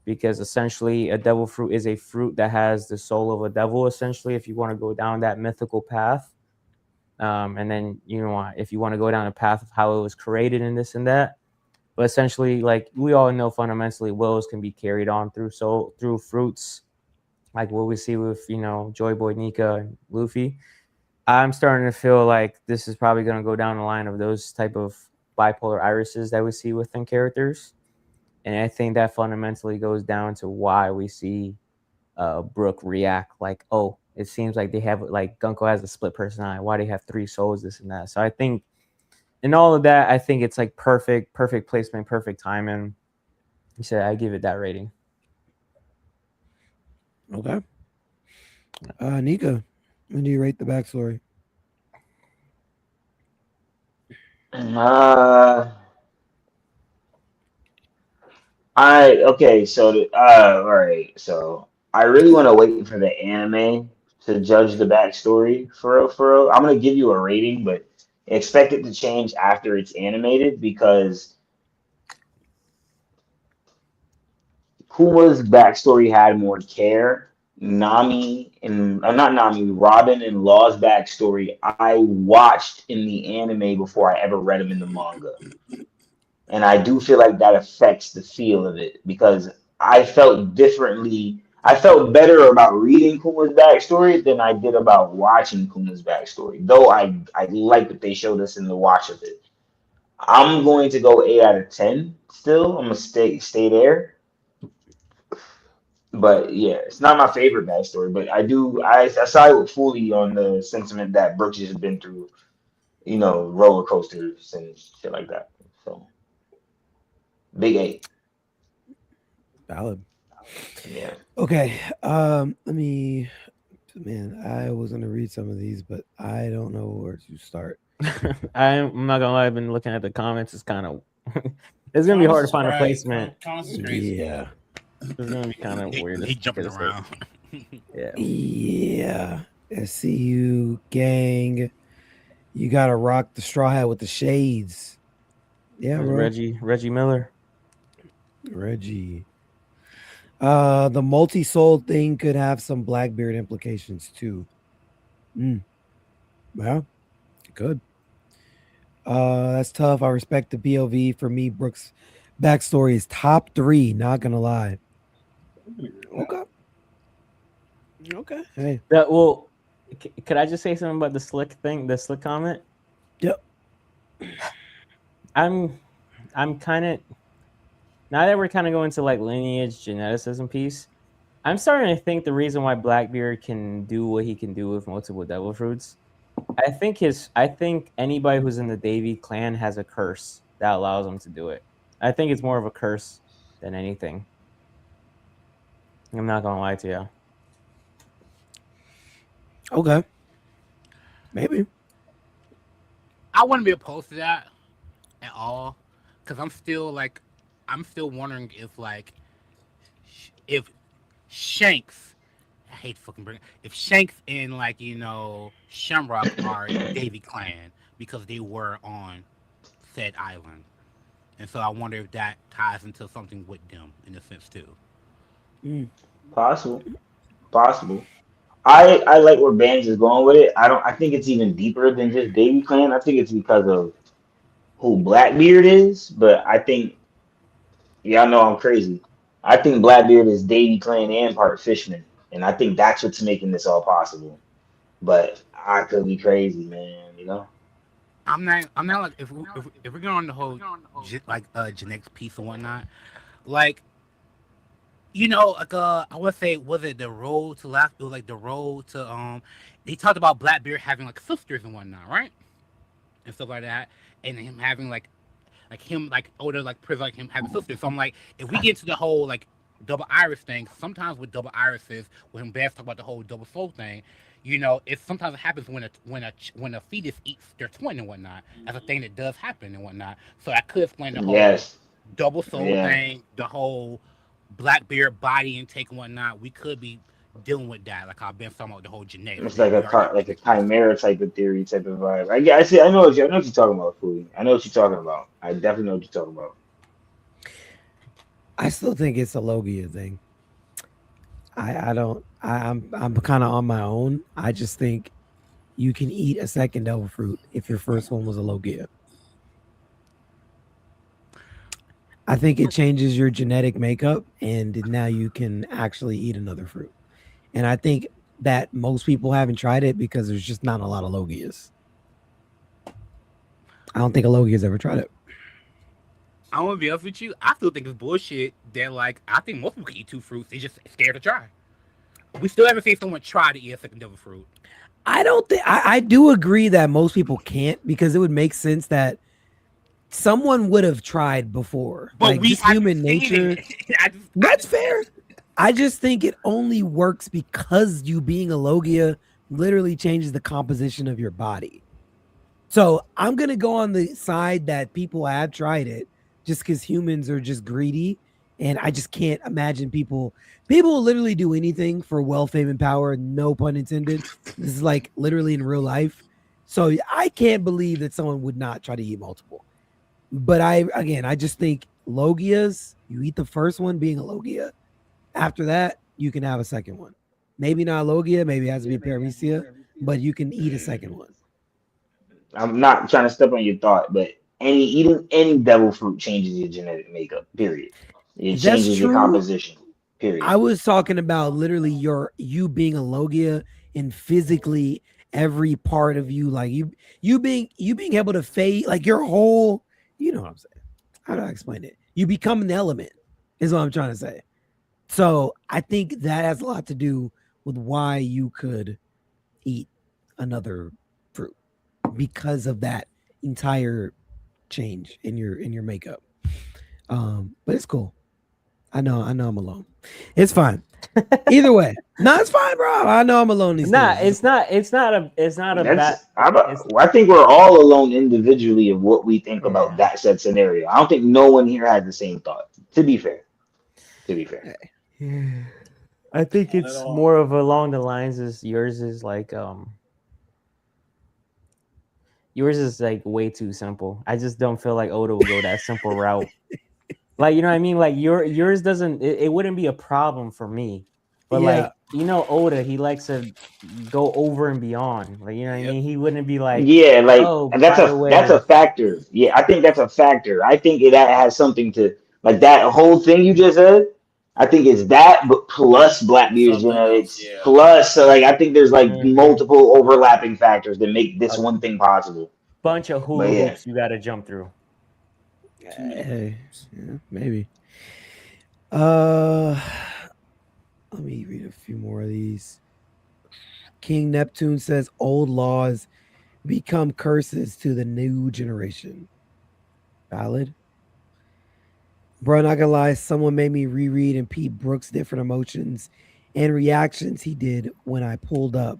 Speaker 3: because essentially a devil fruit is a fruit that has the soul of a devil, essentially, if you want to go down that mythical path. And then, if you want to go down a path of how it was created and this and that. But essentially, like we all know, fundamentally, wills can be carried on through fruits, like what we see with Joy Boy, Nika, and Luffy. I'm starting to feel like this is probably going to go down the line of those type of bipolar irises that we see within characters, and I think that fundamentally goes down to why we see Brooke react like, oh, it seems like they have like Gunko has a split personality. Why do they have three souls? This and that. So I think. And all of that, I think it's like perfect placement, perfect timing. So I give it that rating.
Speaker 2: Okay. Nika, when do you rate the backstory?
Speaker 6: Okay, so all right, so I really want to wait for the anime to judge the backstory for real, for real. I'm gonna give you a rating, but expect it to change after it's animated because Kuma's backstory had more care. Nami and not Nami, Robin and Law's backstory I watched in the anime before I ever read them in the manga. And I do feel like that affects the feel of it because I felt differently. I felt better about reading Kuma's backstory than I did about watching Kuma's backstory. Though I like that they showed us in the watch of it. I'm going to go 8 out of 10. Still, I'm gonna stay there. But yeah, it's not my favorite backstory. But I side with Fully on the sentiment that Brooks has been through, roller coasters and shit like that. So big 8.
Speaker 2: Valid.
Speaker 6: Yeah.
Speaker 2: Okay. Man, I was gonna read some of these, but I don't know where to start.
Speaker 3: I'm not gonna lie, I've been looking at the comments. It's kind of it's gonna be hard to find a placement.
Speaker 2: Yeah.
Speaker 3: It's gonna be kind of weird.
Speaker 4: He jumping around.
Speaker 3: Yeah.
Speaker 2: Yeah. SCU gang. You gotta rock the straw hat with the shades. Yeah, bro.
Speaker 3: Reggie Miller.
Speaker 2: Reggie. The multi-soul thing could have some Blackbeard implications too. Well, it could. That's tough. I respect the POV. For me, Brooks' backstory is top 3. Not gonna lie. Okay. Hey.
Speaker 3: Could I just say something about the slick thing? The slick comment.
Speaker 2: Yep.
Speaker 3: I'm kind of, now that we're kind of going to like lineage geneticism piece, I'm starting to think the reason why Blackbeard can do what he can do with multiple devil fruits, I think anybody who's in the Davy clan has a curse that allows them to do it. I think it's more of a curse than anything. I'm not gonna lie to you.
Speaker 2: Okay. Maybe.
Speaker 4: I wouldn't be opposed to that at all, because I'm still wondering if Shanks, I hate fucking bring if Shanks and Shamrock are Davy clan because they were on said island. And so I wonder if that ties into something with them in a sense too.
Speaker 2: Mm.
Speaker 6: Possible, possible. I like where Bands is going with it. I think it's even deeper than just Baby Clan. I think it's because of who Blackbeard is, but I think y'all know I'm crazy. I think Blackbeard is Davy Clan and part Fishman, and I think that's what's making this all possible. But I could be crazy, man. You know?
Speaker 4: I'm not like if we're going on the whole genetics piece and whatnot, like like I would say was it the road to last? It was like the road to They talked about Blackbeard having like sisters and whatnot, right? And stuff like that, and him having like him like older like prison like him having sisters. So I'm like, if we get to the whole like double iris thing, sometimes with double irises, when Beth talk about the whole double soul thing, it sometimes happens when a fetus eats their twin and whatnot. That's a thing that does happen and whatnot. So I could explain the whole
Speaker 6: Yes.
Speaker 4: double soul
Speaker 6: Yeah.
Speaker 4: thing, the whole Blackbeard body intake and whatnot. We could be dealing with that, like I've been talking about the whole genetics.
Speaker 6: It's like
Speaker 4: We already
Speaker 6: like a chimera type of theory type of vibe. I see. I know what you're talking about, Fooey. I know what you're talking about. I definitely know what you're talking about.
Speaker 2: I still think it's a Logia thing. I don't. I'm kind of on my own. I just think you can eat a second devil fruit if your first one was a Logia. I think it changes your genetic makeup, and now you can actually eat another fruit. And I think that most people haven't tried it because there's just not a lot of Logias. I don't think a Logia's ever tried it.
Speaker 4: I'm gonna be honest with you. I still think it's bullshit that like I think most people can eat two fruits. They just scared to try. We still haven't seen someone try to eat a second devil fruit.
Speaker 2: I don't think I do agree that most people can't because it would make sense that someone would have tried before.
Speaker 4: But
Speaker 2: like
Speaker 4: we
Speaker 2: just
Speaker 4: haven't
Speaker 2: human
Speaker 4: seen
Speaker 2: nature.
Speaker 4: it.
Speaker 2: That's fair. I just think it only works because you being a Logia literally changes the composition of your body. So I'm gonna go on the side that people have tried it just because humans are just greedy. And I just can't imagine people will literally do anything for wealth, fame, and power, no pun intended. This is like literally in real life. So I can't believe that someone would not try to eat multiple. But I just think Logias, you eat the first one being a Logia. After that, you can have a second one. Maybe not a Logia, maybe it has to be a Paramecia, but you can eat a second one.
Speaker 6: I'm not trying to step on your thought, but eating any devil fruit changes your genetic makeup. Period. It
Speaker 2: That's
Speaker 6: changes your
Speaker 2: true.
Speaker 6: composition. Period.
Speaker 2: I was talking about literally you being a Logia and physically every part of you, like you being able to fade, like your whole, you know what I'm saying? How do I explain it? You become an element, is what I'm trying to say. So I think that has a lot to do with why you could eat another fruit because of that entire change in your makeup. But it's cool. I know I'm alone. It's fine. Either way. No, it's fine, bro. I know I'm alone these days.
Speaker 3: It's not a bad.
Speaker 6: I think we're all alone individually of what we think about that said scenario. I don't think no one here has the same thought. To be fair.
Speaker 3: I think it's more of along the lines as yours is like yours is like way too simple. I just don't feel like Oda will go that simple route. Like, you know what I mean? Like yours doesn't it wouldn't be a problem for me. But like, Oda, he likes to go over and beyond. Like, you know what I mean? He wouldn't be like,
Speaker 6: and that's a factor. Yeah, I think that's a factor. I think that has something to like that whole thing you just said. I think it's that, but plus Blackbeard's genetics, plus like I think there's like multiple overlapping factors that make this one thing possible.
Speaker 3: Bunch of hula hoops you got to jump through.
Speaker 2: Hey, yeah, maybe. Let me read a few more of these. King Neptune says old laws become curses to the new generation. Valid. Bro, not gonna lie, someone made me reread and Pete Brooks' different emotions and reactions he did when I pulled up.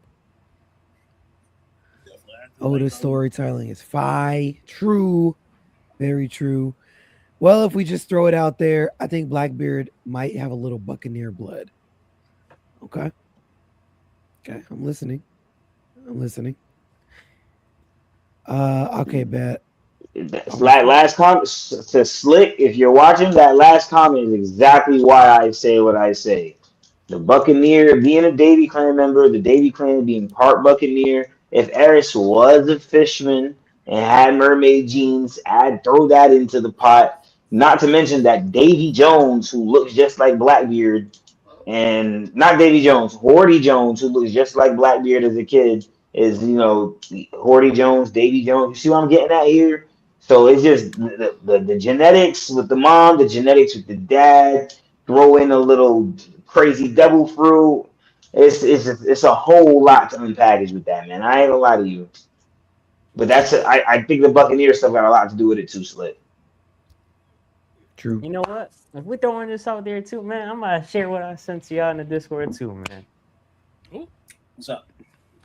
Speaker 2: Oda's storytelling is true, very true. Well, if we just throw it out there, I think Blackbeard might have a little Buccaneer blood. Okay, I'm listening. Okay, bet.
Speaker 6: Last comment to Slick. If you're watching, that last comment is exactly why I say what I say. The Buccaneer being a Davy Clan member, the Davy Clan being part Buccaneer. If Eris was a fisherman and had mermaid genes, I'd throw that into the pot. Not to mention that Davy Jones, who looks just like Blackbeard, and not Davy Jones, Horty Jones, who looks just like Blackbeard as a kid, is Horty Jones, Davy Jones. You see what I'm getting at here? So it's just the genetics with the mom, the genetics with the dad. Throw in a little crazy devil fruit. It's a whole lot to unpackage with that, man. I ain't gonna lie to you, but I think the Buccaneer stuff got a lot to do with it too, Slick.
Speaker 2: True.
Speaker 3: You know what? If we're throwing this out there too, man, I'm gonna share what I sent to y'all in the Discord too, man.
Speaker 5: Ooh. What's up?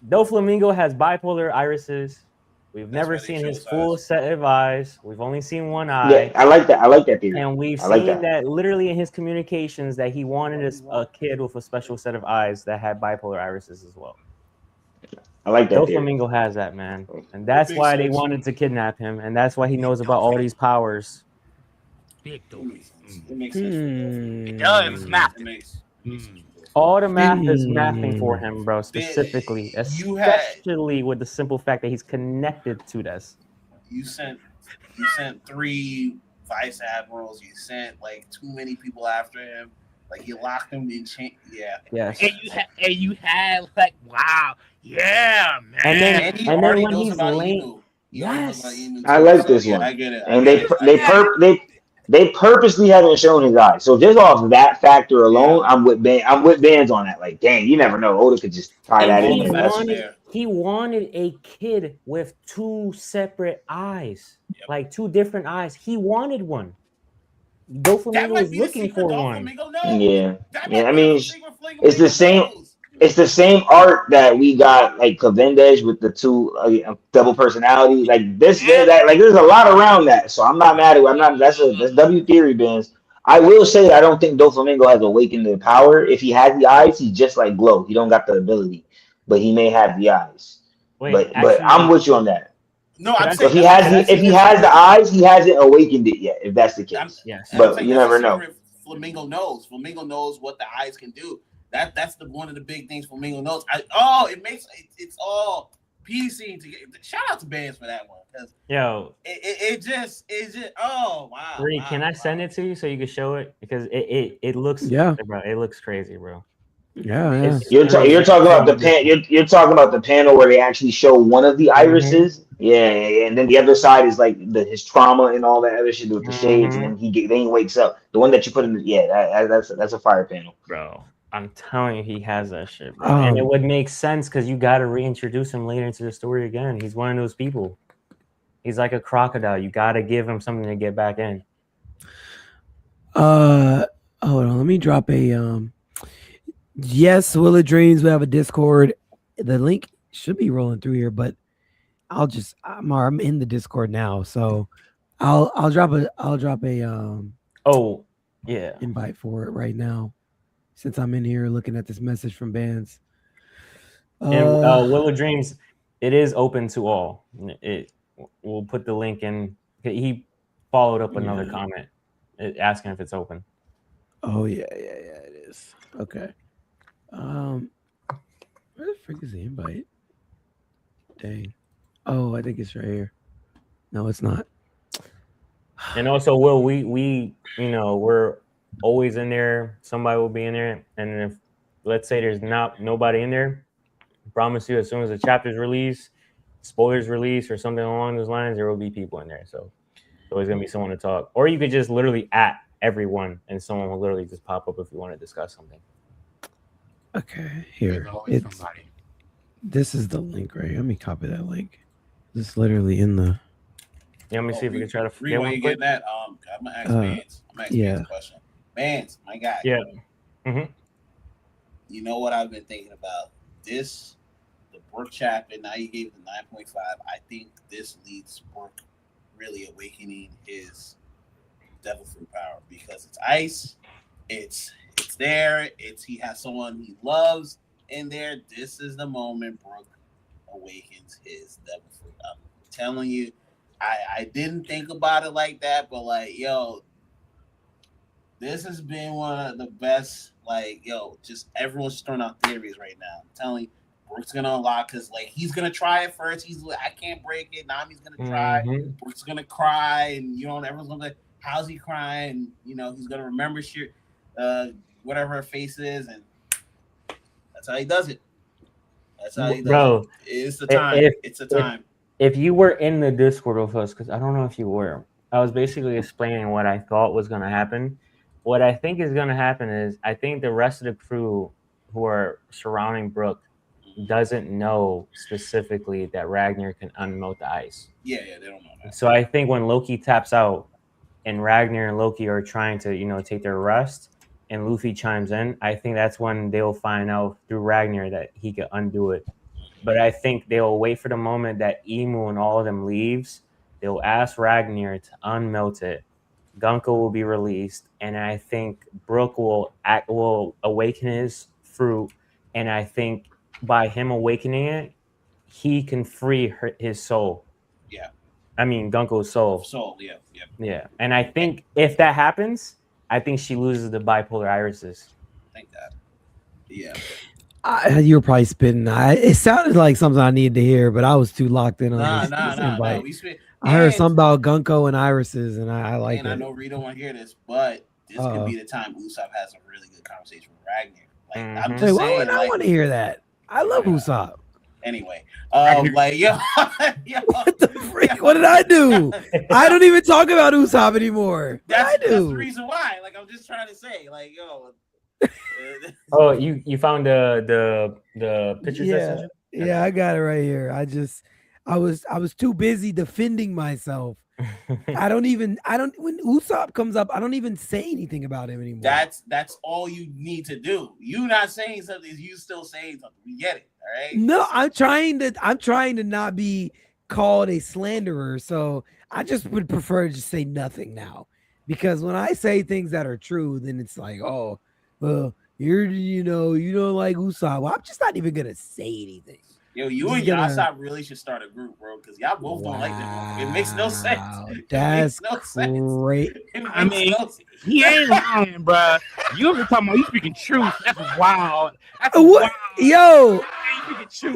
Speaker 3: Doflamingo has bipolar irises. We've
Speaker 5: That's
Speaker 3: never
Speaker 5: why they
Speaker 3: seen
Speaker 5: show
Speaker 3: his
Speaker 5: his
Speaker 3: full
Speaker 5: eyes.
Speaker 3: set of eyes. We've only seen one eye.
Speaker 6: Yeah, I like that. I like that theory.
Speaker 3: And we've
Speaker 6: I like
Speaker 3: seen
Speaker 6: that.
Speaker 3: that literally in his communications that he wanted a kid with a special set of eyes that had bipolar irises as well.
Speaker 6: I like that theory.
Speaker 3: Doflamingo has that, man. And that's
Speaker 5: Makes
Speaker 3: why they
Speaker 5: sense.
Speaker 3: wanted to kidnap him. And that's why he knows about all these powers.
Speaker 4: Big
Speaker 5: It
Speaker 4: dope.
Speaker 5: makes sense. It makes sense.
Speaker 4: It does math.
Speaker 5: It makes sense.
Speaker 3: All the math is mathing for him, bro,
Speaker 5: You
Speaker 3: specifically.
Speaker 5: had-
Speaker 3: Especially with the simple fact that he's connected to this.
Speaker 5: You sent 3 vice admirals. You sent like too many people after him. Like you locked him in chain. Yeah.
Speaker 3: Yes.
Speaker 4: And you had like, wow, yeah, man.
Speaker 3: And then-
Speaker 5: And he
Speaker 3: and then
Speaker 5: already
Speaker 3: when
Speaker 5: knows
Speaker 3: he's
Speaker 5: about
Speaker 3: late-
Speaker 5: Inu. He already knows
Speaker 3: Yes.
Speaker 5: about Inu
Speaker 6: I
Speaker 5: too,
Speaker 6: like
Speaker 5: so,
Speaker 6: this
Speaker 5: yeah,
Speaker 6: one.
Speaker 5: I get it.
Speaker 6: And they purposely haven't shown his eyes. So just off that factor alone,
Speaker 5: Yeah.
Speaker 6: I'm with Bands on that. Like, dang, you never know. Oda could just tie
Speaker 3: And
Speaker 6: that
Speaker 5: all
Speaker 6: in
Speaker 5: the
Speaker 6: there.
Speaker 5: facts
Speaker 6: That's-
Speaker 5: are there.
Speaker 3: he wanted a kid with 2 separate eyes.
Speaker 5: Yep.
Speaker 3: Like 2 different eyes. He wanted one.
Speaker 5: That
Speaker 3: Doflamingo
Speaker 5: might
Speaker 3: was
Speaker 5: be a
Speaker 3: looking
Speaker 5: secret.
Speaker 3: for one.
Speaker 5: Doflamingo knows.
Speaker 6: Yeah.
Speaker 5: That
Speaker 6: Yeah,
Speaker 5: might
Speaker 6: I
Speaker 5: be
Speaker 6: mean,
Speaker 5: a secret Flamingo
Speaker 6: it's the same-
Speaker 5: knows.
Speaker 6: It's the same art that we got like Cavendish with the 2 double personality. Like this, that like there's a lot around that. So I'm not mad at. I'm not. That's W theory, Bands. I will say I don't think Doflamingo has awakened the power. If he has the eyes, he's just like Glow. He don't got the ability, but he may have the eyes.
Speaker 3: Wait,
Speaker 6: but
Speaker 3: actually,
Speaker 6: I'm with you on that.
Speaker 5: No, I'm
Speaker 3: If
Speaker 5: saying
Speaker 6: If he
Speaker 5: that's-
Speaker 6: has
Speaker 5: that's
Speaker 6: the
Speaker 5: secret-
Speaker 6: eyes, he hasn't awakened it yet. If that's the
Speaker 5: I'm-
Speaker 6: case,
Speaker 3: yes.
Speaker 5: I'm
Speaker 6: but
Speaker 5: saying
Speaker 6: you
Speaker 5: that's a
Speaker 6: never know.
Speaker 5: secret Flamingo knows. Flamingo knows what the eyes can do. That's one of the big things Flamingo knows. It's all piecing together. Shout out to Bands for that one because
Speaker 3: Yo,
Speaker 5: it just oh wow.
Speaker 3: Bree,
Speaker 5: wow,
Speaker 3: can I
Speaker 5: wow.
Speaker 3: send it to you so you can show it? Because it looks
Speaker 2: Yeah.
Speaker 3: bro, it looks crazy, bro.
Speaker 2: Yeah, yeah.
Speaker 3: It's-
Speaker 6: You're talking about the you're talking about the panel where they actually show one of the irises. Yeah, and then the other side is like his trauma and all that other shit with the shades, and then then he wakes up. The one that you put in, that's a fire panel.
Speaker 3: Bro, I'm telling you, he has that shit, bro. And it would make sense because you got to reintroduce him later into the story again. He's one of those people. He's like a crocodile. You got to give him something to get back in.
Speaker 2: Hold on. Let me drop a yes, Will of Dreams. We have a Discord. The link should be rolling through here, but I'm in the Discord now, so I'll drop a
Speaker 3: Oh, yeah.
Speaker 2: invite for it right now since I'm in here looking at this message from Bands.
Speaker 3: And Will of Dreams, it is open to all. We'll put the link in. He followed up another comment asking if it's open.
Speaker 2: Oh yeah, it is. Okay. Where the frick is the invite? Dang. Oh, I think it's right here. No, it's not.
Speaker 3: And also, Will, we we're always in there. Somebody will be in there, and if let's say there's nobody in there, I promise you, as soon as the chapter's released, spoilers release or something along those lines, there will be people in there. So there's always gonna be someone to talk, or you could just literally at everyone, and someone will literally just pop up if you want to discuss something.
Speaker 2: Okay, here.
Speaker 4: There's always somebody.
Speaker 2: This is the link right here. Let me copy that link. This is literally in the.
Speaker 3: Yeah, let me see if we can try to
Speaker 5: Reed,
Speaker 3: get
Speaker 5: when
Speaker 3: one
Speaker 5: you
Speaker 3: quick.
Speaker 5: get that, I'm gonna ask Vance. I'm gonna ask Vance a question. Vance, my guy.
Speaker 3: Yeah. Mm-hmm.
Speaker 5: You know what I've been thinking about? The Brook chapter. Now you gave the 9.5. I think this leads Brook really awakening his devil fruit power because it's ice. It's there. He has someone he loves in there. This is the moment Brook awakens his devil fruit. I'm telling you, I didn't think about it like that, but like, yo, this has been one of the best. Like, yo, just everyone's throwing out theories right now. I'm telling you, Brooks gonna unlock because like he's gonna try it first. He's like, I can't break it. Nami's gonna try. Brooks gonna cry, and everyone's gonna be like, how's he crying? He's gonna remember shit, whatever her face is, and that's how he does it. That's how he does it. It's the time. It's the time.
Speaker 3: If you were in the Discord with us, because I don't know if you were, I was basically explaining what I thought was gonna happen. What I think is gonna happen is I think the rest of the crew who are surrounding Brooke doesn't know specifically that Ragnar can unmelt the ice.
Speaker 5: Yeah, they don't know that.
Speaker 3: So I think when Loki taps out and Ragnar and Loki are trying to, take their rest and Luffy chimes in, I think that's when they'll find out through Ragnar that he can undo it. But I think they'll wait for the moment that Emu and all of them leaves. They'll ask Ragnar to unmelt it. Gunko will be released. And I think Brooke will awaken his fruit. And I think by him awakening it, he can free his soul.
Speaker 5: Yeah.
Speaker 3: I mean, Gunko's soul.
Speaker 5: Yeah.
Speaker 3: And I think if that happens, I think she loses the bipolar irises.
Speaker 5: Thank God. Yeah.
Speaker 2: You were probably spitting. It sounded like something I needed to hear, but I was too locked in on this invite. I heard something about Gunko and irises, and I like it.
Speaker 5: And I know Rita won't hear this, but this could be the time Usopp has a really good conversation with Ragnar. Like, I'm just saying.
Speaker 2: I want to hear that. I love Usopp.
Speaker 5: Anyway, like, yo,
Speaker 2: what the freak? What did I do? I don't even talk about Usopp anymore.
Speaker 5: That's the reason why. Like, I'm just trying to say, like, yo.
Speaker 3: Oh, you found the pictures?
Speaker 2: Yeah, I got it right here. I was too busy defending myself. I don't when Usopp comes up, I don't even say anything about him anymore.
Speaker 5: That's all you need to do. You not saying something is you still saying something. We get it, all right?
Speaker 2: No, I'm trying to not be called a slanderer. So I just would prefer to just say nothing now. Because when I say things that are true, then it's like, oh, well, you don't like Usopp. Well, I'm just not even gonna say anything.
Speaker 5: Yo, you and Yasop really should start a group, bro, because y'all both don't like them. It makes no sense.
Speaker 2: That's great.
Speaker 4: I mean, he ain't lying, bro. You ever talking about you speaking truth? That's wild. That's
Speaker 2: what?
Speaker 4: Wild.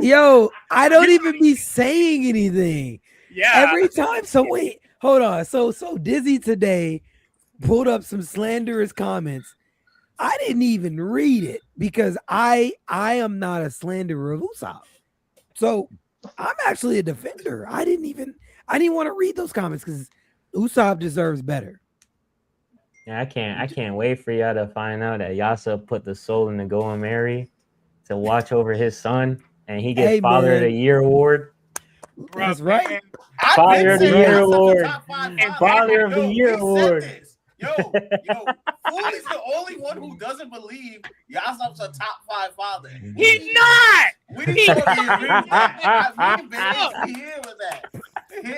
Speaker 2: Yo, I don't even be saying anything.
Speaker 4: Yeah.
Speaker 2: Every time. So wait, hold on. So Dizzy today pulled up some slanderous comments. I didn't even read it because I am not a slanderer of Usopp. So I'm actually a defender. I didn't want to read those comments because Usopp deserves better.
Speaker 3: Yeah, I can't wait for y'all to find out that Yasa put the soul in the Golden Mary to watch over his son, and he gets Father of the Year award.
Speaker 2: That's right.
Speaker 3: Father of the Year award. Father of the Year award.
Speaker 5: Yo, Fooley's the only one who doesn't believe Yasop's a top 5 father.
Speaker 4: He's not.
Speaker 5: We need to be here with that.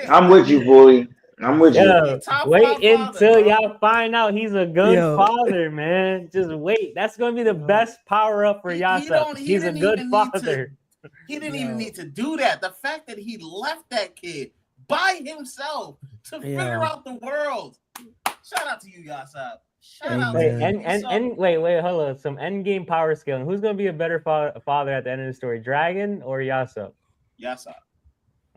Speaker 6: I'm with you, boy. I'm with you.
Speaker 3: Wait until y'all find out he's a good father, man. Just wait. That's going to be the best power up for Yasop. He's a good father.
Speaker 5: He didn't even need to do that. The fact that he left that kid by himself to figure out the world. Shout out to you, Yasop. Shout out to you.
Speaker 3: Wait, hold on. Some end game power scaling. Who's going to be a better father at the end of the story, Dragon or Yasop?
Speaker 5: Yasop.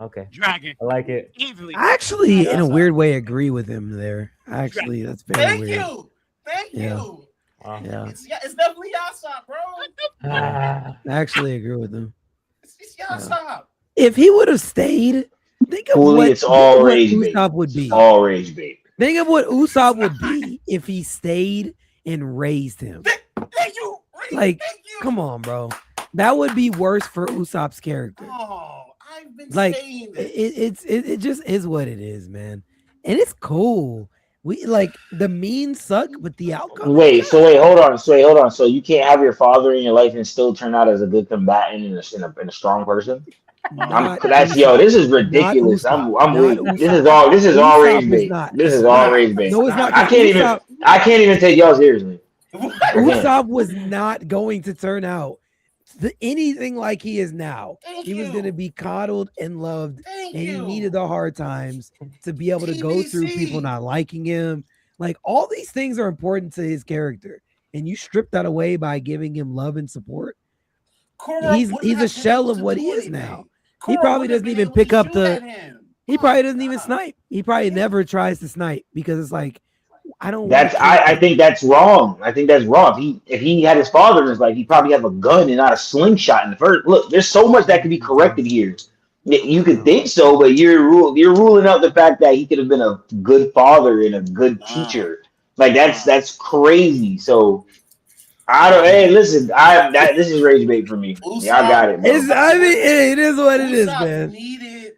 Speaker 3: Okay.
Speaker 4: Dragon.
Speaker 3: I like it.
Speaker 4: Easily.
Speaker 2: I actually, in a weird way, agree with him there. Actually, that's very weird.
Speaker 5: Thank you.
Speaker 2: Yeah.
Speaker 5: It's definitely Yasop, bro.
Speaker 2: I actually agree with him.
Speaker 5: It's Yasop.
Speaker 2: If he would have stayed, think of what Usopp would be.
Speaker 6: All rage bait.
Speaker 2: Think of what Usopp would be if he stayed and raised him.
Speaker 5: Thank you.
Speaker 2: Like, come on, bro. That would be worse for Usopp's character.
Speaker 5: Oh, I've been
Speaker 2: saying this. It just is what it is, man. And it's cool. We like the means suck, but the outcome.
Speaker 6: Wait, hold on. So you can't have your father in your life and still turn out as a good combatant and a strong person? This is ridiculous. I'm weak. This is all rage bait. This is all rage bait.
Speaker 2: No, it's not.
Speaker 6: I can't even take y'all seriously.
Speaker 2: Usopp was not going to turn out anything like he is now.
Speaker 5: Thank
Speaker 2: He was
Speaker 5: you.
Speaker 2: going to be coddled and loved,
Speaker 5: Thank
Speaker 2: and he
Speaker 5: you.
Speaker 2: needed the hard times to be able to go through people
Speaker 5: TBC.
Speaker 2: not liking him. Like, all these things are important to his character, and you strip that away by giving him love and support.
Speaker 5: Korra
Speaker 2: He's
Speaker 5: wouldn't
Speaker 2: a
Speaker 5: have been
Speaker 2: shell
Speaker 5: able
Speaker 2: of
Speaker 5: to
Speaker 2: what
Speaker 5: do
Speaker 2: he is
Speaker 5: anything.
Speaker 2: now.
Speaker 5: Korra
Speaker 2: He probably
Speaker 5: wouldn't have
Speaker 2: doesn't
Speaker 5: been
Speaker 2: even
Speaker 5: able
Speaker 2: pick
Speaker 5: to
Speaker 2: up
Speaker 5: shoot
Speaker 2: the.
Speaker 5: at him.
Speaker 2: He
Speaker 5: Oh
Speaker 2: probably
Speaker 5: my
Speaker 2: doesn't even
Speaker 5: God.
Speaker 2: snipe. He probably
Speaker 5: Yeah.
Speaker 2: never tries to snipe because it's like, I don't.
Speaker 6: That's
Speaker 2: want to
Speaker 6: I think that's wrong. I think that's wrong. If he had his father in his life, he'd probably have a gun and not a slingshot in the first. Look, there's so much that could be corrected here. You could think so, but you're ruling out the fact that he could have been a good father and a good teacher. Like that's crazy. So I don't. Hey, listen, this is rage bait for me. Yeah, I got it, bro.
Speaker 2: It's, I mean, it is what it is,
Speaker 5: Usopp
Speaker 2: man.
Speaker 5: needed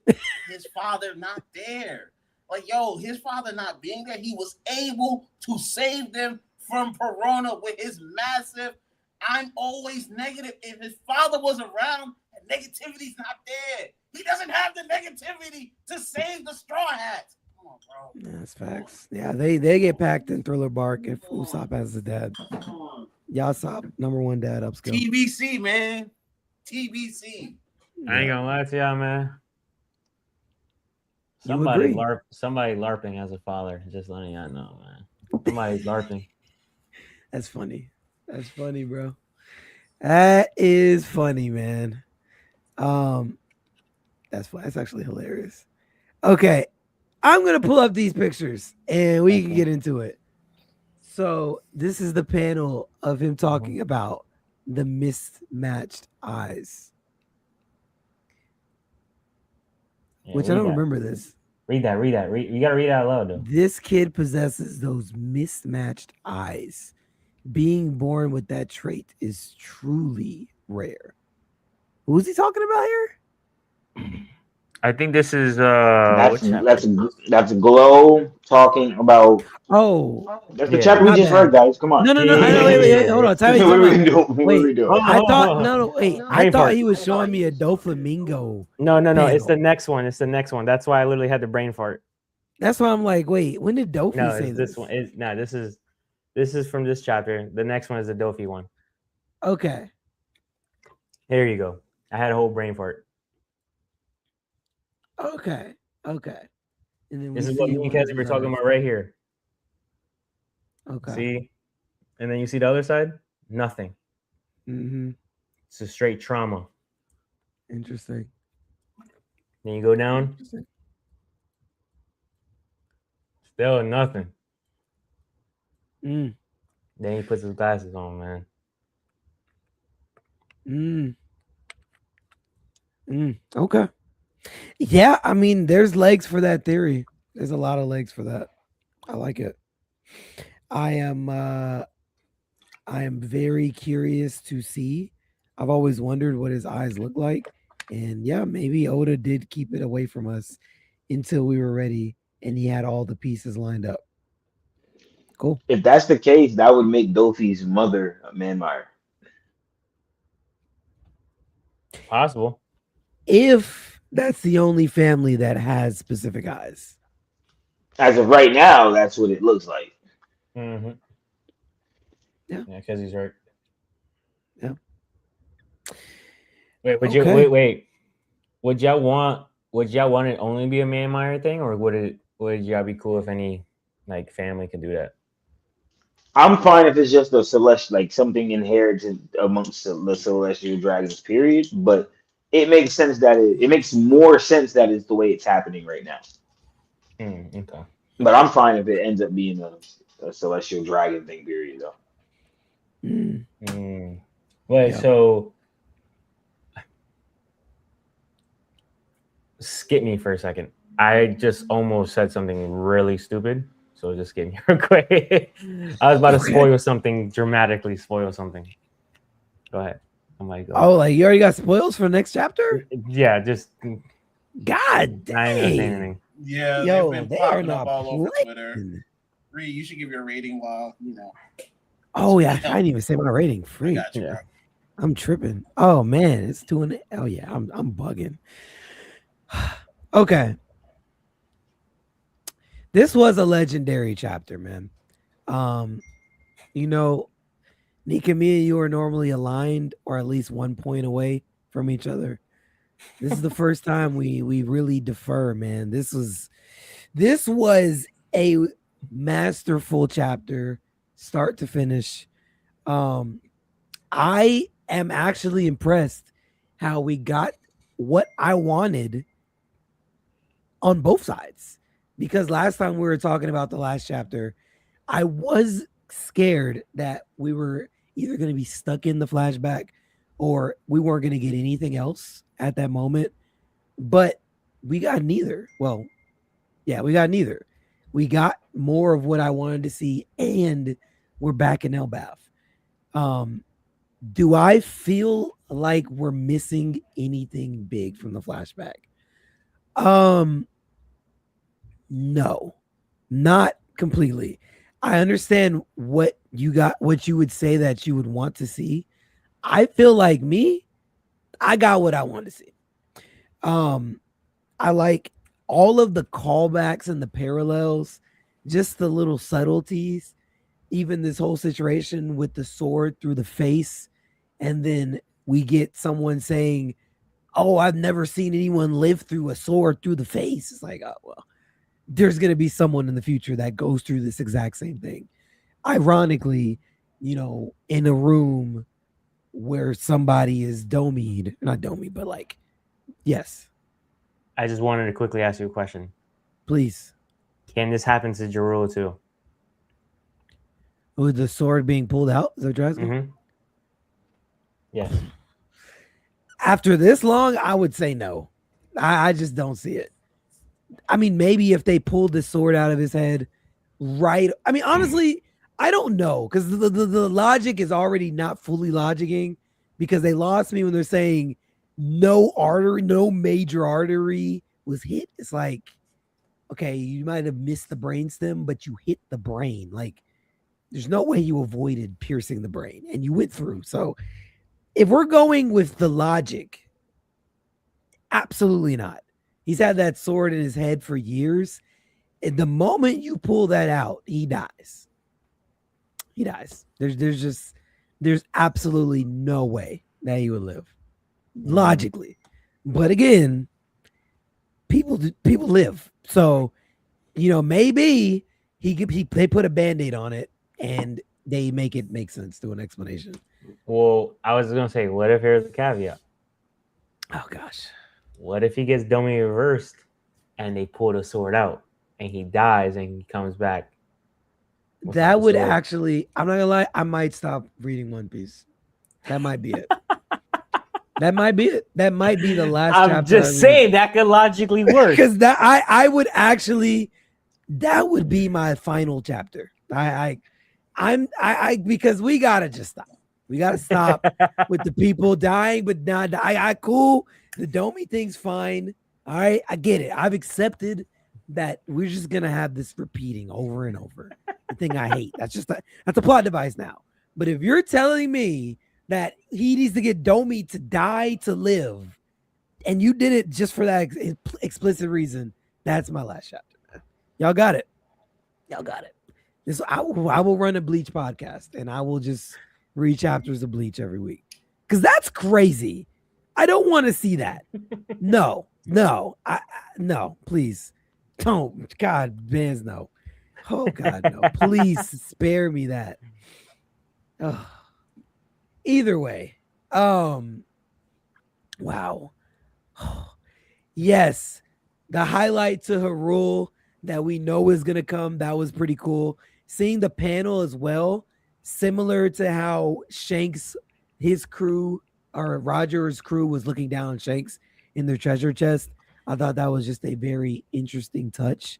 Speaker 5: his father not there. Like, yo, his father not being there, he was able to save them from Piranha with his massive, I'm always negative. If his father was around, negativity's not there. He doesn't have the negativity to save the Straw Hats. Come on, bro.
Speaker 2: That's facts. Yeah, they get packed in Thriller Bark if Usopp has a dad.
Speaker 5: Come on.
Speaker 2: Yasop, #1 dad upskill.
Speaker 5: TBC, man. TBC.
Speaker 3: I ain't gonna lie to y'all, man.
Speaker 2: You
Speaker 3: Somebody
Speaker 2: agree.
Speaker 3: somebody LARPing as a father. Just letting y'all know, man. Somebody's LARPing.
Speaker 2: That's funny. That's funny, bro. That is funny, man. That's actually hilarious. Okay, I'm gonna pull up these pictures and we can get into it. So this is the panel of him talking about the mismatched eyes,
Speaker 3: Yeah,
Speaker 2: which I don't remember this.
Speaker 3: Read that. You gotta read it out loud, though.
Speaker 2: This kid possesses those mismatched eyes. Being born with that trait is truly rare. Who's he talking about here?
Speaker 3: I think this is
Speaker 6: that's Glow talking about.
Speaker 2: Oh,
Speaker 6: That's the
Speaker 3: Yeah.
Speaker 6: chapter we
Speaker 2: My
Speaker 6: just
Speaker 2: bad.
Speaker 6: read, guys. Come on.
Speaker 2: no.
Speaker 3: Yeah.
Speaker 2: Wait, hold on. Tell me,
Speaker 6: What are we
Speaker 2: time out.
Speaker 6: doing? What are we
Speaker 2: Wait,
Speaker 6: doing?
Speaker 2: I thought wait. I
Speaker 3: Brain
Speaker 2: thought
Speaker 3: fart.
Speaker 2: he was showing me a Doflamingo.
Speaker 3: No. It's the
Speaker 2: panel.
Speaker 3: next one. It's the next one. That's why I literally had the brain fart.
Speaker 2: That's why I'm like, wait, when did Dofi
Speaker 3: No,
Speaker 2: say
Speaker 3: it's
Speaker 2: this?
Speaker 3: this one. This is from this chapter. The next one is the Dofi one.
Speaker 2: Okay.
Speaker 3: Here you go. I had a whole brain fart.
Speaker 2: Okay. And then
Speaker 3: This
Speaker 2: we
Speaker 3: is what
Speaker 2: see
Speaker 3: me and
Speaker 2: one
Speaker 3: Cassie
Speaker 2: of
Speaker 3: were
Speaker 2: his
Speaker 3: talking
Speaker 2: eyes.
Speaker 3: about right here.
Speaker 2: Okay.
Speaker 3: See? And then you see the other side? Nothing.
Speaker 2: Mm-hmm.
Speaker 3: It's a straight trauma.
Speaker 2: Interesting.
Speaker 3: Then you go down, still nothing.
Speaker 2: Mm.
Speaker 3: Then he puts his glasses on, man.
Speaker 2: Okay. Yeah, I mean, there's legs for that theory. There's a lot of legs for that. I like it. I am very curious to see. I've always wondered what his eyes look like. And yeah, maybe Oda did keep it away from us until we were ready and he had all the pieces lined up. Cool.
Speaker 6: If that's the case, that would make Dofi's mother a Manmire.
Speaker 3: Possible.
Speaker 2: If that's the only family that has specific eyes.
Speaker 6: As of right now, that's what it looks like.
Speaker 3: Mm-hmm.
Speaker 2: Yeah,
Speaker 3: because he's right.
Speaker 2: Yeah.
Speaker 3: Wait, wait. Would y'all want it only be a Manmire thing, or would y'all be cool if any like family could do that?
Speaker 6: I'm fine if it's just a celestial, like something inherited amongst the celestial dragons. Period. But it makes sense that it makes more sense that it's the way it's happening right now.
Speaker 3: Okay.
Speaker 6: But I'm fine if it ends up being a celestial dragon thing. Period. Though.
Speaker 3: Wait,
Speaker 2: Yeah.
Speaker 3: so skip me for a second. I just almost said something really stupid. So just skip me real quick. I was about to dramatically spoil something. Go ahead. I'm like,
Speaker 2: oh, like you already got spoils for the next chapter?
Speaker 3: Yeah, just
Speaker 2: God dang.
Speaker 3: I ain't gonna say anything.
Speaker 5: Yeah,
Speaker 2: Yo,
Speaker 5: they've been
Speaker 2: they are
Speaker 5: popping
Speaker 2: not
Speaker 5: up all over
Speaker 2: playing.
Speaker 5: Twitter. Reed, you should give your rating while you know.
Speaker 2: Oh yeah, I didn't even say my rating.
Speaker 5: I
Speaker 2: Free.
Speaker 5: got you,
Speaker 3: Yeah.
Speaker 5: bro.
Speaker 2: I'm tripping. Oh man, it's 2 Oh yeah, I'm bugging. Okay. This was a legendary chapter, man. You know, Nika, me and you are normally aligned, or at least 1 point away from each other. This is the first time we really defer, man. This was a masterful chapter, start to finish. I am actually impressed how we got what I wanted on both sides. Because last time we were talking about the last chapter, I was scared that we were either going to be stuck in the flashback or we weren't going to get anything else at that moment. But we got neither. Well, yeah, we got neither. We got more of what I wanted to see, and we're back in Elbath. Do I feel like we're missing anything big from the flashback? No, not completely. I understand what you would say that you would want to see. I feel like I got what I want to see. I like all of the callbacks and the parallels, just the little subtleties, even this whole situation with the sword through the face. And then we get someone saying, "Oh, I've never seen anyone live through a sword through the face." It's like, oh, well, there's going to be someone in the future that goes through this exact same thing. Ironically, in a room where somebody is domied, not domied, but like, yes.
Speaker 3: I just wanted to quickly ask you a question.
Speaker 2: Please.
Speaker 3: Can this happen to Jarul too?
Speaker 2: With the sword being pulled out? Is that what you're asking?
Speaker 3: Mm-hmm. Yes.
Speaker 2: After this long, I would say no. I just don't see it. I mean, maybe if they pulled the sword out of his head, right? I mean, honestly, I don't know, because the logic is already not fully logicking, because they lost me when they're saying no major artery was hit. It's like, okay, you might have missed the brainstem, but you hit the brain. Like, there's no way you avoided piercing the brain, and you went through. So if we're going with the logic, absolutely not. He's had that sword in his head for years. And the moment you pull that out, he dies. He dies. There's absolutely no way that he would live, logically. But again, people live. So, maybe they put a Band-Aid on it and they make it make sense to an explanation.
Speaker 3: Well, I was going to say, what if there's a caveat?
Speaker 2: Oh, gosh.
Speaker 3: What if he gets dummy reversed and they pull the sword out and he dies and he comes back?
Speaker 2: That would actually, I'm not gonna lie, I might stop reading One Piece. That might be it. That might be it. That might be the last chapter.
Speaker 3: I'm just saying that could logically work.
Speaker 2: Because I would actually, that would be my final chapter. Because we gotta just stop. We gotta stop with the people dying, but not. Cool. The Domi thing's fine. All right, I get it. I've accepted that we're just gonna have this repeating over and over. The thing I hate. That's a plot device now. But if you're telling me that he needs to get Domi to die to live, and you did it just for that explicit reason, that's my last chapter, man. Y'all got it. I will run a Bleach podcast, and I will just read chapters of Bleach every week, because that's crazy. I don't want to see that. No, please don't. God, Vans, no. Oh God, no. Please spare me that. Oh. Either way, wow. Yes, the highlight to Harul that we know is gonna come, that was pretty cool. Seeing the panel as well, similar to how Shanks, his crew, or Roger's crew, was looking down on Shanks in their treasure chest. I thought that was just a very interesting touch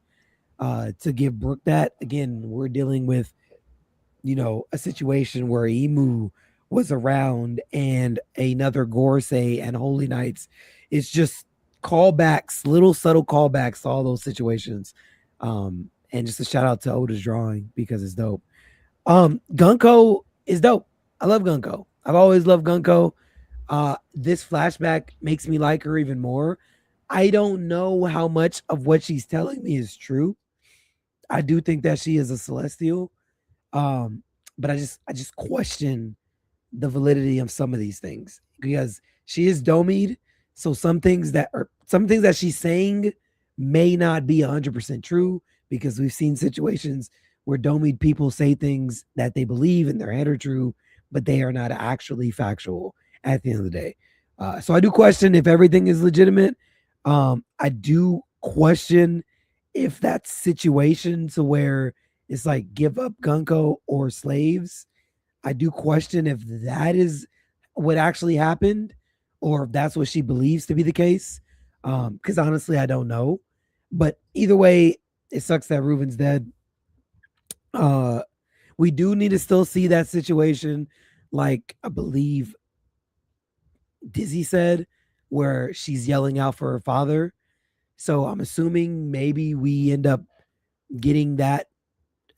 Speaker 2: to give Brook that. Again, we're dealing with, a situation where Emu was around and another Gorsei and Holy Knights. It's just callbacks, little subtle callbacks to all those situations. And just a shout out to Oda's drawing, because it's dope. Gunko is dope. I love Gunko. I've always loved Gunko. This flashback makes me like her even more. I don't know how much of what she's telling me is true. I do think that she is a celestial. but I just question the validity of some of these things because she is domied. So some things that she's saying may not be 100% true because we've seen situations where domied people say things that they believe in their head are true, but they are not actually factual at the end of the day. So I do question if everything is legitimate. I do question if that situation to where it's like give up Gunko or slaves. I do question if that is what actually happened or if that's what she believes to be the case. Because honestly, I don't know. But either way, it sucks that Ruben's dead. We do need to still see that situation, like I believe Dizzy said, where she's yelling out for her father. So I'm assuming maybe we end up getting that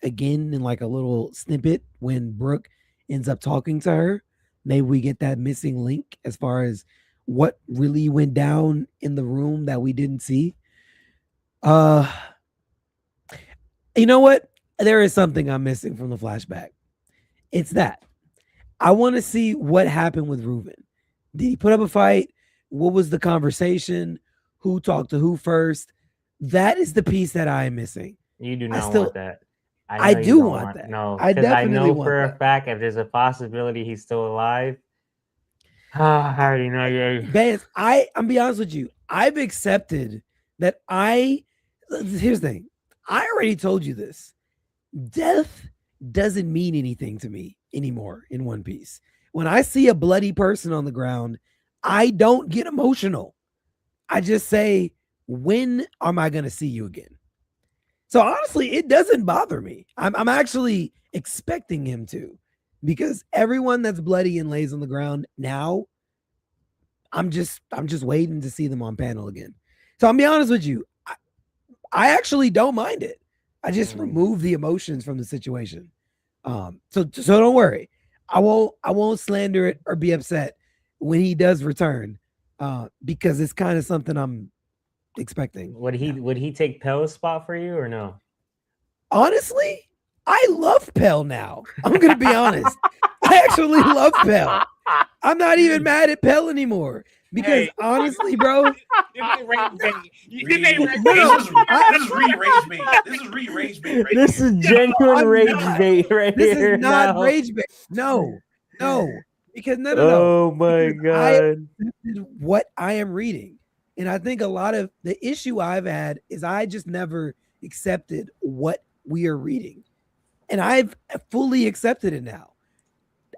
Speaker 2: again in like a little snippet when Brooke ends up talking to her. Maybe we get that missing link as far as what really went down in the room that we didn't see. You know what? There is something I'm missing from the flashback. It's that I want to see what happened with Ruben. Did he put up a fight? What was the conversation? Who talked to who first? That is the piece that I am missing.
Speaker 3: You do not want that.
Speaker 2: I do want that.
Speaker 3: No,
Speaker 2: I definitely
Speaker 3: know
Speaker 2: want
Speaker 3: for
Speaker 2: that.
Speaker 3: a fact if there's a possibility he's still alive. I already know you.
Speaker 2: Vance, I'm be honest with you. I've accepted that here's the thing. I already told you this. Death doesn't mean anything to me anymore in One Piece. When I see a bloody person on the ground, I don't get emotional. I just say, when am I going to see you again? So honestly, it doesn't bother me. I'm actually expecting him to, because everyone that's bloody and lays on the ground now, I'm just waiting to see them on panel again. So I'll be honest with you. I actually don't mind it. I just remove the emotions from the situation. So don't worry. I won't slander it or be upset when he does return, because it's kind of something I'm expecting.
Speaker 3: Would he take Pell's spot for you or no?
Speaker 2: Honestly, I love Pell now. I'm gonna be honest. I actually love Pell. I'm not even mad at Pell anymore. Because honestly, bro,
Speaker 5: This is re-rage bait. This is re-rage bait right
Speaker 3: This
Speaker 5: here.
Speaker 3: is genuine rage bait right
Speaker 2: this
Speaker 3: here.
Speaker 2: is not
Speaker 3: now.
Speaker 2: rage bait. No. Because no.
Speaker 3: Oh my god.
Speaker 2: What I am reading. And I think a lot of the issue I've had is I just never accepted what we are reading. And I've fully accepted it now.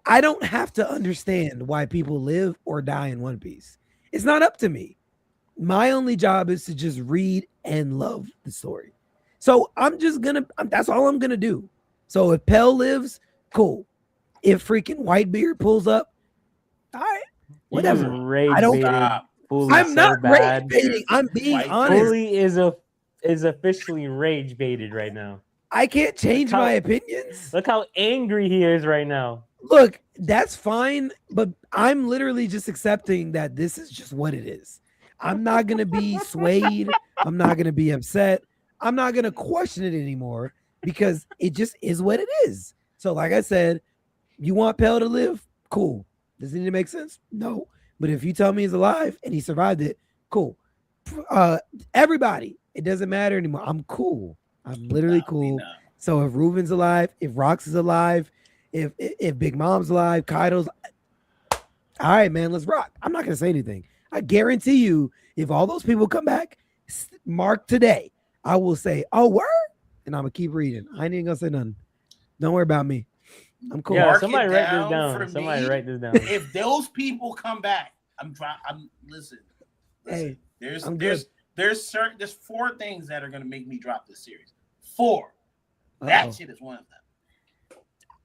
Speaker 2: I don't have to understand why people live or die in One Piece. It's not up to me. My only job is to just read and love the story. So that's all I'm going to do. So if Pell lives, cool. If freaking Whitebeard pulls up, all right, whatever.
Speaker 3: I don't.
Speaker 2: I'm not rage baiting. I'm being honest.
Speaker 3: Fully is officially rage baited right now.
Speaker 2: I can't change my opinions.
Speaker 3: Look how angry he is right now.
Speaker 2: Look, that's fine, but I'm literally just accepting that this is just what it is. I'm not going to be swayed. I'm not going to be upset. I'm not going to question it anymore because it just is what it is. So like I said, you want Pell to live? Cool. Does it need to make sense? No. But if you tell me he's alive and he survived it, cool. Everybody, it doesn't matter anymore. I'm cool. I'm literally cool. So if Ruben's alive, if Rox is alive, if Big Mom's alive, Kaido's, all right, man, let's rock. I'm not gonna say anything. I guarantee you, if all those people come back, mark today, I will say, "Oh, word," and I'm gonna keep reading. I ain't even gonna say nothing. Don't worry about me. I'm cool.
Speaker 3: Yeah, somebody write this down. Somebody write this down.
Speaker 5: If those people come back, listen.
Speaker 2: Hey,
Speaker 5: There's 4 things that are gonna make me drop this series. 4. That shit is one of them.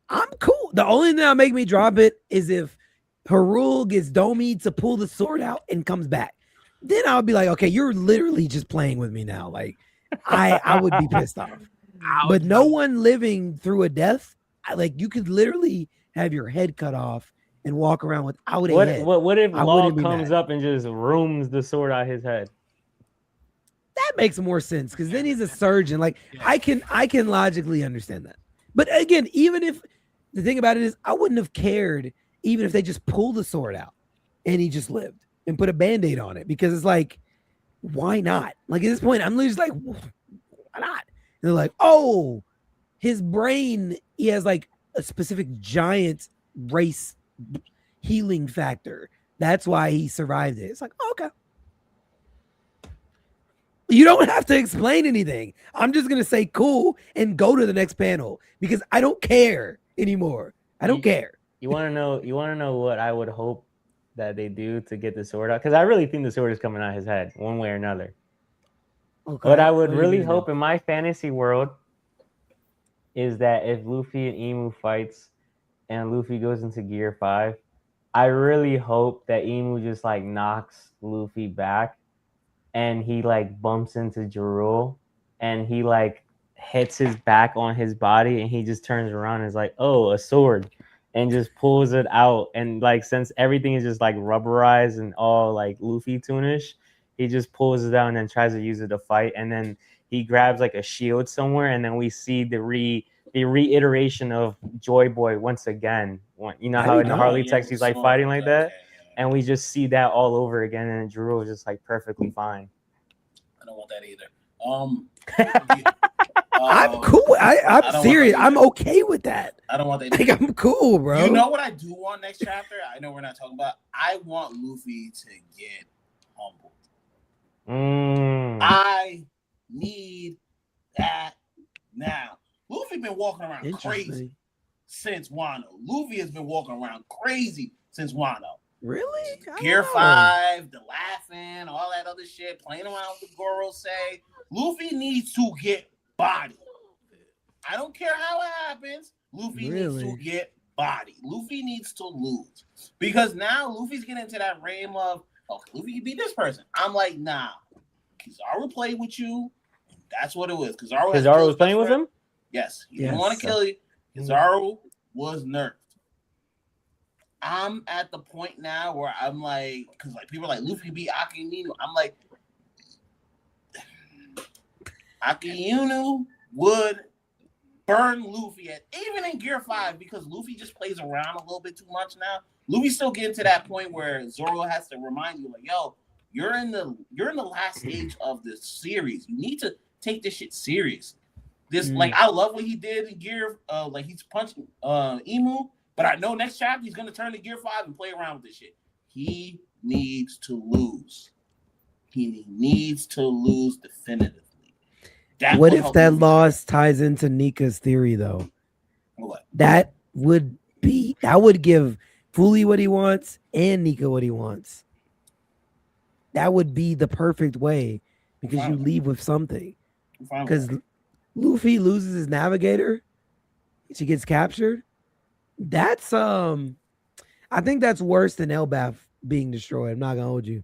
Speaker 2: I'm cool. The only thing that'll make me drop it is if Harul gets Domi to pull the sword out and comes back. Then I'll be like, okay, you're literally just playing with me now. Like, I would be pissed off. But no one living through a death, you could literally have your head cut off and walk around without a head.
Speaker 3: What if Law comes up and just rooms the sword out his head?
Speaker 2: That makes more sense because then he's a surgeon. I can logically understand that. But again, even if the thing about it is, I wouldn't have cared even if they just pulled the sword out and he just lived and put a band-aid on it, because it's like, why not? Like at this point, I'm literally just like, why not? And they're like, oh, his brain, he has like a specific giant race healing factor. That's why he survived it. It's like, okay. You don't have to explain anything. I'm just going to say cool and go to the next panel because I don't care anymore. I don't care.
Speaker 3: You want to know what I would hope that they do to get the sword out? Because I really think the sword is coming out his head one way or another.
Speaker 2: Okay.
Speaker 3: What I would really hope in my fantasy world is that if Luffy and Emu fights and Luffy goes into Gear 5, I really hope that Emu just like knocks Luffy back and he like bumps into Jirul and he like hits his back on his body and he just turns around and is like, oh, a sword, and just pulls it out. And like, since everything is just like rubberized and all like Luffy toonish, he just pulls it out and then tries to use it to fight. And then he grabs like a shield somewhere, and then we see the reiteration of Joy Boy once again. You know how in the Harley text he's like fighting like that? And we just see that all over again, and Drew is just like perfectly fine.
Speaker 5: I don't want that either.
Speaker 2: I'm cool. I'm serious. I'm okay with that.
Speaker 5: I don't want that
Speaker 2: either. Like, I'm cool, bro.
Speaker 5: You know what I do want next chapter? I know we're not talking about. I want Luffy to get humbled. I need that now. Luffy been walking around crazy since Wano. Luffy has been walking around crazy since Wano.
Speaker 2: Really?
Speaker 5: Gear 5, the laughing, all that other shit, playing around with the Goro say. Luffy needs to get body. I don't care how it happens. Luffy needs to get body. Luffy needs to lose. Because now Luffy's getting into that realm of, oh, Luffy can beat this person. I'm like, nah. Kizaru played with you. And that's what it was. Kizaru
Speaker 3: was playing with him?
Speaker 5: Yes. He didn't want to kill you. Kizaru was nerfed. I'm at the point now where I'm like, because like people are like, Luffy beat Akiyunu. I'm like, Akiyunu would burn Luffy even in Gear 5, because Luffy just plays around a little bit too much now. Luffy's still getting to that point where Zoro has to remind you, like, yo, you're in the last stage of this series. You need to take this shit serious. This like, I love what he did in Gear, like he's punching Emu, but I know next chapter he's gonna turn to Gear 5 and play around with this shit. He needs to lose. He needs to lose definitively.
Speaker 2: What if that loss ties into Nika's theory, though?
Speaker 5: What?
Speaker 2: That would give Fuli what he wants and Nika what he wants. That would be the perfect way, because you leave with something. Because Luffy loses his navigator, she gets captured. That's I think that's worse than Elbaf being destroyed. I'm not gonna hold you.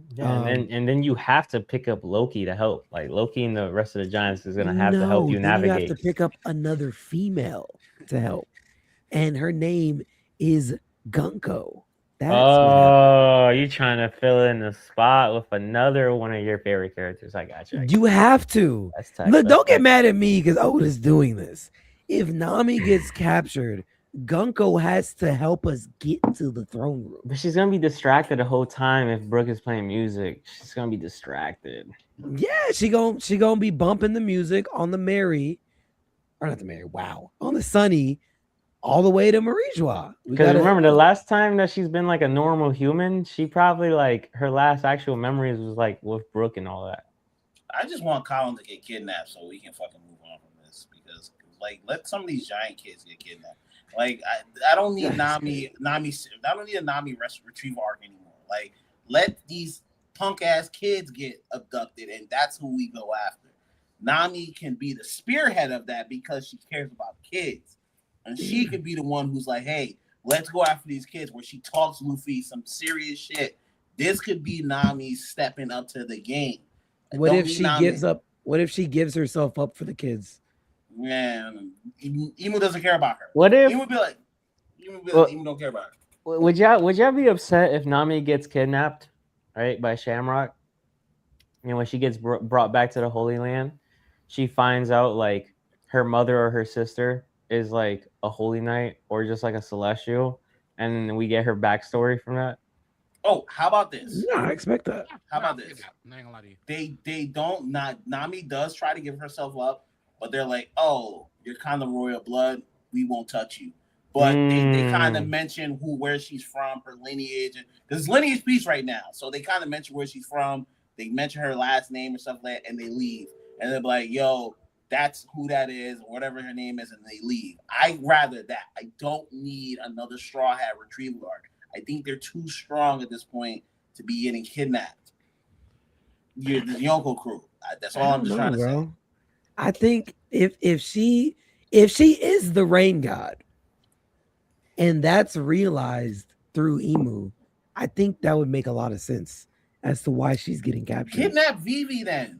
Speaker 3: Yeah, and then you have to pick up Loki to help. Like Loki and the rest of the Giants is gonna have to help you navigate.
Speaker 2: You have to pick up another female to help, and her name is Gunko.
Speaker 3: That's you trying to fill in the spot with another one of your favorite characters. I got you.
Speaker 2: You have to.
Speaker 3: That's tight.
Speaker 2: Look, don't get mad at me because Oda's doing this. If Nami gets captured, Gunko has to help us get to the throne room.
Speaker 3: But she's gonna be distracted the whole time if Brooke is playing music. She's gonna be distracted.
Speaker 2: Yeah, she gonna be bumping the music on the on the Sunny, all the way to Marijua.
Speaker 3: Because remember, the last time that she's been like a normal human, she probably like her last actual memories was like with Brooke and all that.
Speaker 5: I just want Colin to get kidnapped so we can fucking move on from this, because like let some of these giant kids get kidnapped. Like I don't need Nami. I don't need a Nami retrieve arc anymore. Like let these punk ass kids get abducted, and that's who we go after. Nami can be the spearhead of that because she cares about kids, and she could be the one who's like, "Hey, let's go after these kids." Where she talks Luffy some serious shit. This could be Nami stepping up to the game.
Speaker 2: What if she gives up? What if she gives herself up for the kids?
Speaker 5: Man, Emu doesn't care about her.
Speaker 3: What if
Speaker 5: Emu don't care about her?
Speaker 3: Would y'all be upset if Nami gets kidnapped, right, by Shamrock? And when she gets brought back to the Holy Land, she finds out like her mother or her sister is like a holy knight or just like a celestial, and then we get her backstory from that.
Speaker 5: Oh, how about this?
Speaker 2: No, I expect that.
Speaker 5: How about this?
Speaker 4: I'm not gonna lie to you.
Speaker 5: They don't not Nami does try to give herself up, but they're like, oh, you're kind of royal blood, we won't touch you. But they kind of mention where she's from, her lineage, and there's lineage piece right now. So they kind of mention where she's from. They mention her last name or stuff like that, and they leave. And they're like, yo, that's who that is, or whatever her name is, and they leave. I'd rather that. I don't need another Straw Hat retrieval arc. I think they're too strong at this point to be getting kidnapped. The Yonko crew. That's all I'm just trying to say.
Speaker 2: I think if she is the rain god, and that's realized through Emu, I think that would make a lot of sense as to why she's getting captured.
Speaker 5: Kidnap Vivi then.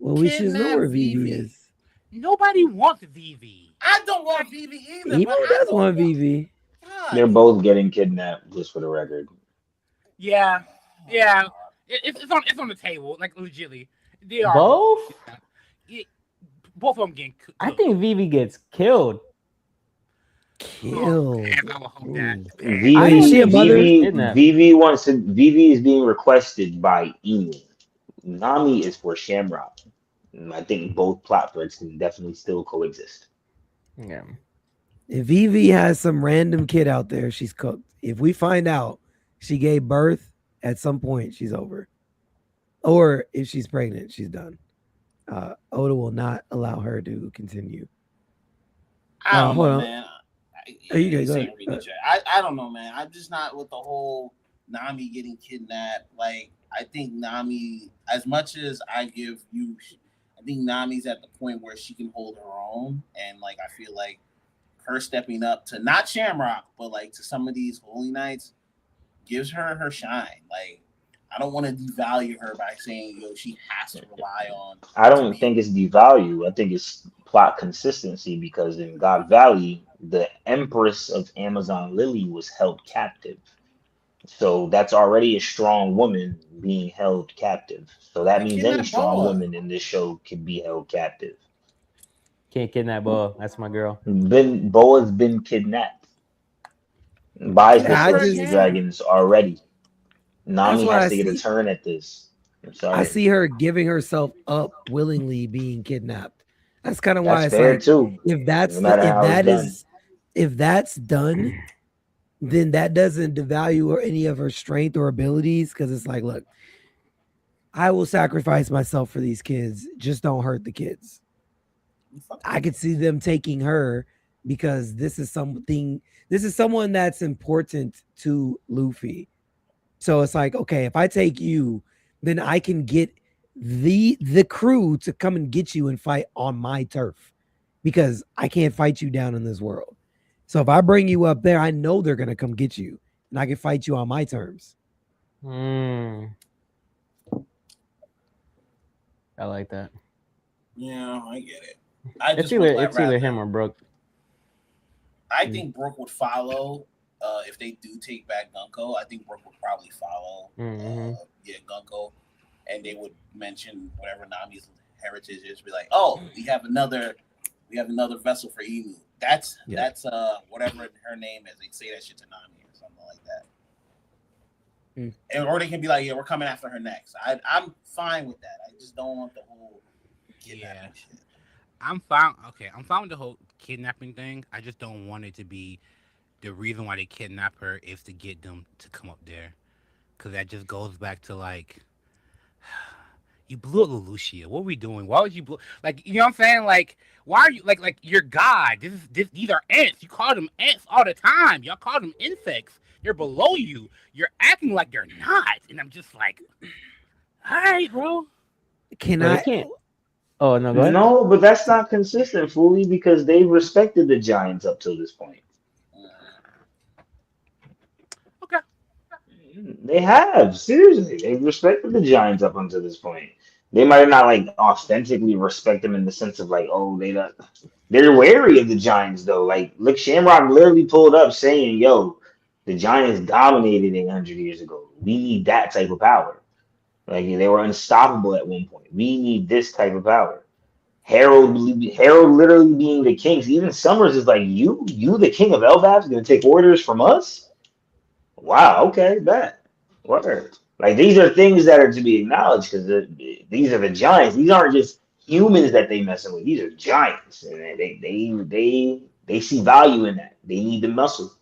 Speaker 2: Well, we should know where Vivi is.
Speaker 4: Nobody wants Vivi.
Speaker 5: I don't want Vivi either.
Speaker 2: Emu does want Vivi.
Speaker 5: God.
Speaker 6: They're both getting kidnapped, just for the record.
Speaker 4: Yeah. It's on the table, like legitly. They are
Speaker 3: Both?
Speaker 4: Both of them getting cooked.
Speaker 3: I think Vivi gets killed.
Speaker 2: Killed.
Speaker 4: Man, I would hope that.
Speaker 6: Vivi is being requested by Emu. Nami is for Shamrock. And I think both plot threads can definitely still coexist.
Speaker 3: Yeah.
Speaker 2: If Vivi has some random kid out there, she's cooked. If we find out she gave birth, at some point she's over. Or if she's pregnant, she's done. Oda will not allow her to continue.
Speaker 5: I don't know, man.
Speaker 2: I
Speaker 5: don't know, man. I'm just not with the whole Nami getting kidnapped. Like, I think Nami, as much as I give you, I think Nami's at the point where she can hold her own. And, like, I feel like her stepping up to not Shamrock, but, like, to some of these Holy Knights gives her shine. Like, I don't want to devalue her by saying, yo, she has to rely on.
Speaker 6: I don't think it's devalue. I think it's plot consistency, because in God Valley, the Empress of Amazon Lily was held captive. So that's already a strong woman being held captive. So that means any strong woman in this show can be held captive.
Speaker 3: Can't kidnap Boa. That's my girl.
Speaker 6: Boa's been kidnapped by the dragons already. Nami has to get a turn at this. I'm sorry.
Speaker 2: I see her giving herself up willingly, being kidnapped. That's kind of why
Speaker 6: it's fair
Speaker 2: like,
Speaker 6: too.
Speaker 2: If that's done, then that doesn't devalue any of her strength or abilities, because it's like, look, I will sacrifice myself for these kids. Just don't hurt the kids. I could see them taking her because this is someone that's important to Luffy. So it's like, okay, if I take you, then I can get the crew to come and get you and fight on my turf, because I can't fight you down in this world. So if I bring you up there, I know they're going to come get you, and I can fight you on my terms.
Speaker 3: I like that.
Speaker 5: Yeah, I get it.
Speaker 3: It's either him or Brooke.
Speaker 5: I think Brooke would follow. If they do take back Gunko, I think Brooke would probably follow. Gunko, and they would mention whatever Nami's heritage is. Be like, oh, we have another vessel for Emu. That's whatever her name is. They say that shit to Nami or something like that. Or they can be like, yeah, we're coming after her next. I'm fine with that. I just don't want the whole kidnapping shit.
Speaker 4: I'm fine. Okay, I'm fine with the whole kidnapping thing. I just don't want it to be the reason why they kidnap her is to get them to come up there, because that just goes back to like, you blew up Lucia. What are we doing? Why would you blow? Like, you know what I'm saying? Like, why are you like you're God? These are ants. You call them ants all the time. Y'all call them insects. They're below you. You're acting like they're not, and I'm just like, all right, bro.
Speaker 2: Can't.
Speaker 3: Oh no, go ahead.
Speaker 6: No, but that's not consistent, fully, because they respected the giants up till this point.
Speaker 4: Okay.
Speaker 6: They have, seriously. They've respected the giants up until this point. They might not like authentically respect them in the sense of like, oh, they're wary of the giants though. Like, look, Shamrock literally pulled up saying, yo, the giants dominated 800 years ago. We need that type of power. Like, they were unstoppable at one point. We need this type of power. Harold literally being the king. So even Summers is like, you the king of Elbaf, gonna take orders from us? Wow, okay, bet. Word. Like these are things that are to be acknowledged because these are the giants. These aren't just humans that they messing with. These are giants, and they see value in that. They need the muscle.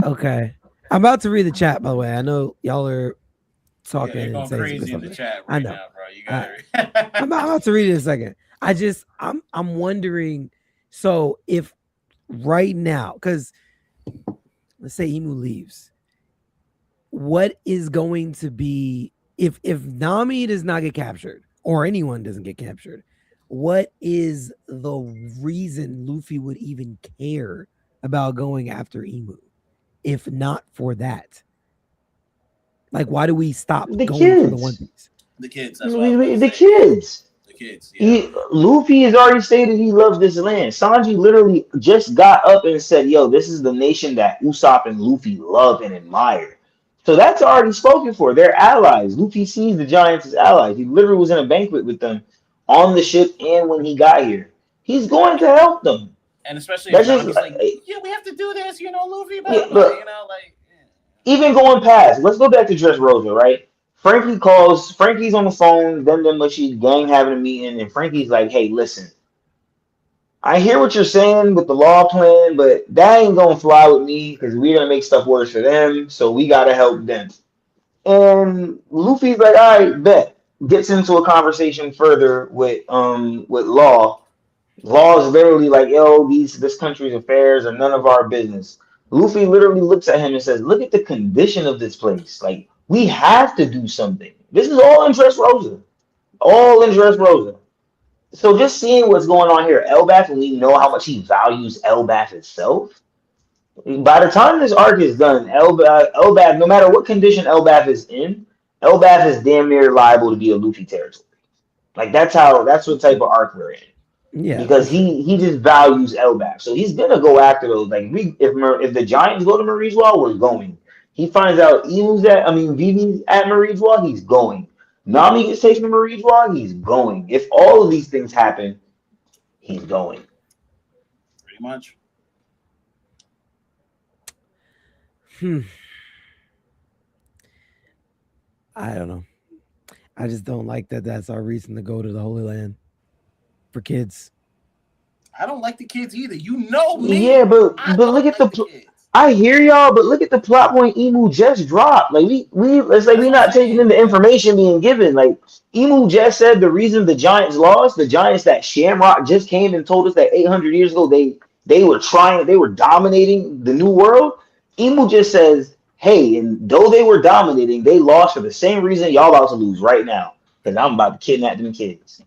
Speaker 2: Okay. I'm about to read the chat, by the way. I know y'all are talking
Speaker 5: You're
Speaker 2: and
Speaker 5: going
Speaker 2: saying
Speaker 5: crazy in
Speaker 2: something.
Speaker 5: the chat
Speaker 2: I
Speaker 5: right
Speaker 2: know.
Speaker 5: now, bro. You got
Speaker 2: I'm about to read it in a second. I'm wondering. So if right now, because let's say Emu leaves, what is going to be if Nami does not get captured or anyone doesn't get captured? What is the reason Luffy would even care about going after Emu if not for that? Like, why do we stop
Speaker 6: The
Speaker 2: going for the One
Speaker 6: kids,
Speaker 2: Piece?
Speaker 5: the kids. That's what I was about to
Speaker 6: the
Speaker 5: say.
Speaker 6: kids.
Speaker 5: The kids. Yeah.
Speaker 6: Luffy has already stated he loves this land. Sanji literally just got up and said, "Yo, this is the nation that Usopp and Luffy love and admire." So that's already spoken for. They're allies. Luffy sees the giants as allies. He literally was in a banquet with them on the ship and when he got here. He's going to help them.
Speaker 5: And especially if
Speaker 6: That's just
Speaker 5: Nami's like, yeah, we have to do this, Luffy, blah,
Speaker 6: yeah,
Speaker 5: blah,
Speaker 6: but
Speaker 5: like.
Speaker 6: even going past, let's go back to Dressrosa, right? Frankie calls, Frankie's on the phone, them mushy gang having a meeting, and Frankie's like, "Hey, listen, I hear what you're saying with the law plan, but that ain't gonna fly with me because we're gonna make stuff worse for them, so we gotta help them." And Luffy's like, "All right, bet." Gets into a conversation further with Law. Law is literally like, "Yo, this country's affairs are none of our business." Luffy literally looks at him and says, "Look at the condition of this place. Like, we have to do something. This is all in Dressrosa. All in Dressrosa." So just seeing what's going on here, Elbaf, and we know how much he values Elbaf itself. By the time this arc is done, Elbaf, no matter what condition Elbaf is in, Elbaf is damn near liable to be a Luffy territory. Like that's what type of arc we're in.
Speaker 2: Yeah,
Speaker 6: Because
Speaker 2: for sure.
Speaker 6: he just values Elbaf, so he's gonna go after those. Like if the Giants go to Marijois, we're going. He finds out Vivi's at Marijois, he's going. Nami gets taken to Marijois, he's going. If all of these things happen, he's going.
Speaker 5: Pretty much.
Speaker 2: I don't know. I just don't like that. That's our reason to go to the Holy Land for kids.
Speaker 5: I don't like the kids either. You know me.
Speaker 6: Yeah, but
Speaker 5: I
Speaker 6: look
Speaker 5: don't
Speaker 6: at
Speaker 5: like
Speaker 6: the.
Speaker 5: kids.
Speaker 6: I hear y'all, but look at the plot point Emu just dropped. Like it's like
Speaker 5: That's
Speaker 6: we
Speaker 5: what I'm
Speaker 6: not taking
Speaker 5: saying,
Speaker 6: in the
Speaker 5: yeah.
Speaker 6: information being given. Like Emu just said the reason the Giants lost, the Giants that Shamrock just came and told us that 800 years ago they were dominating the new world. Emu just says, "Hey, and though they were dominating, they lost for the same reason y'all about to lose right now because I'm about to kidnap them kids."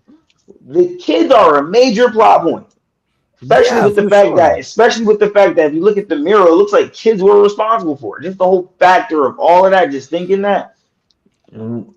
Speaker 6: The kids are a major plot point.
Speaker 2: Yeah, for sure.
Speaker 6: Especially with the fact that if you look at the mirror, it looks like kids were responsible for it. Just the whole factor of all of that, just thinking that.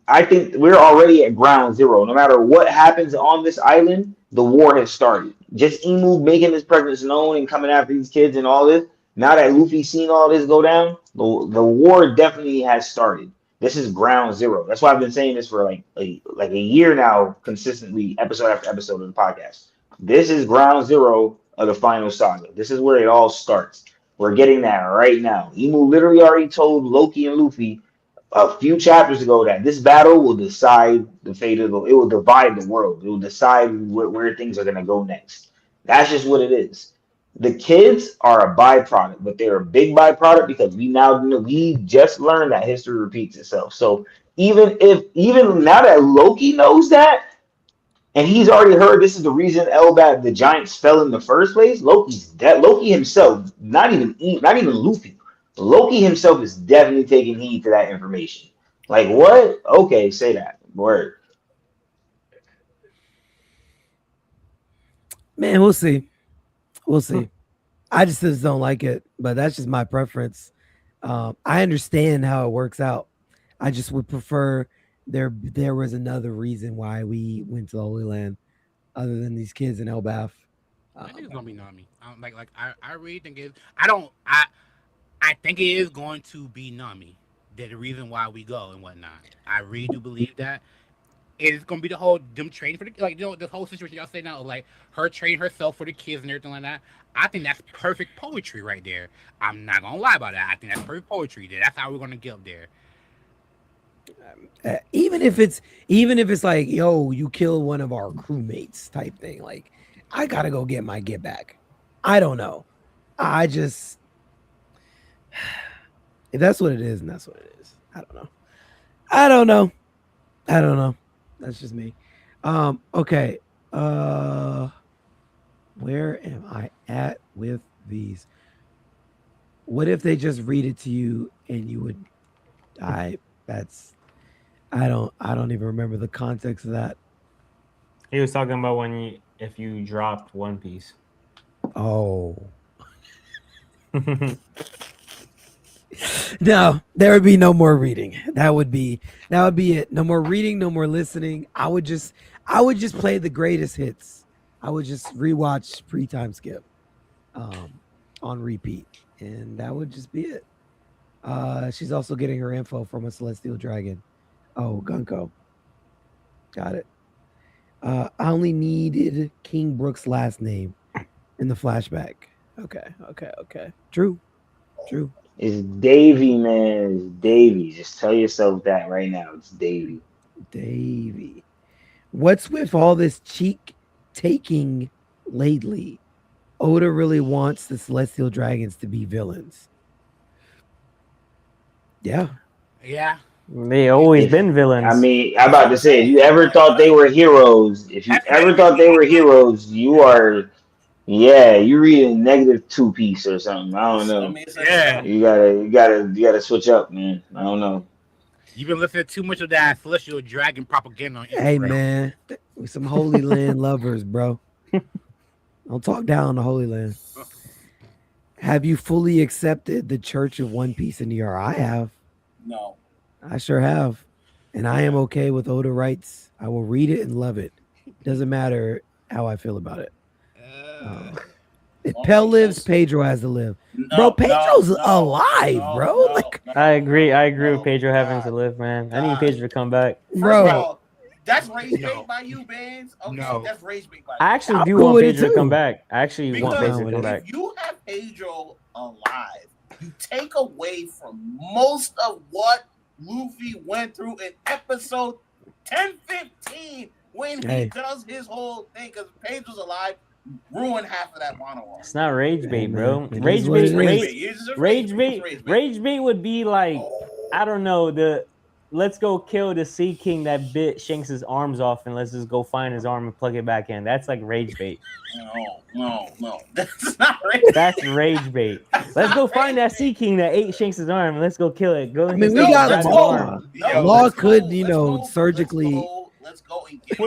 Speaker 6: I think we're already at ground zero. No matter what happens on this island, the war has started. Just Emu making his presence known and coming after these kids and all this. Now that Luffy's seen all this go down, the war definitely has started. This is ground zero. That's why I've been saying this for like a year now, consistently, episode after episode of the podcast. This is ground zero of the final saga. This is where it all starts. We're getting that right now. Emu literally already told Loki and Luffy a few chapters ago that this battle will decide the fate of it will divide the world. It will decide where things are going to go next. That's just what it is. The kids are a byproduct, but they're a big byproduct because we just learned that history repeats itself. So even now that Loki knows that, and he's already heard this is the reason Elbaf the Giants fell in the first place. Loki himself, not even Luffy. Loki himself is definitely taking heed to that information. Like what? Okay, say that word.
Speaker 2: Man, we'll see. We'll see. I just don't like it, but that's just my preference. I understand how it works out. I just would prefer there was another reason why we went to the Holy Land other than these kids in Elbaf.
Speaker 4: I think it's gonna be Nami. I really think I think it is going to be Nami. That the reason why we go and whatnot. I really do believe that. It's gonna be the whole them training for the the whole situation y'all say now, like her training herself for the kids and everything like that. I think that's perfect poetry right there. I'm not gonna lie about that. I think that's perfect poetry. That's how we're gonna get up there.
Speaker 2: Even if it's like, yo, you kill one of our crewmates type thing, like I gotta go get my get back. I don't know. I just if that's what it is, and that's what it is. I don't know. That's just me. Okay. Where am I at with these? What if they just read it to you and you would I don't even remember the context of that.
Speaker 3: He was talking about if you dropped One Piece.
Speaker 2: Oh. No, there would be no more reading. That would be it. No more reading, no more listening. I would just play the greatest hits. I would just rewatch pre-time skip on repeat, and that would just be it. She's also getting her info from a celestial dragon. Oh, Gunko. Got it. I only needed King Brook's last name in the flashback. Okay. True.
Speaker 6: It's Davy, man. It's Davy. Just tell yourself that right now. It's Davy.
Speaker 2: Davy. What's with all this cheek taking lately? Oda really wants the celestial dragons to be villains. Yeah.
Speaker 4: Yeah.
Speaker 3: They always been villains.
Speaker 6: I mean, I'm about to say, if you ever thought they were heroes, you are, you read a -2 piece or something. I don't know.
Speaker 4: Yeah.
Speaker 6: You gotta switch up, man. I don't know.
Speaker 4: You've been listening to too much of that celestial dragon propaganda on Instagram.
Speaker 2: Hey, man. We some Holy Land lovers, bro. Don't talk down on the Holy Land. Have you fully accepted the Church of One Piece in your? I have.
Speaker 5: No.
Speaker 2: I sure have. And I am okay with Oda writes. I will read it and love it. Doesn't matter how I feel about it. If Pell lives, Pedro has to live. Bro, Pedro's alive, bro.
Speaker 3: I agree with Pedro having to live, man. I need Pedro to come back.
Speaker 2: Bro.
Speaker 5: That's rage bait by you, Bands. Okay, that's rage bait by you.
Speaker 3: I actually do want Pedro to come back. I actually want Pedro to come back.
Speaker 5: If you have Pedro alive, you take away from most of what Luffy went through in episode 10-15 when he does his whole thing, because Pedro's alive, ruin half of that monologue.
Speaker 3: It's not rage bait, bro. Rage bait would be like, I don't know, let's go kill the Sea King that bit Shanks' arms off, and let's just go find his arm and plug it back in. That's like rage bait.
Speaker 5: No. That's not rage bait.
Speaker 3: That's rage bait. Let's go find that Sea King that ate Shanks' arm and let's go kill it.
Speaker 2: I mean, we got law could, surgically.
Speaker 5: Let's go and get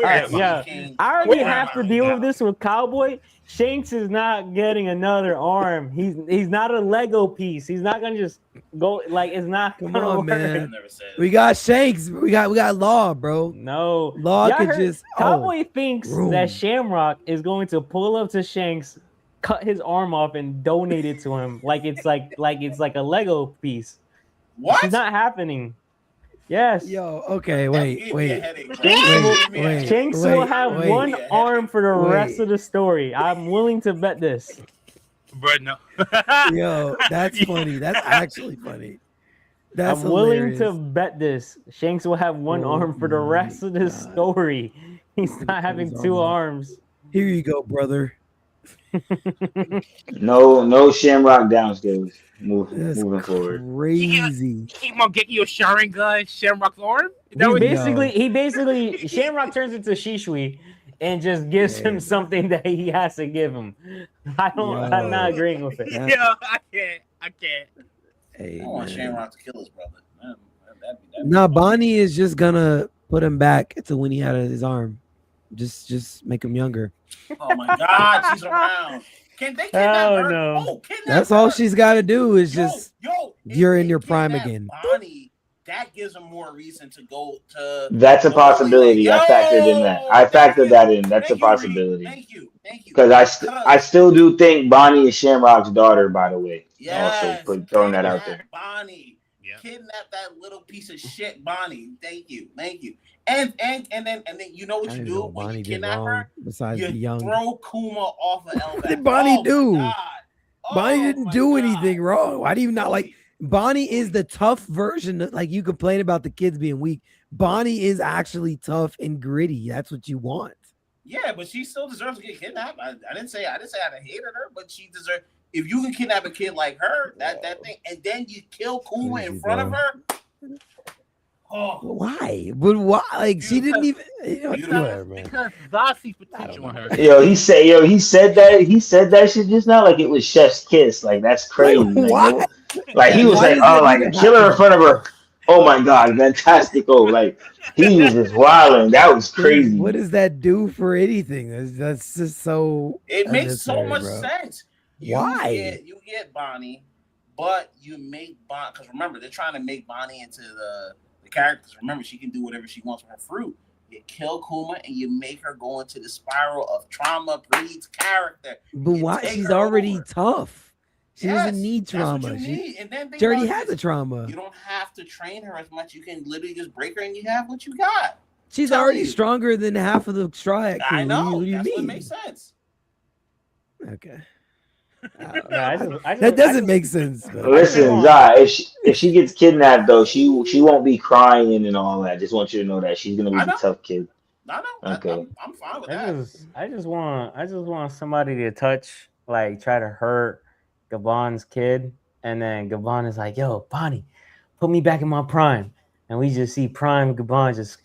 Speaker 3: I already have to deal with this with Cowboy. Shanks is not getting another arm. He's not a Lego piece. He's not gonna just go like it's not.
Speaker 2: Come on, man. We got Shanks. We got Law, bro.
Speaker 3: No,
Speaker 2: Law could just.
Speaker 3: Cowboy thinks that Shamrock is going to pull up to Shanks, cut his arm off, and donate it to him like it's like a Lego piece.
Speaker 5: What?
Speaker 3: It's not happening. Yes.
Speaker 2: Yo, okay, wait.
Speaker 3: Shanks will have one arm for the rest of the story. I'm willing to bet this.
Speaker 4: But no.
Speaker 2: Yo, that's funny. That's actually funny.
Speaker 3: I'm willing to bet this. Shanks will have one arm for the rest of the story. He's not having two arms.
Speaker 2: Here you go, brother.
Speaker 6: No Shamrock downstairs. Moving forward.
Speaker 2: Crazy.
Speaker 4: Keep on getting your Sharingan, Shamrock's arm.
Speaker 3: He basically Shamrock turns into Shishui and just gives him something that he has to give him. I'm not agreeing with it.
Speaker 4: Yeah, I can't.
Speaker 2: Hey,
Speaker 5: I want Shamrock to kill his brother.
Speaker 2: Nah, Bonnie is just gonna put him back to when he had his arm. Just make him younger.
Speaker 5: Oh my God, she's around. Can they kidnap her?
Speaker 3: No.
Speaker 2: That's all she's got to do is you're in your prime again.
Speaker 5: Bonnie, that gives them more reason to go to.
Speaker 6: That's a possibility. I factored in that. I factored that in. That's a possibility.
Speaker 5: Thank you.
Speaker 6: Because I still do think Bonnie is Shamrock's daughter, by the way.
Speaker 5: Yes.
Speaker 6: Also throwing that out there.
Speaker 5: Bonnie.
Speaker 4: Yep.
Speaker 5: Kidnap that little piece of shit, Bonnie. Thank you. And then you know what
Speaker 2: I
Speaker 5: you
Speaker 2: didn't
Speaker 5: do
Speaker 2: know what
Speaker 5: when
Speaker 2: Bonnie
Speaker 5: you
Speaker 2: did
Speaker 5: kidnap
Speaker 2: wrong
Speaker 5: her?
Speaker 2: besides
Speaker 5: You
Speaker 2: be young.
Speaker 5: throw Kuma off of Elback.
Speaker 2: What did Bonnie do?
Speaker 5: My God.
Speaker 2: Bonnie
Speaker 5: Oh
Speaker 2: didn't
Speaker 5: my
Speaker 2: do
Speaker 5: God.
Speaker 2: anything wrong. Why do you not like?
Speaker 5: Louis,
Speaker 2: Bonnie is the tough version. Like you complain about the kids being weak. Bonnie is actually tough and gritty. That's what you want.
Speaker 5: Yeah, but she still deserves to get kidnapped. I didn't say I hated her, but she deserves. If you can kidnap a kid like her, that thing, and then you kill Kuma in
Speaker 2: Crazy,
Speaker 5: front of
Speaker 2: bro.
Speaker 5: her. Oh,
Speaker 2: Why? But why? Like she didn't
Speaker 5: Because-
Speaker 2: even.
Speaker 5: because-
Speaker 2: Whatever, man.
Speaker 4: Because Zod sees potential in her.
Speaker 6: He said that shit just now like it was Chef's kiss. Like that's crazy. Like,
Speaker 2: why?
Speaker 6: like he was
Speaker 2: Why
Speaker 6: like,
Speaker 2: does
Speaker 6: oh,
Speaker 2: that
Speaker 6: like
Speaker 2: even
Speaker 6: kill her in
Speaker 2: happen?
Speaker 6: front of her. Oh my god, fantastical. Like he was just wilding. That was crazy.
Speaker 2: What does that do for anything? That's just so.
Speaker 5: it makes so
Speaker 2: unnecessary,
Speaker 5: much
Speaker 2: bro.
Speaker 5: sense.
Speaker 2: Why?
Speaker 5: You get Bonnie, but you make Bonnie because remember they're trying to make Bonnie into the characters. Remember she can do whatever she wants with her fruit. You kill Kuma and you make her go into the spiral of trauma breeds character.
Speaker 2: But
Speaker 5: You
Speaker 2: why?
Speaker 5: take
Speaker 2: She's
Speaker 5: her
Speaker 2: already
Speaker 5: over.
Speaker 2: tough. She
Speaker 5: Yes,
Speaker 2: doesn't need
Speaker 5: that's what
Speaker 2: trauma.
Speaker 5: you
Speaker 2: She
Speaker 5: need. And then think
Speaker 2: already
Speaker 5: about
Speaker 2: has
Speaker 5: this.
Speaker 2: the trauma.
Speaker 5: You don't have to train her as much. You can literally just break her and you have what you got.
Speaker 2: She's
Speaker 5: telling
Speaker 2: already
Speaker 5: you.
Speaker 2: stronger than half of the Strawhat crew.
Speaker 5: I know.
Speaker 2: What do you
Speaker 5: That's what
Speaker 2: mean?
Speaker 5: makes sense.
Speaker 2: Okay.
Speaker 3: That
Speaker 2: doesn't make sense. But
Speaker 6: Listen, Zai, if she gets kidnapped though, she won't be crying and all that. Just want you to know that she's gonna be
Speaker 5: I
Speaker 6: the
Speaker 5: know.
Speaker 6: tough kid.
Speaker 5: I know.
Speaker 6: Okay.
Speaker 5: I'm fine with that.
Speaker 3: I just want somebody to touch, like try to hurt Gabon's kid, and then Gabon is like, "Yo, Bonnie, put me back in my prime," and we just see Prime Gabon just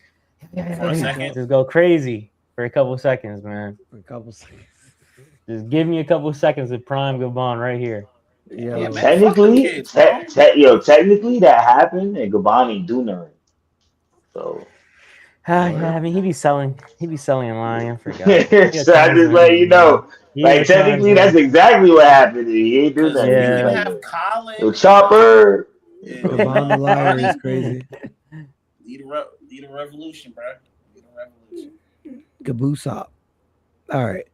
Speaker 5: For a second.
Speaker 3: just go crazy for a couple seconds, man.
Speaker 2: a couple seconds.
Speaker 3: Just give me a couple seconds of Prime Gabon right here.
Speaker 2: Yo,
Speaker 5: Yeah, man.
Speaker 6: Technically,
Speaker 5: Fuck them kids, bro.
Speaker 6: technically that happened, and Gabani do know it. So,
Speaker 3: Yeah, I mean he be selling in line. I forgot.
Speaker 6: so I just let you know. Like technically, that's exactly what happened. He ain't do
Speaker 5: Because
Speaker 6: nothing.
Speaker 5: you
Speaker 3: Yeah.
Speaker 5: can
Speaker 6: Like,
Speaker 5: have Colin.
Speaker 6: yo, Chopper.
Speaker 5: Yeah.
Speaker 2: Gabon the liar is crazy.
Speaker 5: Lead a revolution, bro. Lead a revolution.
Speaker 2: Gaboosop. All right.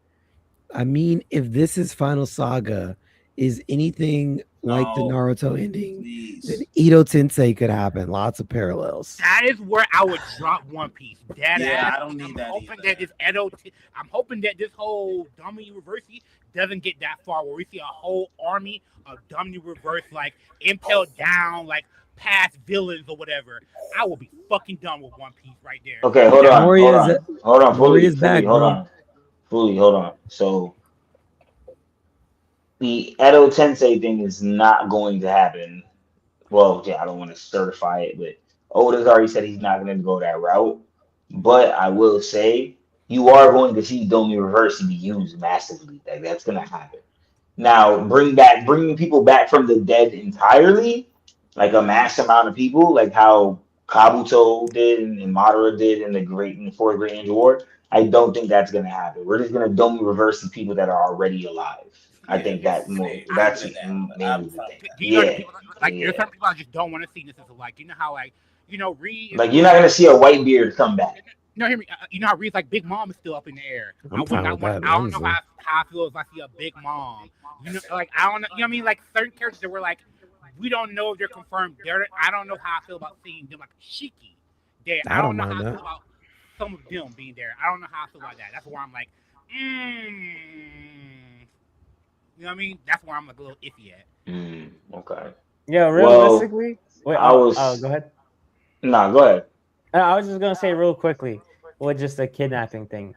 Speaker 2: I mean, if this is Final Saga, is anything like the
Speaker 5: No.
Speaker 2: Naruto ending,
Speaker 5: Please.
Speaker 2: then Ito Tensei could happen. Lots of parallels.
Speaker 4: That is where I would drop One Piece. Dead
Speaker 5: Yeah,
Speaker 4: ass.
Speaker 5: I don't need that
Speaker 4: hoping
Speaker 5: either.
Speaker 4: that this I'm hoping that this whole dummy University doesn't get that far where we see a whole army of dummy reverse like impelled down like past villains or whatever. I will be fucking done with One Piece right there.
Speaker 6: Okay, hold on.
Speaker 2: Moriya's back, bro.
Speaker 6: Fully, hold on. So the Edo Tensei thing is not going to happen. Well, yeah, I don't want to certify it, but Oda's already said he's not going to go that route. But I will say you are going to see Domi Reverse be used massively. Like that's going to happen. Now, bringing people back from the dead entirely, like a mass amount of people, like how Kabuto did and Madara did in the Fourth Great Ninja War. I don't think that's going to happen. We're just going to Domi Reverse the people that are already alive. I think that's mainly the thing.
Speaker 4: You know, people, like there's some people I just don't want to see this as like, you know how like, you know, Reed.
Speaker 6: Like you're not gonna see a white beard come back.
Speaker 4: No, hear me. You know how Reed's like Big Mom is still up in the air. I don't know how I feel if I see a Big Mom. You know, like I don't know. You know what I mean? Like certain characters that were like, we don't know if they're confirmed. I don't know how I feel about seeing them like Shiki there. I don't know how I feel about some of them being there. I don't know how I feel about that. That's where I'm like, you know what I mean? That's where I'm like a little iffy at.
Speaker 6: Okay.
Speaker 3: Yeah, realistically. Go ahead.
Speaker 6: No, go ahead.
Speaker 3: I was just gonna say real quickly with just the kidnapping thing.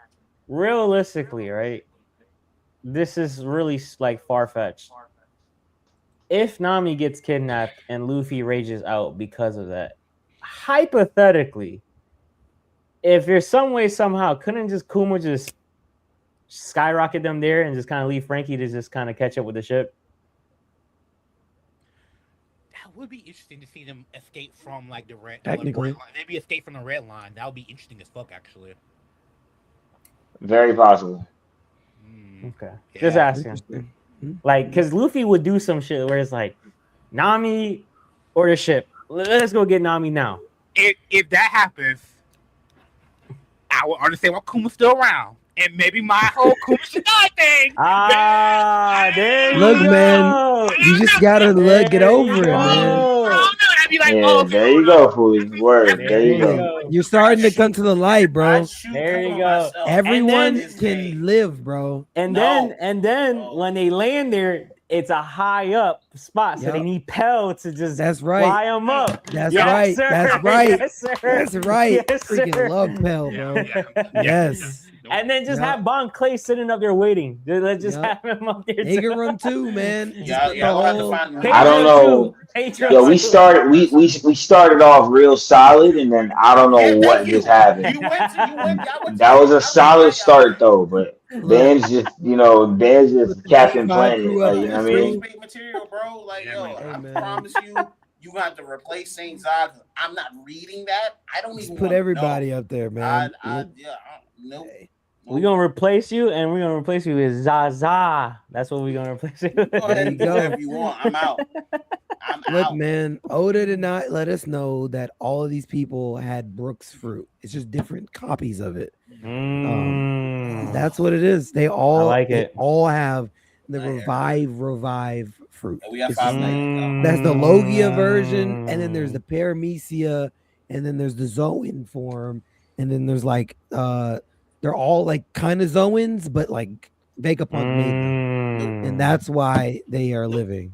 Speaker 3: Realistically, right? This is really like far fetched. If Nami gets kidnapped and Luffy rages out because of that, hypothetically, if there's some way somehow, couldn't just Kuma just skyrocket them there and just kind of leave Frankie to just kind of catch up with the ship?
Speaker 4: That would be interesting to see them escape from like the red.
Speaker 2: Technically,
Speaker 4: maybe escape from the red line. That would be interesting as fuck, actually.
Speaker 6: Very possible.
Speaker 3: Okay, just asking. Like, because Luffy would do some shit where it's like, Nami or the ship. Let's go get Nami now.
Speaker 4: If that happens, I would understand why Kuma's still around. And maybe my whole Kuma should die thing.
Speaker 3: There
Speaker 2: Look,
Speaker 3: you
Speaker 2: man,
Speaker 3: go.
Speaker 2: you just gotta get over it, man.
Speaker 4: Oh, no, be like,
Speaker 6: Yeah,
Speaker 4: oh, okay,
Speaker 6: there you go, Fooey. Word. There you
Speaker 3: There you
Speaker 6: go.
Speaker 3: go.
Speaker 2: You're starting to come to the light, bro.
Speaker 3: There you go.
Speaker 2: Everyone
Speaker 3: then-
Speaker 2: can live, bro.
Speaker 3: And
Speaker 5: No.
Speaker 3: then
Speaker 5: No.
Speaker 3: when they land there, it's a high up spot, so they
Speaker 2: Yup.
Speaker 3: need Pell to just
Speaker 2: That's right.
Speaker 3: fly them up.
Speaker 2: That's
Speaker 3: Yes,
Speaker 2: right.
Speaker 3: sir.
Speaker 2: That's right.
Speaker 3: Yes, sir.
Speaker 2: That's right.
Speaker 3: Yes,
Speaker 2: Freaking
Speaker 3: sir.
Speaker 2: love Pell, bro. Yes.
Speaker 3: And then just
Speaker 2: Yeah.
Speaker 3: have Bon Clay sitting up there waiting. Let's just
Speaker 2: Yeah.
Speaker 3: have him up there.
Speaker 2: He
Speaker 3: too.
Speaker 2: can run too, man.
Speaker 5: Yeah, yeah. We'll have to find.
Speaker 6: I don't know.
Speaker 3: Patreon
Speaker 6: Yo, we
Speaker 3: too.
Speaker 6: started. We started off real solid, and then I don't know
Speaker 5: Yeah,
Speaker 6: what
Speaker 5: thank
Speaker 6: just
Speaker 5: you.
Speaker 6: happened.
Speaker 5: You went. Y'all went
Speaker 6: That was
Speaker 5: I
Speaker 6: a solid
Speaker 5: y'all
Speaker 6: start though, but Dan's just Captain Planet.
Speaker 2: crew
Speaker 6: Like,
Speaker 2: up
Speaker 6: you know what I
Speaker 2: there,
Speaker 6: mean?
Speaker 5: Great material, bro. Like,
Speaker 4: Yeah,
Speaker 5: yo,
Speaker 4: man.
Speaker 5: I
Speaker 2: Hey, man.
Speaker 5: promise you got to replace Saint Zod. I'm not reading that. I don't
Speaker 2: Just
Speaker 5: even
Speaker 2: put
Speaker 5: wanna
Speaker 2: everybody
Speaker 5: know.
Speaker 2: up there, man.
Speaker 5: Nope.
Speaker 3: We're gonna replace you, and we're gonna replace you with Zaza. That's what we're gonna replace you with.
Speaker 5: Go ahead
Speaker 2: There
Speaker 5: and
Speaker 2: you
Speaker 5: do
Speaker 2: go.
Speaker 5: whatever you want. I'm out. I'm
Speaker 2: Look,
Speaker 5: out.
Speaker 2: man, Oda did not let us know that all of these people had Brooks fruit. It's just different copies of it. That's what it is. They all
Speaker 3: like
Speaker 2: they
Speaker 3: it.
Speaker 2: all have the
Speaker 5: I hear
Speaker 2: revive fruit.
Speaker 5: And we have
Speaker 2: It's
Speaker 5: 5
Speaker 2: just like-
Speaker 5: minutes.
Speaker 2: that's the Logia version, and then there's the Paramecia, and then there's the Zoan form, and then there's like they're all like kind of Zoans, but like Vegapunk made them, and that's why they are living.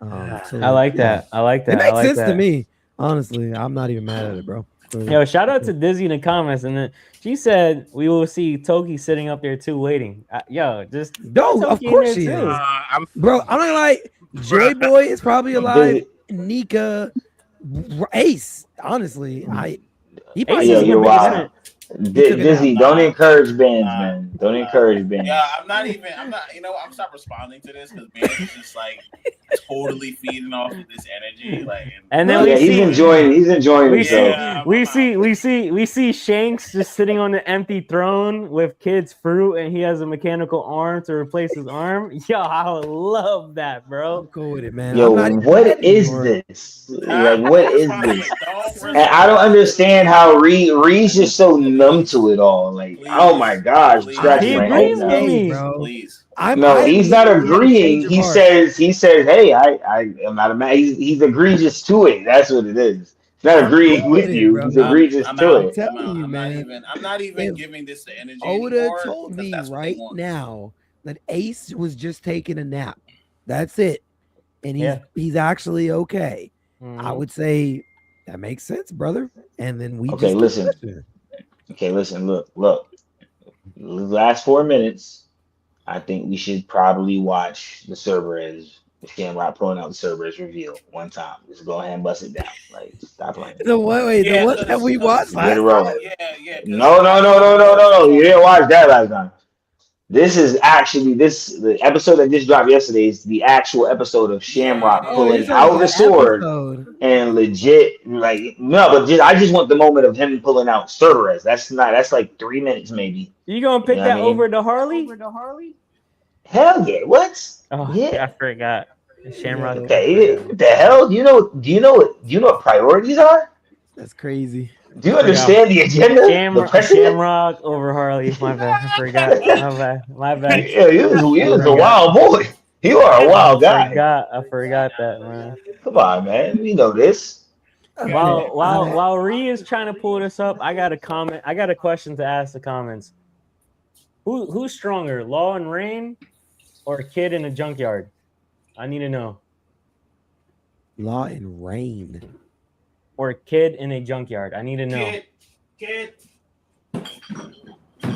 Speaker 2: So,
Speaker 3: I like
Speaker 2: yeah.
Speaker 3: that. I like that.
Speaker 2: It makes
Speaker 3: I like
Speaker 2: sense
Speaker 3: that.
Speaker 2: to me. Honestly, I'm not even mad at it, bro.
Speaker 3: Yo, shout out to Dizzy in the comments, and then she said we will see Toki sitting up there too, waiting. Yo, just
Speaker 2: No, of
Speaker 3: Toki in
Speaker 2: course
Speaker 3: there
Speaker 2: she
Speaker 3: too.
Speaker 2: is. Bro, I'm not like Joy Boy is probably alive. Nika, Ace. Honestly, he probably
Speaker 3: Ace
Speaker 6: Yo,
Speaker 3: is
Speaker 6: you're
Speaker 3: the
Speaker 6: wild.
Speaker 3: biggest-
Speaker 6: Dizzy, don't encourage bands,
Speaker 5: Nah.
Speaker 6: man. Don't encourage bands.
Speaker 5: Yeah, I'm not. You know, I'm stop responding to this because man is just like totally feeding off of this energy. Like,
Speaker 3: And then
Speaker 6: Yeah,
Speaker 3: we
Speaker 6: he's
Speaker 3: see
Speaker 6: enjoying. He's enjoying
Speaker 3: we
Speaker 6: himself.
Speaker 3: see we see Shanks just sitting on the empty throne with kids' fruit, and he has a mechanical arm to replace his arm. Yo, I would love that, bro.
Speaker 2: I'm cool with it, man.
Speaker 6: Yo,
Speaker 2: I'm not even
Speaker 6: what
Speaker 2: mad
Speaker 6: is
Speaker 2: anymore.
Speaker 6: this? Like, what is
Speaker 5: Don't
Speaker 6: this?
Speaker 5: respond.
Speaker 6: And I don't understand how Reed's just so numb to it all. Like, oh my gosh,
Speaker 5: Please.
Speaker 6: scratch
Speaker 3: He
Speaker 6: my
Speaker 3: agrees
Speaker 6: head
Speaker 3: with
Speaker 6: now.
Speaker 3: me.
Speaker 2: bro.
Speaker 5: Please.
Speaker 6: No, he's not agreeing. He says, hey, I am not a man. He's egregious to it. That's what it is. He's not agreeing
Speaker 2: cool
Speaker 6: with
Speaker 2: with it,
Speaker 6: you.
Speaker 2: bro.
Speaker 6: He's egregious
Speaker 5: I'm
Speaker 6: to
Speaker 5: out.
Speaker 6: it.
Speaker 2: telling
Speaker 5: I'm out.
Speaker 2: you,
Speaker 5: I'm
Speaker 2: man.
Speaker 5: not even
Speaker 2: If
Speaker 5: giving this the energy
Speaker 2: Oda
Speaker 5: anymore.
Speaker 2: told
Speaker 5: 'cause
Speaker 2: me
Speaker 5: that's what they
Speaker 2: right
Speaker 5: want.
Speaker 2: now that Ace was just taking a nap. That's it. And
Speaker 3: Yeah.
Speaker 2: he's actually okay. I
Speaker 3: Mhm.
Speaker 2: would say that makes sense, brother. And then we
Speaker 6: Okay,
Speaker 2: just
Speaker 6: listen. Look. The last 4 minutes, I think we should probably watch the Cerberus. Shamrock pulling out the Cerberus reveal one time. Just go ahead and bust it down. Like, stop playing.
Speaker 2: The one way, the one that we watched
Speaker 6: Get it
Speaker 2: last
Speaker 6: rolling.
Speaker 2: time.
Speaker 5: Yeah.
Speaker 6: No. You didn't watch that last time. This is actually the episode that just dropped yesterday is the actual episode of Shamrock
Speaker 5: Oh,
Speaker 6: pulling
Speaker 2: it's
Speaker 6: out
Speaker 2: like
Speaker 6: the
Speaker 2: an
Speaker 6: sword
Speaker 2: episode.
Speaker 6: and legit like no, but I just want the moment of him pulling out Cerberus. That's like 3 minutes maybe.
Speaker 3: You gonna pick
Speaker 6: You know what
Speaker 3: that
Speaker 6: I mean?
Speaker 3: over the Harley?
Speaker 6: Hell yeah! What?
Speaker 3: Oh,
Speaker 6: Yeah.
Speaker 3: I forgot. Shamrock.
Speaker 6: Okay, what the hell? Do you know what priorities are?
Speaker 2: That's crazy.
Speaker 6: Do you understand the agenda? The precedent?
Speaker 3: Shamrock over Harley. My bad. I forgot. My bad.
Speaker 6: Yeah, you was a wild boy. You are a wild guy.
Speaker 3: I forgot that, man.
Speaker 6: Come on, man. We know this.
Speaker 3: While Ree is trying to pull this up, I got a comment. I got a question to ask the comments. Who's stronger, Law and Rain, or a kid in a junkyard? I need to know.
Speaker 2: Law and Rain.
Speaker 3: Or a kid in a junkyard. I need to know.
Speaker 5: Kid.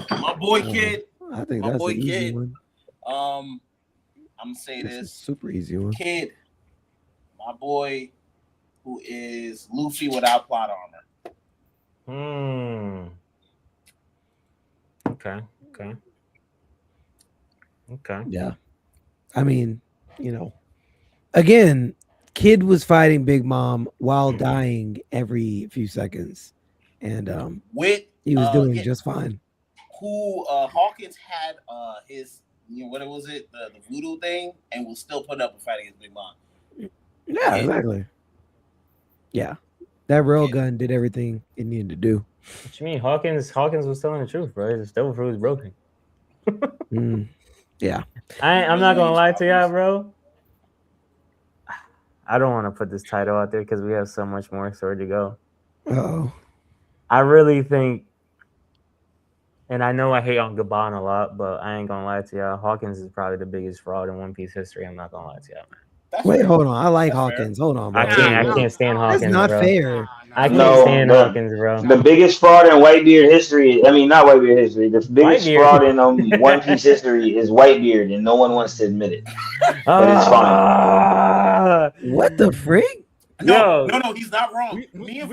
Speaker 5: My boy, Kid.
Speaker 2: I think
Speaker 5: My
Speaker 2: that's
Speaker 5: boy
Speaker 2: an easy
Speaker 5: Kid.
Speaker 2: one.
Speaker 5: I'm gonna say
Speaker 2: That's a
Speaker 5: this.
Speaker 2: super easy one.
Speaker 5: Kid, my boy, who is Luffy without plot armor.
Speaker 3: Okay.
Speaker 2: Yeah. I mean, again, Kid was fighting Big Mom while dying every few seconds. And
Speaker 5: With
Speaker 2: he was doing
Speaker 5: yeah,
Speaker 2: just fine.
Speaker 5: who Hawkins had his what was it, the voodoo thing, and was still put up and fighting his Big Mom.
Speaker 2: Yeah, exactly. Yeah. That railgun did everything it needed to do.
Speaker 3: What you mean? Hawkins was telling the truth, bro. His devil fruit was broken.
Speaker 2: Yeah.
Speaker 3: I'm not gonna lie to y'all, bro. I don't want to put this title out there because we have so much more story to go.
Speaker 2: Oh,
Speaker 3: I really think, and I know I hate on Gabon a lot, but I ain't gonna lie to y'all. Hawkins is probably the biggest fraud in One Piece history. I'm not gonna lie to y'all, man.
Speaker 5: That's
Speaker 2: wait,
Speaker 5: fair.
Speaker 2: hold on. I like
Speaker 5: That's fair.
Speaker 2: Hawkins. Hold on, bro.
Speaker 3: I can't stand
Speaker 2: That's
Speaker 3: Hawkins,
Speaker 2: not
Speaker 3: bro.
Speaker 2: fair.
Speaker 3: I can't
Speaker 6: No,
Speaker 3: stand Hawkins, bro.
Speaker 6: the biggest fraud in Whitebeard history. I mean, not Whitebeard history. The biggest
Speaker 3: Whitebeard.
Speaker 6: fraud in One Piece history is Whitebeard, and no one wants to admit it. But it's fine.
Speaker 3: Ah,
Speaker 2: What the freak?
Speaker 5: No,
Speaker 3: Yo.
Speaker 5: no, he's not wrong. Me and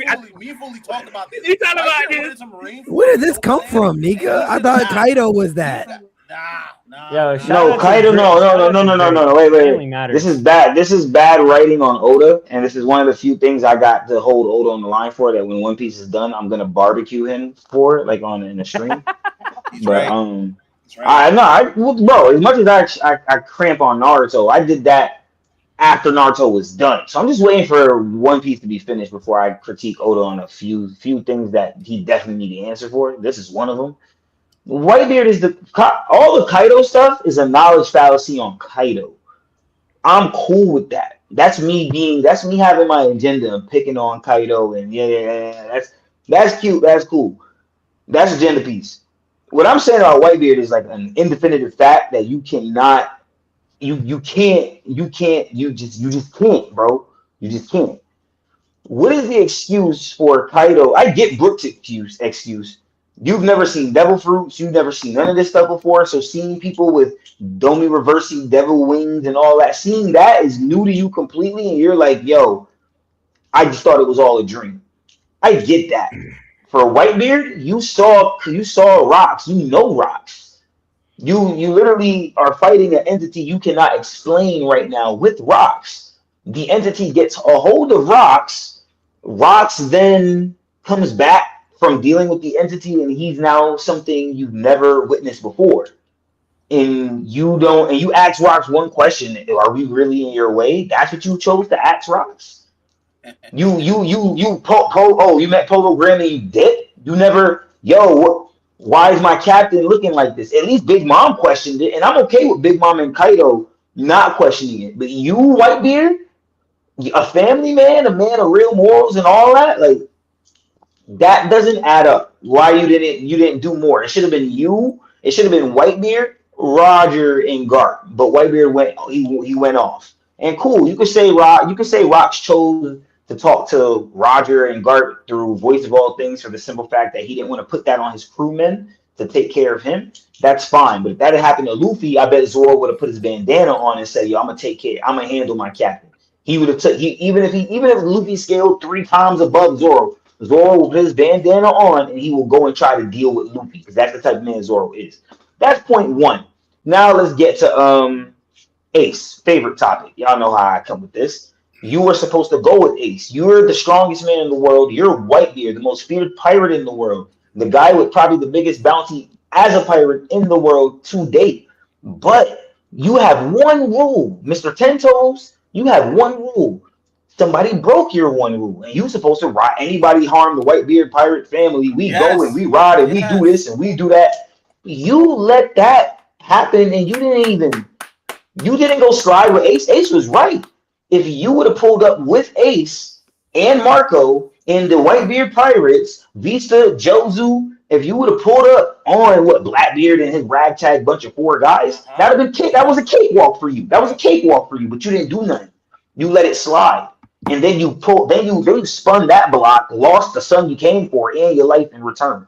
Speaker 5: Foley talked about this.
Speaker 4: He talked about
Speaker 5: Whitebeard
Speaker 4: this.
Speaker 5: wanted some Marine food,
Speaker 2: Where did this
Speaker 5: you know
Speaker 2: come
Speaker 5: what I'm saying?
Speaker 2: from, Nika?
Speaker 5: And he
Speaker 2: I
Speaker 5: said,
Speaker 2: thought
Speaker 5: nah.
Speaker 2: Kaido was that.
Speaker 5: Nah.
Speaker 3: Yo, shout
Speaker 6: No,
Speaker 3: out to
Speaker 6: Kaido,
Speaker 3: Drake.
Speaker 6: no.
Speaker 3: Shout out to Drake.
Speaker 6: Wait.
Speaker 3: Family matters.
Speaker 6: This is bad. This is bad writing on Oda, and this is one of the few things I got to hold Oda on the line for. That when One Piece is done, I'm gonna barbecue him for it, like in a stream.
Speaker 5: He's
Speaker 6: But
Speaker 5: right. He's right.
Speaker 6: bro. As much as I cramp on Naruto, I did that after Naruto was done. So I'm just waiting for One Piece to be finished before I critique Oda on a few things that he definitely need to answer for. This is one of them. Whitebeard is all the Kaido stuff is a knowledge fallacy on Kaido. I'm cool with that. That's me having my agenda and picking on Kaido and yeah. That's cute. That's cool. That's agenda piece. What I'm saying about Whitebeard is like an indefinitive fact that you cannot, you just can't, bro. You just can't. What is the excuse for Kaido? I get Brook's excuse. You've never seen devil fruits. You've never seen none of this stuff before. So seeing people with Domi reversing devil wings and all that, seeing that is new to you completely. And you're like, yo, I just thought it was all a dream. I get that. For Whitebeard, you saw rocks. You know rocks. You literally are fighting an entity you cannot explain right now with rocks. The entity gets a hold of rocks. Rocks then comes back from dealing with the entity, and he's now something you've never witnessed before. And you ask rocks one question: are we really in your way? That's what you chose to ask rocks. You met Polo Graham and you did. You never, why is my captain looking like this? At least Big Mom questioned it, and I'm okay with Big Mom and Kaido not questioning it. But you, Whitebeard, a family man, a man of real morals and all that, like that doesn't add up. Why you didn't do more? It should have been you. It should have been Whitebeard, Roger, and Garp. But Whitebeard went off. And cool, you could say Rocks chose to talk to Roger and Garp through Voice of All Things for the simple fact that he didn't want to put that on his crewmen to take care of him. That's fine. But if that had happened to Luffy, I bet Zoro would have put his bandana on and said, "Yo, I'm gonna handle my captain." He would have even if Luffy scaled 3 times above Zoro, Zoro will put his bandana on and he will go and try to deal with Luffy because that's the type of man Zoro is. That's point one. Now let's get to Ace, favorite topic. Y'all know how I come with this. You were supposed to go with Ace. You're the strongest man in the world. You're Whitebeard, the most feared pirate in the world. The guy with probably the biggest bounty as a pirate in the world to date. But you have one rule, Mr. Ten Toes. You have one rule. Somebody broke your one rule, and you're supposed to ride. Anybody harm the Whitebeard pirate family, we go and we ride and we do this and we do that. You let that happen, and you didn't go slide with Ace. Ace was right. If you would have pulled up with Ace and Marco in the Whitebeard Pirates, Vista, Jozu, if you would have pulled up on Blackbeard and his ragtag bunch of 4 guys, that was a cakewalk for you. That was a cakewalk for you, but you didn't do nothing. You let it slide. And then you spun that block, lost the son you came for and your life in return.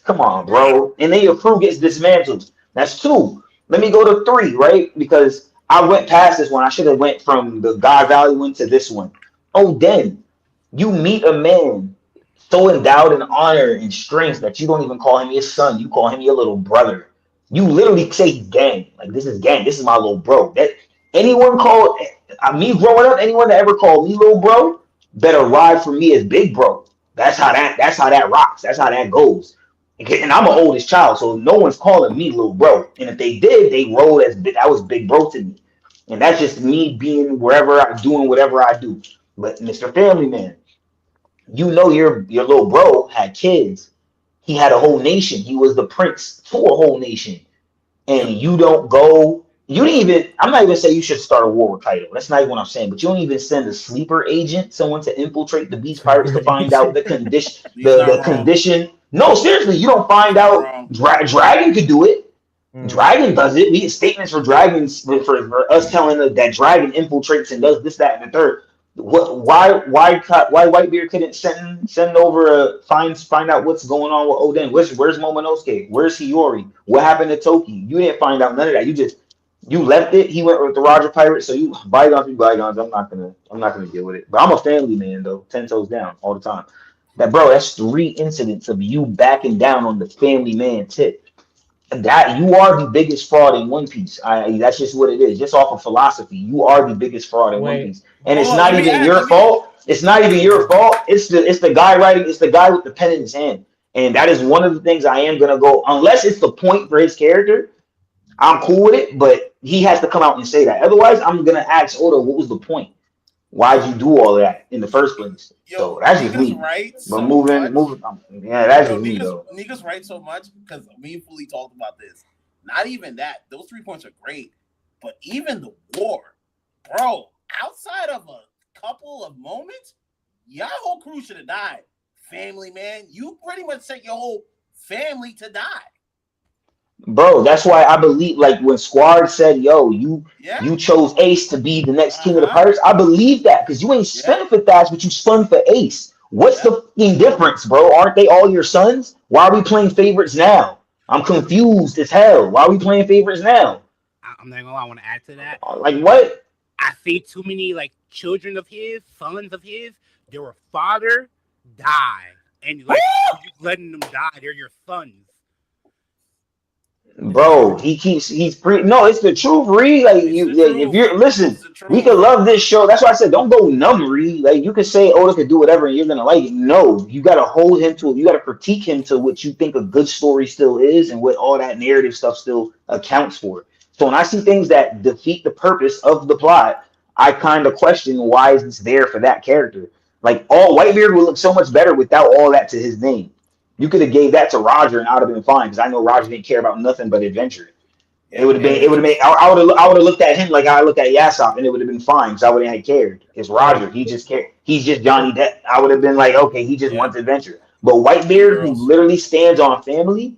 Speaker 6: Come on, bro. And then your crew gets dismantled. That's 2. Let me go to 3, right? Because I went past this one. I should have went from the God Valley one to this one. Oh, then you meet a man so endowed in honor and strength that you don't even call him your son. You call him your little brother. You literally say gang. Like, this is gang. This is my little bro. That anyone called me growing up, anyone that ever called me little bro better ride for me as big bro. That's how that rocks. That's how that goes. And I'm an oldest child, so no one's calling me little bro. And if they did, they rolled as big. That was big bro to me. And that's just me being wherever I'm doing whatever I do. But Mr. Family Man, you know your little bro had kids. He had a whole nation. He was the prince to a whole nation. And you don't go You didn't even. I'm not even saying you should start a war with Kaido. That's not even what I'm saying. But you don't even send a sleeper agent, someone to infiltrate the Beast Pirates to find out the condition.
Speaker 5: He's not
Speaker 6: The
Speaker 5: wrong.
Speaker 6: condition. No, seriously, you don't find
Speaker 5: Not
Speaker 6: out.
Speaker 5: wrong.
Speaker 6: Dragon could do it. Dragon does it. We get statements for dragons for us telling us that Dragon infiltrates and does this, that, and the third. What? Why Whitebeard couldn't send over find out what's going on with Oden? Where's Momonosuke? Where's Hiyori? What happened to Toki? You didn't find out none of that. You left it. He went with the Roger Pirate. So you bygones be bygones. I'm not gonna deal with it. But I'm a family man though. 10 toes down all the time. That's 3 incidents of you backing down on the family man tip. That you are the biggest fraud in One Piece. That's just what it is. Just off of philosophy, you are the biggest fraud in One Piece, and it's not even your fault. It's not even your fault. It's the guy writing. It's the guy with the pen in his hand, and that is one of the things I am gonna go. Unless it's the point for his character, I'm cool with it. But he has to come out and say that. Otherwise, I'm gonna ask Oda, what was the point? Why'd you do all of that in the first place?
Speaker 5: Yo,
Speaker 6: so that's just me.
Speaker 5: Right
Speaker 6: but
Speaker 5: so
Speaker 6: moving, yeah, that's just me
Speaker 5: niggas,
Speaker 6: though.
Speaker 5: Niggas right so much because we fully talked about this. Not even that. Those 3 points are great, but even the war, bro. Outside of a couple of moments, your whole crew should have died. Family man, you pretty much sent your whole family to die.
Speaker 6: Bro, that's why I believe, like when Squad said, "Yo, you chose Ace to be the next king of the pirates." I believe that because you ain't spent for Thatch, but you spun for Ace. What's the fucking difference, bro? Aren't they all your sons? Why are we playing favorites now? I'm confused as hell. Why are we playing favorites now?
Speaker 4: I'm not gonna lie, I want to add to that.
Speaker 6: Like what?
Speaker 4: I see too many like children of his, sons of his. Their father die, and like you letting them die. They're your sons.
Speaker 6: Bro, no, it's the truth, Reed. Like if you're listen, we could love this show. That's why I said don't go numb, Reed. Like you could say Oda could do whatever and you're gonna like it. No, you gotta hold him to it. You gotta critique him to what you think a good story still is and what all that narrative stuff still accounts for. So when I see things that defeat the purpose of the plot, I kind of question why is this there for that character. Like all Whitebeard would look so much better without all that to his name. You could have gave that to Roger and I'd have been fine because I know Roger didn't care about nothing but adventure. It would have made. I would have looked at him like I looked at Yasop, and it would have been fine because I wouldn't have cared. It's Roger. He just cared. He's just Johnny Depp. I would have been like, okay, he just wants adventure. But Whitebeard, who literally stands on family,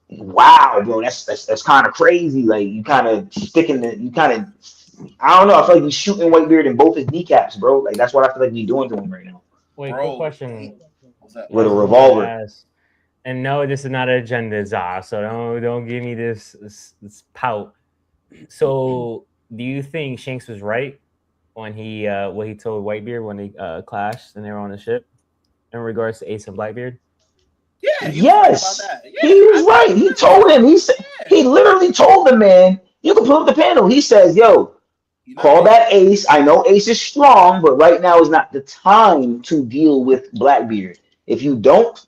Speaker 6: wow, bro, that's kind of crazy. Like you kind of sticking the, you kind of, I don't know. I feel like he's shooting Whitebeard in both his kneecaps, bro. Like that's what I feel like he's doing to him right now.
Speaker 3: Wait, quick question.
Speaker 6: With a revolver.
Speaker 3: And no, this is not an agenda, Zah. So don't give me this pout. So, do you think Shanks was right when he what he told Whitebeard when they clashed and they were on the ship in regards to Ace and Blackbeard?
Speaker 5: Yeah.
Speaker 6: Yes, he was right. He told him. He said he literally told the man. You can pull up the panel. He says, "Yo, call that Ace. I know Ace is strong, but right now is not the time to deal with Blackbeard. If you don't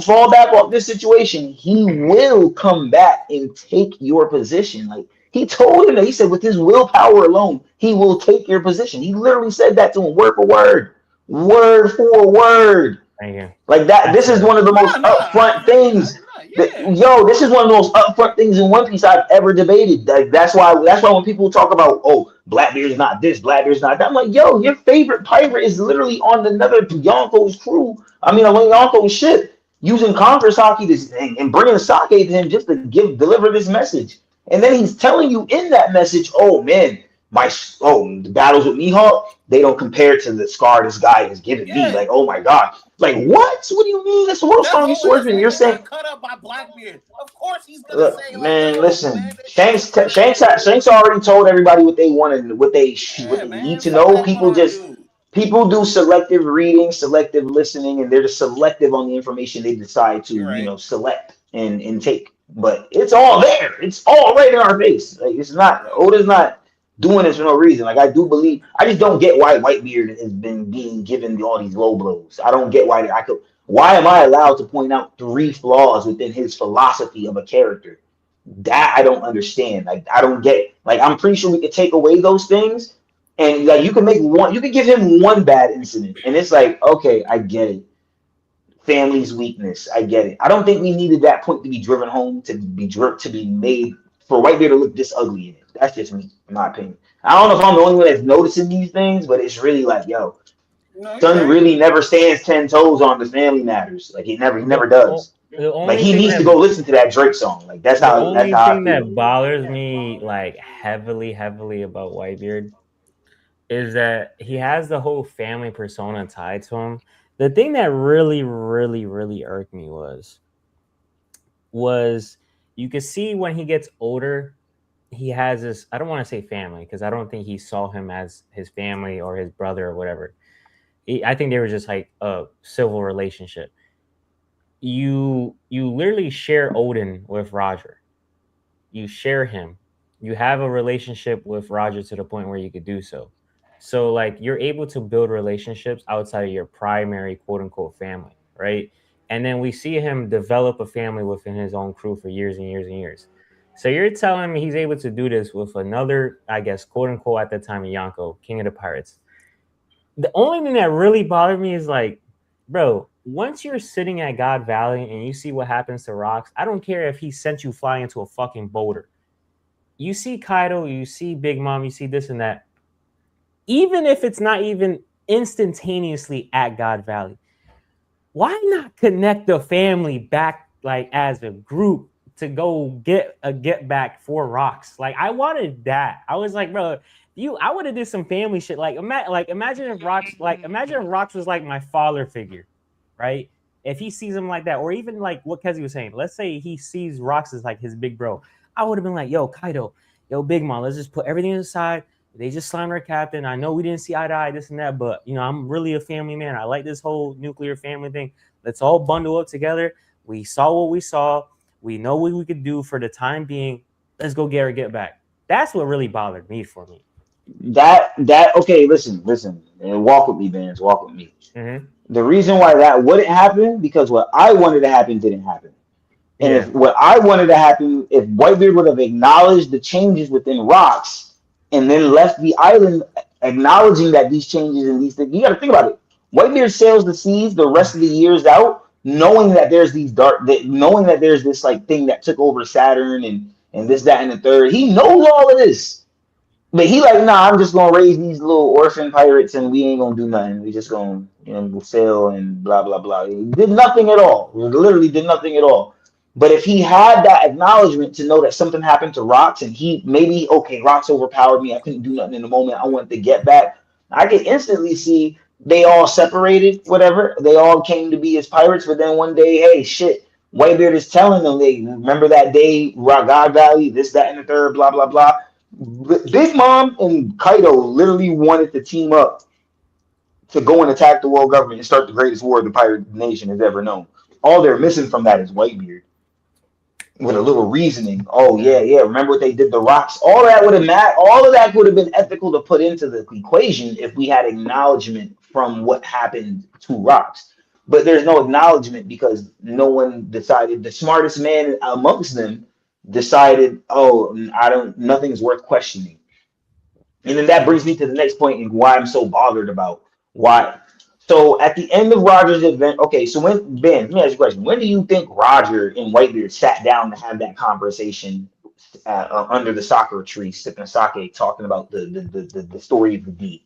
Speaker 6: fall back off this situation, he will come back and take your position." Like he told him that. He said, with his willpower alone, he will take your position. He literally said that to him, word for word word.
Speaker 3: Thank you.
Speaker 6: Like that. This is one of the most upfront things. This is one of the most upfront things in One Piece I've ever debated. Like, that's why when people talk about, oh, Blackbeard's not this, Blackbeard's not that, I'm like, yo, your favorite pirate is literally on another Yonko's crew. I mean, on Yonko's ship, using Conqueror's hockey and bringing sake to him just to deliver this message. And then he's telling you in that message, oh man, the battles with Mihawk, they don't compare to the scar this guy has given me. Like, oh my god. Like, what? What do you mean? That's the world's strongest swordsman. You're saying
Speaker 5: cut up by Blackbeard. Of course he's gonna say, like,
Speaker 6: man, listen. Shanks already told everybody what they wanted, what they need to know. People do selective reading, selective listening, and they're just selective on the information they decide to, select and take. But it's all there. It's all right in our face. Like, it's not, Oda's not doing this for no reason. Like, I just don't get why Whitebeard has been being given all these low blows. I don't get why am I allowed to point out 3 flaws within his philosophy of a character? That I don't understand. Like, I don't get, like, I'm pretty sure we could take away those things and like you could give him one bad incident and it's like, okay, I get it. Family's weakness, I get it. I don't think we needed that point to be driven home, to be made for Whitebeard to look this ugly in it. That's just me, in my opinion. I don't know if I'm the only one that's noticing these things, but it's really like, yo,
Speaker 5: No, you're
Speaker 6: Son
Speaker 5: right.
Speaker 6: really never stands 10 toes on the family matters. Like he never does.
Speaker 3: The
Speaker 6: Like
Speaker 3: only
Speaker 6: he
Speaker 3: thing
Speaker 6: needs
Speaker 3: that
Speaker 6: to go listen to that Drake song. Like that's
Speaker 3: the
Speaker 6: how
Speaker 3: only
Speaker 6: I
Speaker 3: thing
Speaker 6: feel.
Speaker 3: that bothers me like heavily about Whitebeard is that he has the whole family persona tied to him. The thing that really irked me was you could see when he gets older, he has this, I don't want to say family because I don't think he saw him as his family or his brother or whatever. I think they were just like a civil relationship. You literally share Odin with Roger. You share him. You have a relationship with Roger to the point where you could do so. So like you're able to build relationships outside of your primary quote unquote family, right? And then we see him develop a family within his own crew for years and years and years. So you're telling me he's able to do this with another, I guess, quote unquote at the time, Yonko, King of the Pirates. The only thing that really bothered me is like, bro, once you're sitting at God Valley and you see what happens to Rocks, I don't care if he sent you flying into a fucking boulder. You see Kaido, you see Big Mom, you see this and that. Even if it's not even instantaneously at God Valley, why not connect the family back like as a group to go get a get back for Rocks? Like I wanted that. I was like, bro, I would have did some family shit. Like imagine if Rocks was like my father figure, right? If he sees him like that, or even like what Kezi was saying, let's say he sees Rocks as like his big bro. I would have been like, yo, Kaido, yo, Big Mom, let's just put everything aside. They just signed our captain. I know we didn't see eye to eye, this and that, but you know, I'm really a family man. I like this whole nuclear family thing. Let's all bundle up together. We saw what we saw. We know what we could do for the time being. Let's go get back. That's what really bothered me for me.
Speaker 6: That okay, listen, and walk with me, Vance, walk with me.
Speaker 3: Mm-hmm.
Speaker 6: The reason why that wouldn't happen because what I wanted to happen didn't happen. And
Speaker 3: Yeah.
Speaker 6: if what I wanted to happen, if Whitebeard would have acknowledged the changes within Rocks and then left the island acknowledging that these changes and these things, you got to think about it. Whitebeard sails the seas the rest of the years out, knowing that there's knowing that there's this like thing that took over Saturn and this, that, and the third. He knows all of this. But he like, nah, I'm just gonna raise these little orphan pirates and we ain't gonna do nothing. We just gonna, sail and blah blah blah. He did nothing at all. He literally did nothing at all. But if he had that acknowledgement to know that something happened to Rocks and he maybe, okay, Rocks overpowered me. I couldn't do nothing in the moment. I wanted to get back. I could instantly see they all separated, whatever. They all came to be as pirates, but then one day, hey, shit, Whitebeard is telling them, they remember that day, God Valley, this, that, and the third, blah, blah, blah. Big Mom and Kaido literally wanted to team up to go and attack the world government and start the greatest war the pirate nation has ever known. All they're missing from that is Whitebeard. With a little reasoning. Oh yeah. Remember what they did to Rocks? All that would have all of that would have been ethical to put into the equation if we had acknowledgement from what happened to Rocks. But there's no acknowledgement because no one decided. The smartest man amongst them decided, oh, nothing's worth questioning. And then that brings me to the next point and why I'm so bothered about why. So at the end of Roger's event, okay, so let me ask you a question. When do you think Roger and Whitebeard sat down to have that conversation under the sakura tree, sipping sake, talking about the story of the deed?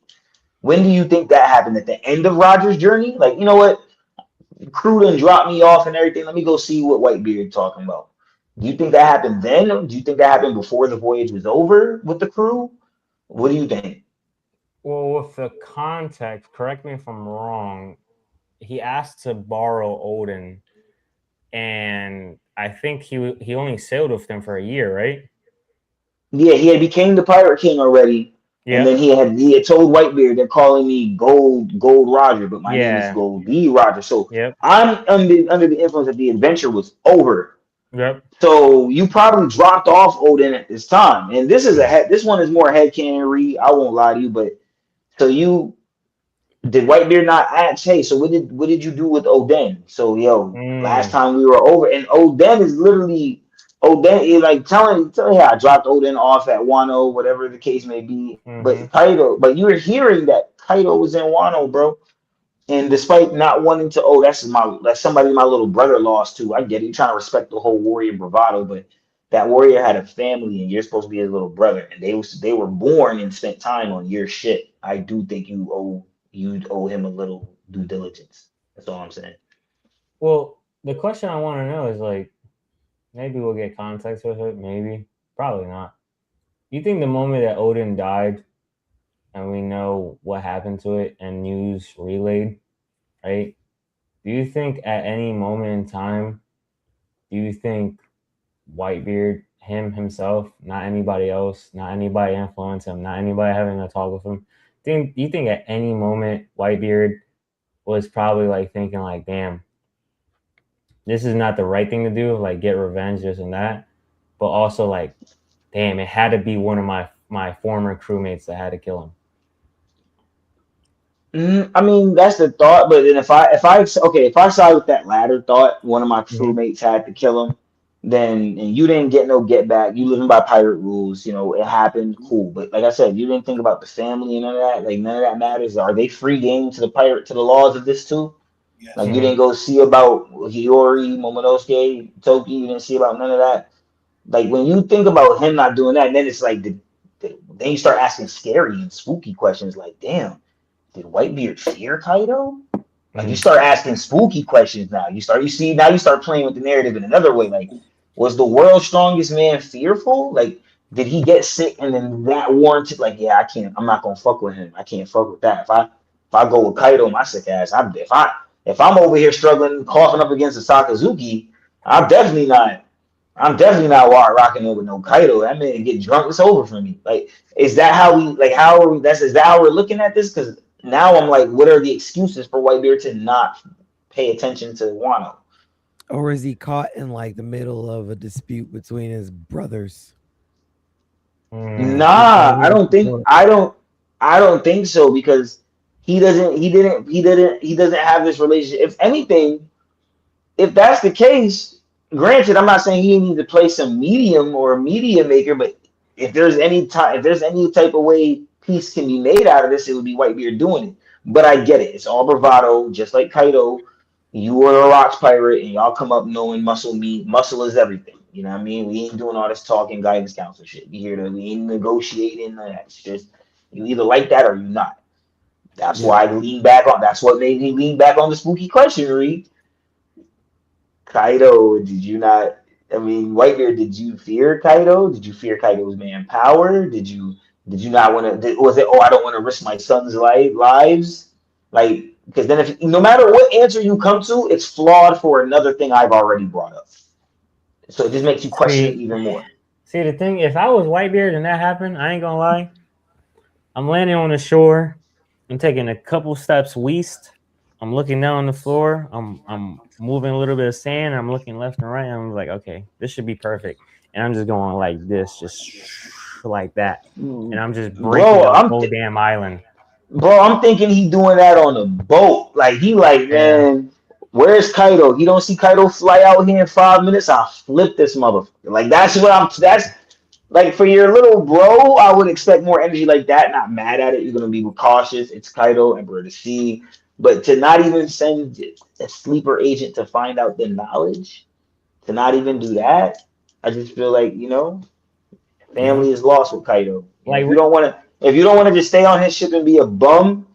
Speaker 6: When do you think that happened? At the end of Roger's journey? Like, you know what? Crew done dropped me off and everything. Let me go see what Whitebeard talking about. Do you think that happened then? Do you think that happened before the voyage was over with the crew? What do you think?
Speaker 3: Well, with the context, correct me if I'm wrong, he asked to borrow Odin, and I think he only sailed with them for a year, right?
Speaker 6: Yeah, he had became the Pirate King already. Yeah. And then he had told Whitebeard, they're calling me Gold Roger, but my name is Gold D Roger. So I'm under the influence that the adventure was over.
Speaker 3: Yep.
Speaker 6: So you probably dropped off Odin at this time. And this one is more headcanon. I won't lie to you, but so did Whitebeard not ask, hey, so what did you do with Odin? So last time we were over, and Odin is like telling I dropped Odin off at Wano, whatever the case may be. Mm-hmm. But you were hearing that Kaido was in Wano, bro. And despite not wanting to, that's somebody my little brother lost to. I get it. You're trying to respect the whole warrior bravado, but that warrior had a family and you're supposed to be his little brother, and they were born and spent time on your shit. I do think you'd owe him a little due diligence. That's all I'm saying.
Speaker 3: Well, the question I want to know is like, maybe we'll get context with it. Maybe, probably not. You think the moment that Odin died, and we know what happened to it, and news relayed, right? Do you think at any moment in time, do you think Whitebeard, himself, not anybody else, not anybody influenced him, not anybody having a talk with him, do you think at any moment Whitebeard was probably like thinking like, damn, this is not the right thing to do, like get revenge, this and that, but also like, damn, it had to be one of my former crewmates that had to kill him.
Speaker 6: I mean, that's the thought, but then if I side with that latter thought, one of my crewmates had to kill him, then and you didn't get no get back, you living by pirate rules, you know, it happened, cool. But like I said, you didn't think about the family and none of that. Like none of that matters. Are they free game to the laws of this too?
Speaker 5: Yes.
Speaker 6: Like you didn't go see about Hiyori, Momonosuke, Toki, you didn't see about none of that. Like when you think about him not doing that, then it's like then you start asking scary and spooky questions like, damn, did Whitebeard fear Kaido? Like you start asking spooky questions now. You start playing with the narrative in another way. Like, was the world's strongest man fearful? Like, did he get sick and then that warranted? Like, yeah, I'm not gonna fuck with him. I can't fuck with that. If I go with Kaido, my sick ass. If I'm over here struggling, coughing up against a Sakazuki, I'm definitely not rocking it with no Kaido. That man get drunk, it's over for me. Like, is that how we're looking at this? Because now I'm like, what are the excuses for Whitebeard to not pay attention to Wano?
Speaker 2: Or is he caught in like the middle of a dispute between his brothers?
Speaker 6: Nah, I don't think so, because he doesn't have this relationship. If anything, if that's the case, granted, I'm not saying he needs to play some medium or a media maker, but if there's any type of way peace can be made out of this, it would be Whitebeard doing it. But I get it. It's all bravado, just like Kaido. You are a rocks pirate, and y'all come up knowing muscle is everything. You know what I mean? We ain't doing all this talking guidance council shit. We ain't negotiating. It's just you either like that or you not. That's why I lean back on. That's what made me lean back on the spooky question, Reed. Kaido, did you not? I mean, Whitebeard, did you fear Kaido? Did you fear Kaido's manpower? Did you not want to? Was it? Oh, I don't want to risk my son's lives. Like, because then if no matter what answer you come to, it's flawed for another thing I've already brought up. So it just makes you question it even more.
Speaker 3: See, the thing, if I was Whitebeard and that happened, I ain't gonna lie. I'm landing on the shore. I'm taking a couple steps west. I'm looking down on the floor. I'm moving a little bit of sand. I'm looking left and right. I'm like, okay, this should be perfect. And I'm just going like this, just like that. And I'm just breaking up the whole damn island.
Speaker 6: Bro, I'm thinking he doing that on a boat. Like, he like, man, where's Kaido? You don't see Kaido fly out here in 5 minutes? I'll flip this motherfucker. Like, that's like, for your little bro, I would expect more energy like that. Not mad at it. You're going to be cautious. It's Kaido, Emperor of the Sea. But to not even send a sleeper agent to find out the knowledge, to not even do that, I just feel like, family is lost with Kaido. Like, if you don't want to just stay on his ship and be a bum,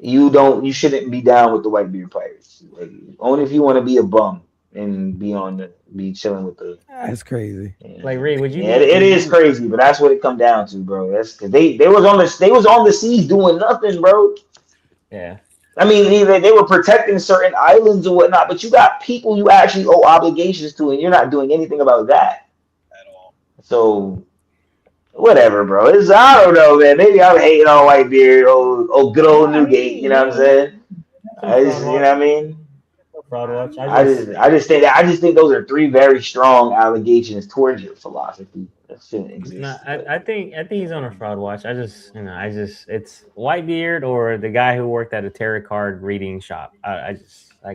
Speaker 6: you shouldn't be down with the Whitebeard pirates. Like, only if you want to be a bum and be chilling with the.
Speaker 2: That's crazy.
Speaker 3: Like, Ray, would you?
Speaker 6: Yeah, it is crazy, but that's what it come down to, bro. That's because they was on the seas doing nothing, bro.
Speaker 3: Yeah.
Speaker 6: I mean, they were protecting certain islands and whatnot, but you got people you actually owe obligations to, and you're not doing anything about that
Speaker 5: at all.
Speaker 6: So, whatever, bro. I don't know, man. Maybe I'm hating on Whitebeard, good old Newgate. You know what I'm saying? You know what I mean? I just think those are three very strong allegations towards your philosophy that shouldn't exist.
Speaker 3: No, I think he's on a fraud watch. It's Whitebeard or the guy who worked at a tarot card reading shop. I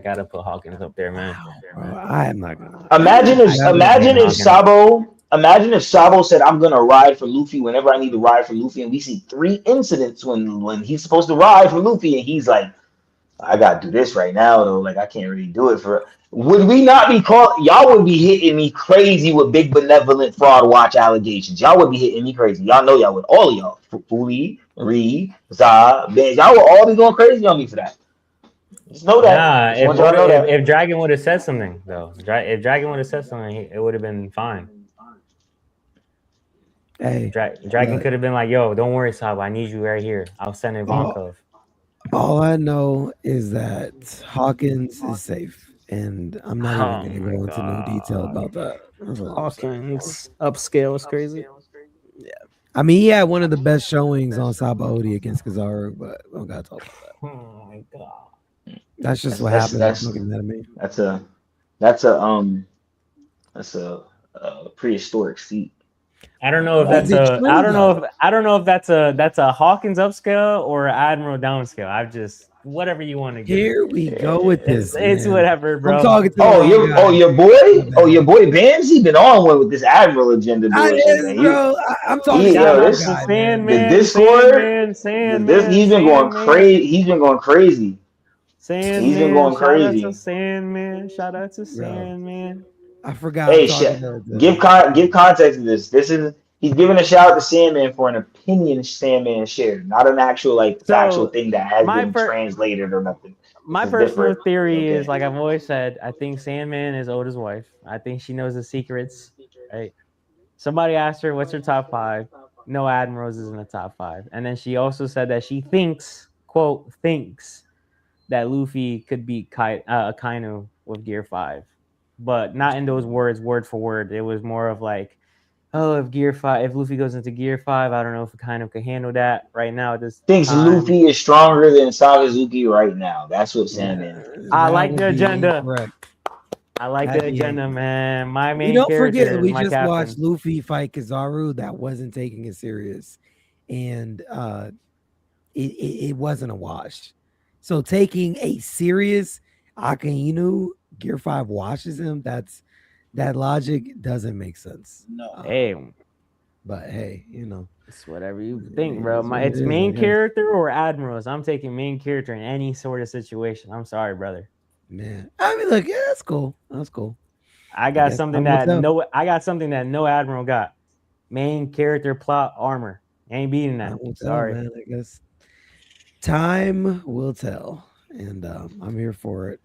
Speaker 3: gotta put Hawkins up there, man.
Speaker 2: Wow, I am not gonna.
Speaker 6: Imagine if Sabo said, "I'm gonna ride for Luffy whenever I need to ride for Luffy," and we see 3 incidents when he's supposed to ride for Luffy, and he's like, I gotta do this right now though. Like I can't really do it for. Would we not be called? Y'all would be hitting me crazy with big benevolent fraud watch allegations. Y'all would be hitting me crazy. Y'all know y'all would. All of y'all, Fuli, Ree, Zah, Ben, y'all would all be going crazy on me for that. Just know that.
Speaker 3: Nah,
Speaker 6: Just want y'all to know that.
Speaker 3: if Dragon would have said something though, if Dragon would have said something, it would have been fine.
Speaker 2: Hey,
Speaker 3: Dragon could have been like, "Yo, don't worry, Sab. I need you right here. I'll send Ivankov."
Speaker 2: all I know is that Hawkins is safe, and I'm not even going to go into no detail about that. That's all I'm saying.
Speaker 7: Hawkins upscale is crazy.
Speaker 2: I mean, he had one of the best showings on Sabaody against Kizaru, but we don't got to talk about that.
Speaker 3: Oh my god.
Speaker 2: That's just what happened. Looking at me.
Speaker 6: That's a prehistoric seat.
Speaker 3: I don't know if that's that's a Hawkins upscale or Admiral downscale. I've just whatever you want to get.
Speaker 2: Here we go with this.
Speaker 3: It's whatever, bro.
Speaker 2: I'm talking to
Speaker 6: your boy Bamsy been on one with this Admiral agenda.
Speaker 2: Bro. I'm talking
Speaker 6: this
Speaker 3: Sandman,
Speaker 6: the Discord.
Speaker 3: Sandman,
Speaker 6: He's been going crazy. He's been going crazy.
Speaker 3: Sandman,
Speaker 6: he's been going crazy.
Speaker 3: Shout out to Sandman.
Speaker 2: I forgot.
Speaker 6: Hey, give context to this. He's giving a shout out to Sandman for an opinion Sandman shared, not an actual factual thing that has been translated or nothing.
Speaker 3: My personal theory is, like I've always said, I think Sandman is Oda's wife. I think she knows the secrets. Right? Somebody asked her, "What's her top 5?" No, Admirals is in the top 5. And then she also said that she thinks, quote, thinks that Luffy could beat Akainu with Gear 5. But not in those words, word for word. It was more of like, oh, if Luffy goes into Gear 5, I don't know if Akainu could handle that right now.
Speaker 6: Thinks Luffy is stronger than Sakazuki right now. That's what Sandman is.
Speaker 3: I like the agenda. I like the agenda, man. My main
Speaker 2: don't
Speaker 3: character
Speaker 2: forget, we just
Speaker 3: captain.
Speaker 2: watched Luffy fight Kizaru that wasn't taking it serious. And it wasn't a wash. So taking a serious Akainu Gear 5 washes him. That logic doesn't make sense.
Speaker 5: No.
Speaker 2: But hey,
Speaker 3: it's whatever you think, bro. It's main character or Admirals. I'm taking main character in any sort of situation. I'm sorry, brother.
Speaker 2: Man, I mean, look, yeah, that's cool. That's cool.
Speaker 3: I got something that no Admiral got. Main character plot armor. Ain't beating that. Sorry,
Speaker 2: man, I guess time will tell, and I'm here for it.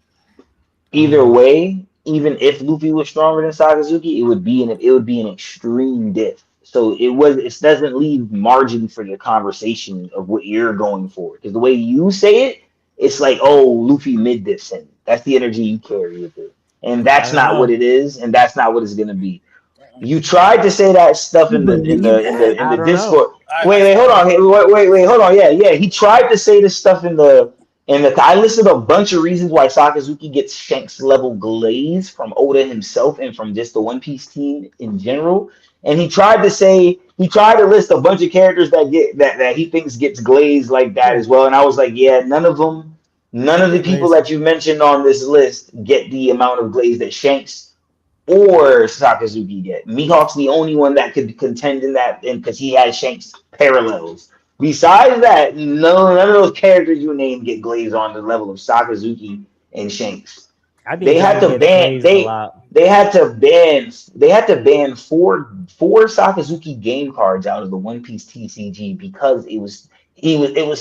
Speaker 6: Either way, even if Luffy was stronger than Sakazuki, it would be an extreme diff. So it doesn't leave margin for the conversation of what you're going for. Because the way you say it, it's like, oh, Luffy mid diffs him. That's the energy you carry with it. And that's not what it is, and that's not what it's gonna be. You tried to say that stuff in the Discord. Wait, hold on. Yeah. He tried to say this stuff in the I listed a bunch of reasons why Sakazuki gets Shanks level glaze from Oda himself and from just the One Piece team in general. And he tried to list a bunch of characters that he thinks gets glazed like that as well. And I was like, yeah, none of the people that you mentioned on this list get the amount of glaze that Shanks or Sakazuki get. Mihawk's the only one that could contend in that, because he has Shanks parallels. Besides that, none of those characters you named get glazed on the level of Sakazuki and Shanks. They had to ban four Sakazuki game cards out of the One Piece TCG because it was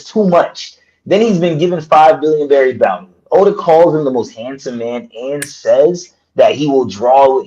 Speaker 6: too much. Then he's been given 5 billion berry bounty. Oda calls him the most handsome man and says that he will draw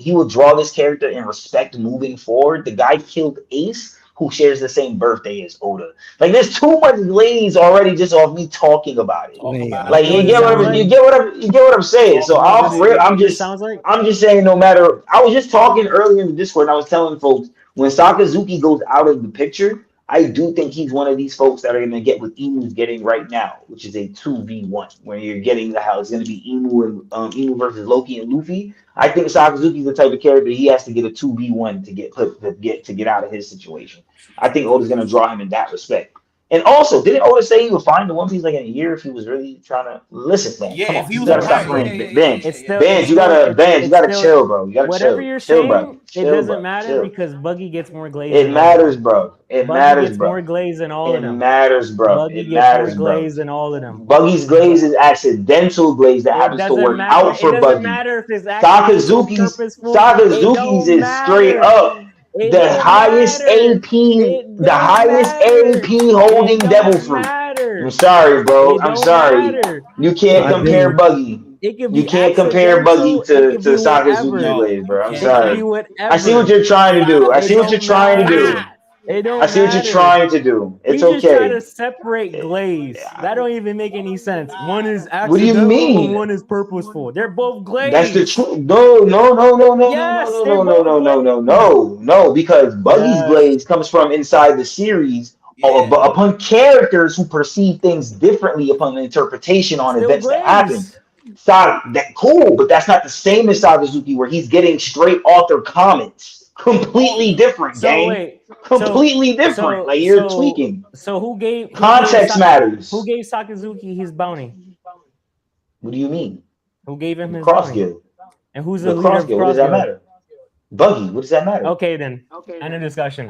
Speaker 6: this character in respect moving forward. The guy killed Ace, who shares the same birthday as Oda. Like, there's too much glaze already just off me talking about it. You get what I'm saying. So I'm just saying, no matter. I was just talking earlier in the Discord, and I was telling folks, when Sakazuki goes out of the picture, I do think he's one of these folks that are going to get what Imu's getting right now, which is a 2v1, where you're getting how it's going to be Imu versus Loki and Luffy. I think Sakazuki's the type of character he has to get a 2v1 to get out of his situation. I think Oda's going to draw him in that respect. And also, didn't Oda say he would find the One Piece like in a year if he was really trying to listen, man?
Speaker 5: Yeah,
Speaker 6: Come
Speaker 5: if
Speaker 6: on,
Speaker 5: he
Speaker 6: you
Speaker 5: was
Speaker 6: gotta
Speaker 5: a
Speaker 6: stop
Speaker 5: pirate,
Speaker 6: playing.
Speaker 5: yeah.
Speaker 6: Benj,
Speaker 3: It's still,
Speaker 6: Benj,
Speaker 3: it's
Speaker 6: you
Speaker 3: still,
Speaker 6: gotta, Benj, you
Speaker 3: it's
Speaker 6: gotta
Speaker 3: still,
Speaker 6: chill, bro. You gotta
Speaker 3: whatever
Speaker 6: chill,
Speaker 3: you're
Speaker 6: chill, bro.
Speaker 3: saying, it
Speaker 6: Chill,
Speaker 3: doesn't
Speaker 6: bro.
Speaker 3: matter
Speaker 6: Chill.
Speaker 3: because Buggy gets more glaze
Speaker 6: It
Speaker 3: than all of
Speaker 6: matters,
Speaker 3: them.
Speaker 6: bro. It
Speaker 3: Buggy
Speaker 6: matters,
Speaker 3: gets
Speaker 6: bro.
Speaker 3: more glaze than all
Speaker 6: It
Speaker 3: of them.
Speaker 6: matters, bro.
Speaker 3: Buggy
Speaker 6: It
Speaker 3: gets more
Speaker 6: matters, bro.
Speaker 3: glaze than all of them.
Speaker 6: Buggy's glaze is accidental glaze that
Speaker 3: It
Speaker 6: happens to
Speaker 3: doesn't
Speaker 6: work
Speaker 3: matter.
Speaker 6: out
Speaker 3: It
Speaker 6: for
Speaker 3: doesn't
Speaker 6: Buggy.
Speaker 3: matter if it's accidental, purposeful. It
Speaker 6: Sakazuki's
Speaker 3: don't
Speaker 6: is straight
Speaker 3: matter.
Speaker 6: up
Speaker 3: It
Speaker 6: the
Speaker 3: don't
Speaker 6: highest
Speaker 3: matter.
Speaker 6: AP,
Speaker 3: It
Speaker 6: the
Speaker 3: don't
Speaker 6: highest
Speaker 3: matter.
Speaker 6: AP holding
Speaker 3: It
Speaker 6: devil
Speaker 3: don't
Speaker 6: fruit.
Speaker 3: matter.
Speaker 6: I'm sorry, bro.
Speaker 3: It
Speaker 6: I'm
Speaker 3: don't
Speaker 6: sorry.
Speaker 3: matter.
Speaker 6: You can't
Speaker 2: 5
Speaker 6: compare
Speaker 2: billion.
Speaker 6: Buggy.
Speaker 3: It could
Speaker 6: You
Speaker 3: be
Speaker 6: can't compare Buggy
Speaker 3: accidental. It
Speaker 6: to
Speaker 3: could be
Speaker 6: Sakazuki's
Speaker 3: whatever.
Speaker 5: No,
Speaker 6: glaze, bro. I'm
Speaker 5: you
Speaker 3: It could be
Speaker 6: sorry.
Speaker 3: whatever.
Speaker 6: I see what you're trying to do. I
Speaker 3: It
Speaker 6: see what you're
Speaker 3: don't
Speaker 6: trying to do.
Speaker 3: matter. It
Speaker 6: I
Speaker 3: don't
Speaker 6: see what you're
Speaker 3: matter.
Speaker 6: trying to do. It's
Speaker 3: He just try
Speaker 6: okay.
Speaker 3: to separate glaze. That don't even make any sense. One is
Speaker 6: What do you
Speaker 3: accidental
Speaker 6: mean?
Speaker 3: and one is purposeful. They're both
Speaker 6: That's the
Speaker 3: glaze.
Speaker 6: truth. No,
Speaker 3: Yes, they're both
Speaker 6: no, because Buggy's
Speaker 3: Yes.
Speaker 6: glaze comes from inside the series
Speaker 5: Yeah.
Speaker 6: upon characters who perceive things differently upon interpretation on
Speaker 3: Still
Speaker 6: events that happen.
Speaker 3: glaze.
Speaker 6: That cool, but that's not the same as Sakazuki where he's getting straight author comments. Completely different,
Speaker 3: So
Speaker 6: gang.
Speaker 3: wait.
Speaker 6: Completely different. Like you're tweaking.
Speaker 3: So who gave
Speaker 6: Context matters.
Speaker 3: Who gave Sakazuki his bounty?
Speaker 6: What do you mean?
Speaker 3: Who gave him his
Speaker 6: Cross
Speaker 3: bounty?
Speaker 6: guild.
Speaker 3: And who's
Speaker 6: The
Speaker 3: the leader
Speaker 6: cross
Speaker 3: of
Speaker 6: guild. What
Speaker 3: Cross
Speaker 6: does that
Speaker 3: Guild?
Speaker 6: matter? Buggy. What does that matter?
Speaker 3: Okay then. End of discussion.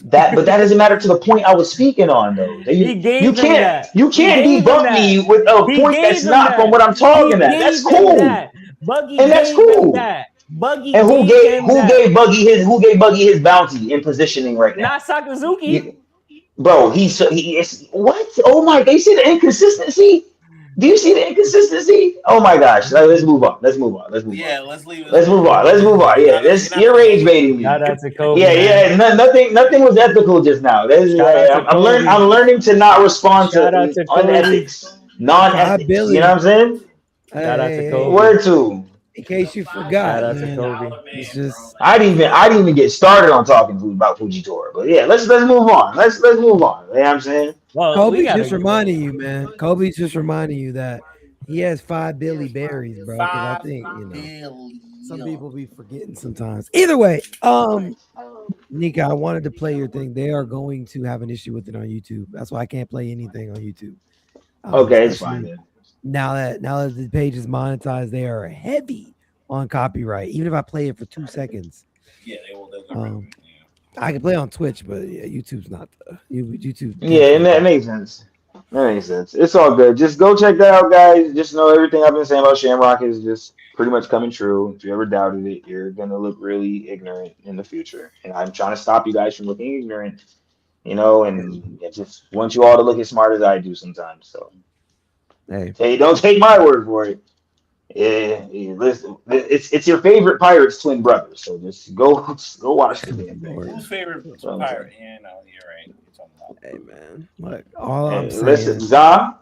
Speaker 6: But that doesn't matter to the point I was speaking on though.
Speaker 3: He gave him that.
Speaker 6: You
Speaker 3: He
Speaker 6: can't
Speaker 3: gave him
Speaker 6: debunk
Speaker 3: that.
Speaker 6: me with a
Speaker 3: He
Speaker 6: point
Speaker 3: gave
Speaker 6: that's
Speaker 3: him
Speaker 6: not
Speaker 3: that.
Speaker 6: from what I'm
Speaker 3: He
Speaker 6: talking at. That's
Speaker 3: gave him
Speaker 6: cool.
Speaker 3: that. Buggy
Speaker 6: And that's
Speaker 3: gave him
Speaker 6: cool.
Speaker 3: that. Buggy
Speaker 6: And who
Speaker 3: gave him that.
Speaker 6: gave Buggy his bounty in positioning right now?
Speaker 3: Not Sakazuki.
Speaker 6: Bro, he is what? Oh my! They see the inconsistency. Do you see the inconsistency? Oh my gosh! Let's move on.
Speaker 5: Yeah, let's leave it.
Speaker 6: Let's move on. Yeah, you're rage baiting me.
Speaker 3: Shout out to Kobe.
Speaker 6: Yeah. Nothing was ethical just now. I'm learning to not respond to
Speaker 3: Shout out to Kobe.
Speaker 6: unethics, non-ethics.
Speaker 2: Billy.
Speaker 6: You know what I'm saying?
Speaker 3: Shout out to Kobe.
Speaker 6: Where to?
Speaker 2: In case you forgot,
Speaker 3: Shout out to
Speaker 2: man,
Speaker 3: Kobe.
Speaker 2: it's just
Speaker 6: I didn't even get started on talking about Fujitora. But yeah, let's move on. Let's move on. You know what I'm saying?
Speaker 3: Well,
Speaker 2: Kobe's just reminding you, man. Kobe's just reminding you that he has 5 Billy berries, bro. Because I think some people be forgetting sometimes. Either way, Nika, I wanted to play your thing. They are going to have an issue with it on YouTube. That's why I can't play anything on YouTube.
Speaker 6: Okay, it's fine. Then.
Speaker 2: Now that the page is monetized, they are heavy on copyright. Even if I play it for 2 seconds.
Speaker 5: Yeah, they will.
Speaker 2: I can play on Twitch, but yeah, YouTube's not YouTube.
Speaker 6: Yeah, that makes sense. That makes sense. It's all good. Just go check that out, guys. Just know everything I've been saying about Shamrock is just pretty much coming true. If you ever doubted it, you're gonna look really ignorant in the future. And I'm trying to stop you guys from looking ignorant, and I just want you all to look as smart as I do sometimes. So hey, don't take my word for it. Yeah, listen, it's your favorite pirate's twin brother. So just go watch the damn thing.
Speaker 5: Who's favorite pirate? Yeah, no, you're right.
Speaker 2: Hey man, look, all I'm saying.
Speaker 6: Listen, Zah,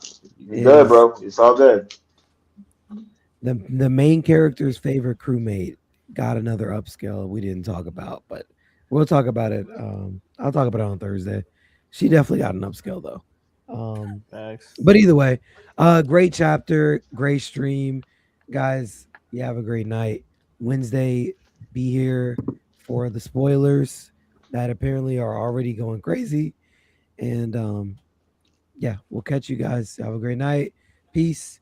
Speaker 6: good, bro. It's all good.
Speaker 2: The main character's favorite crewmate got another upscale we didn't talk about, but we'll talk about it. I'll talk about it on Thursday. She definitely got an upscale though. But either way, great chapter, great stream, guys. You have a great night. Wednesday, be here for the spoilers that apparently are already going crazy. And yeah, we'll catch you guys. Have a great night. Peace.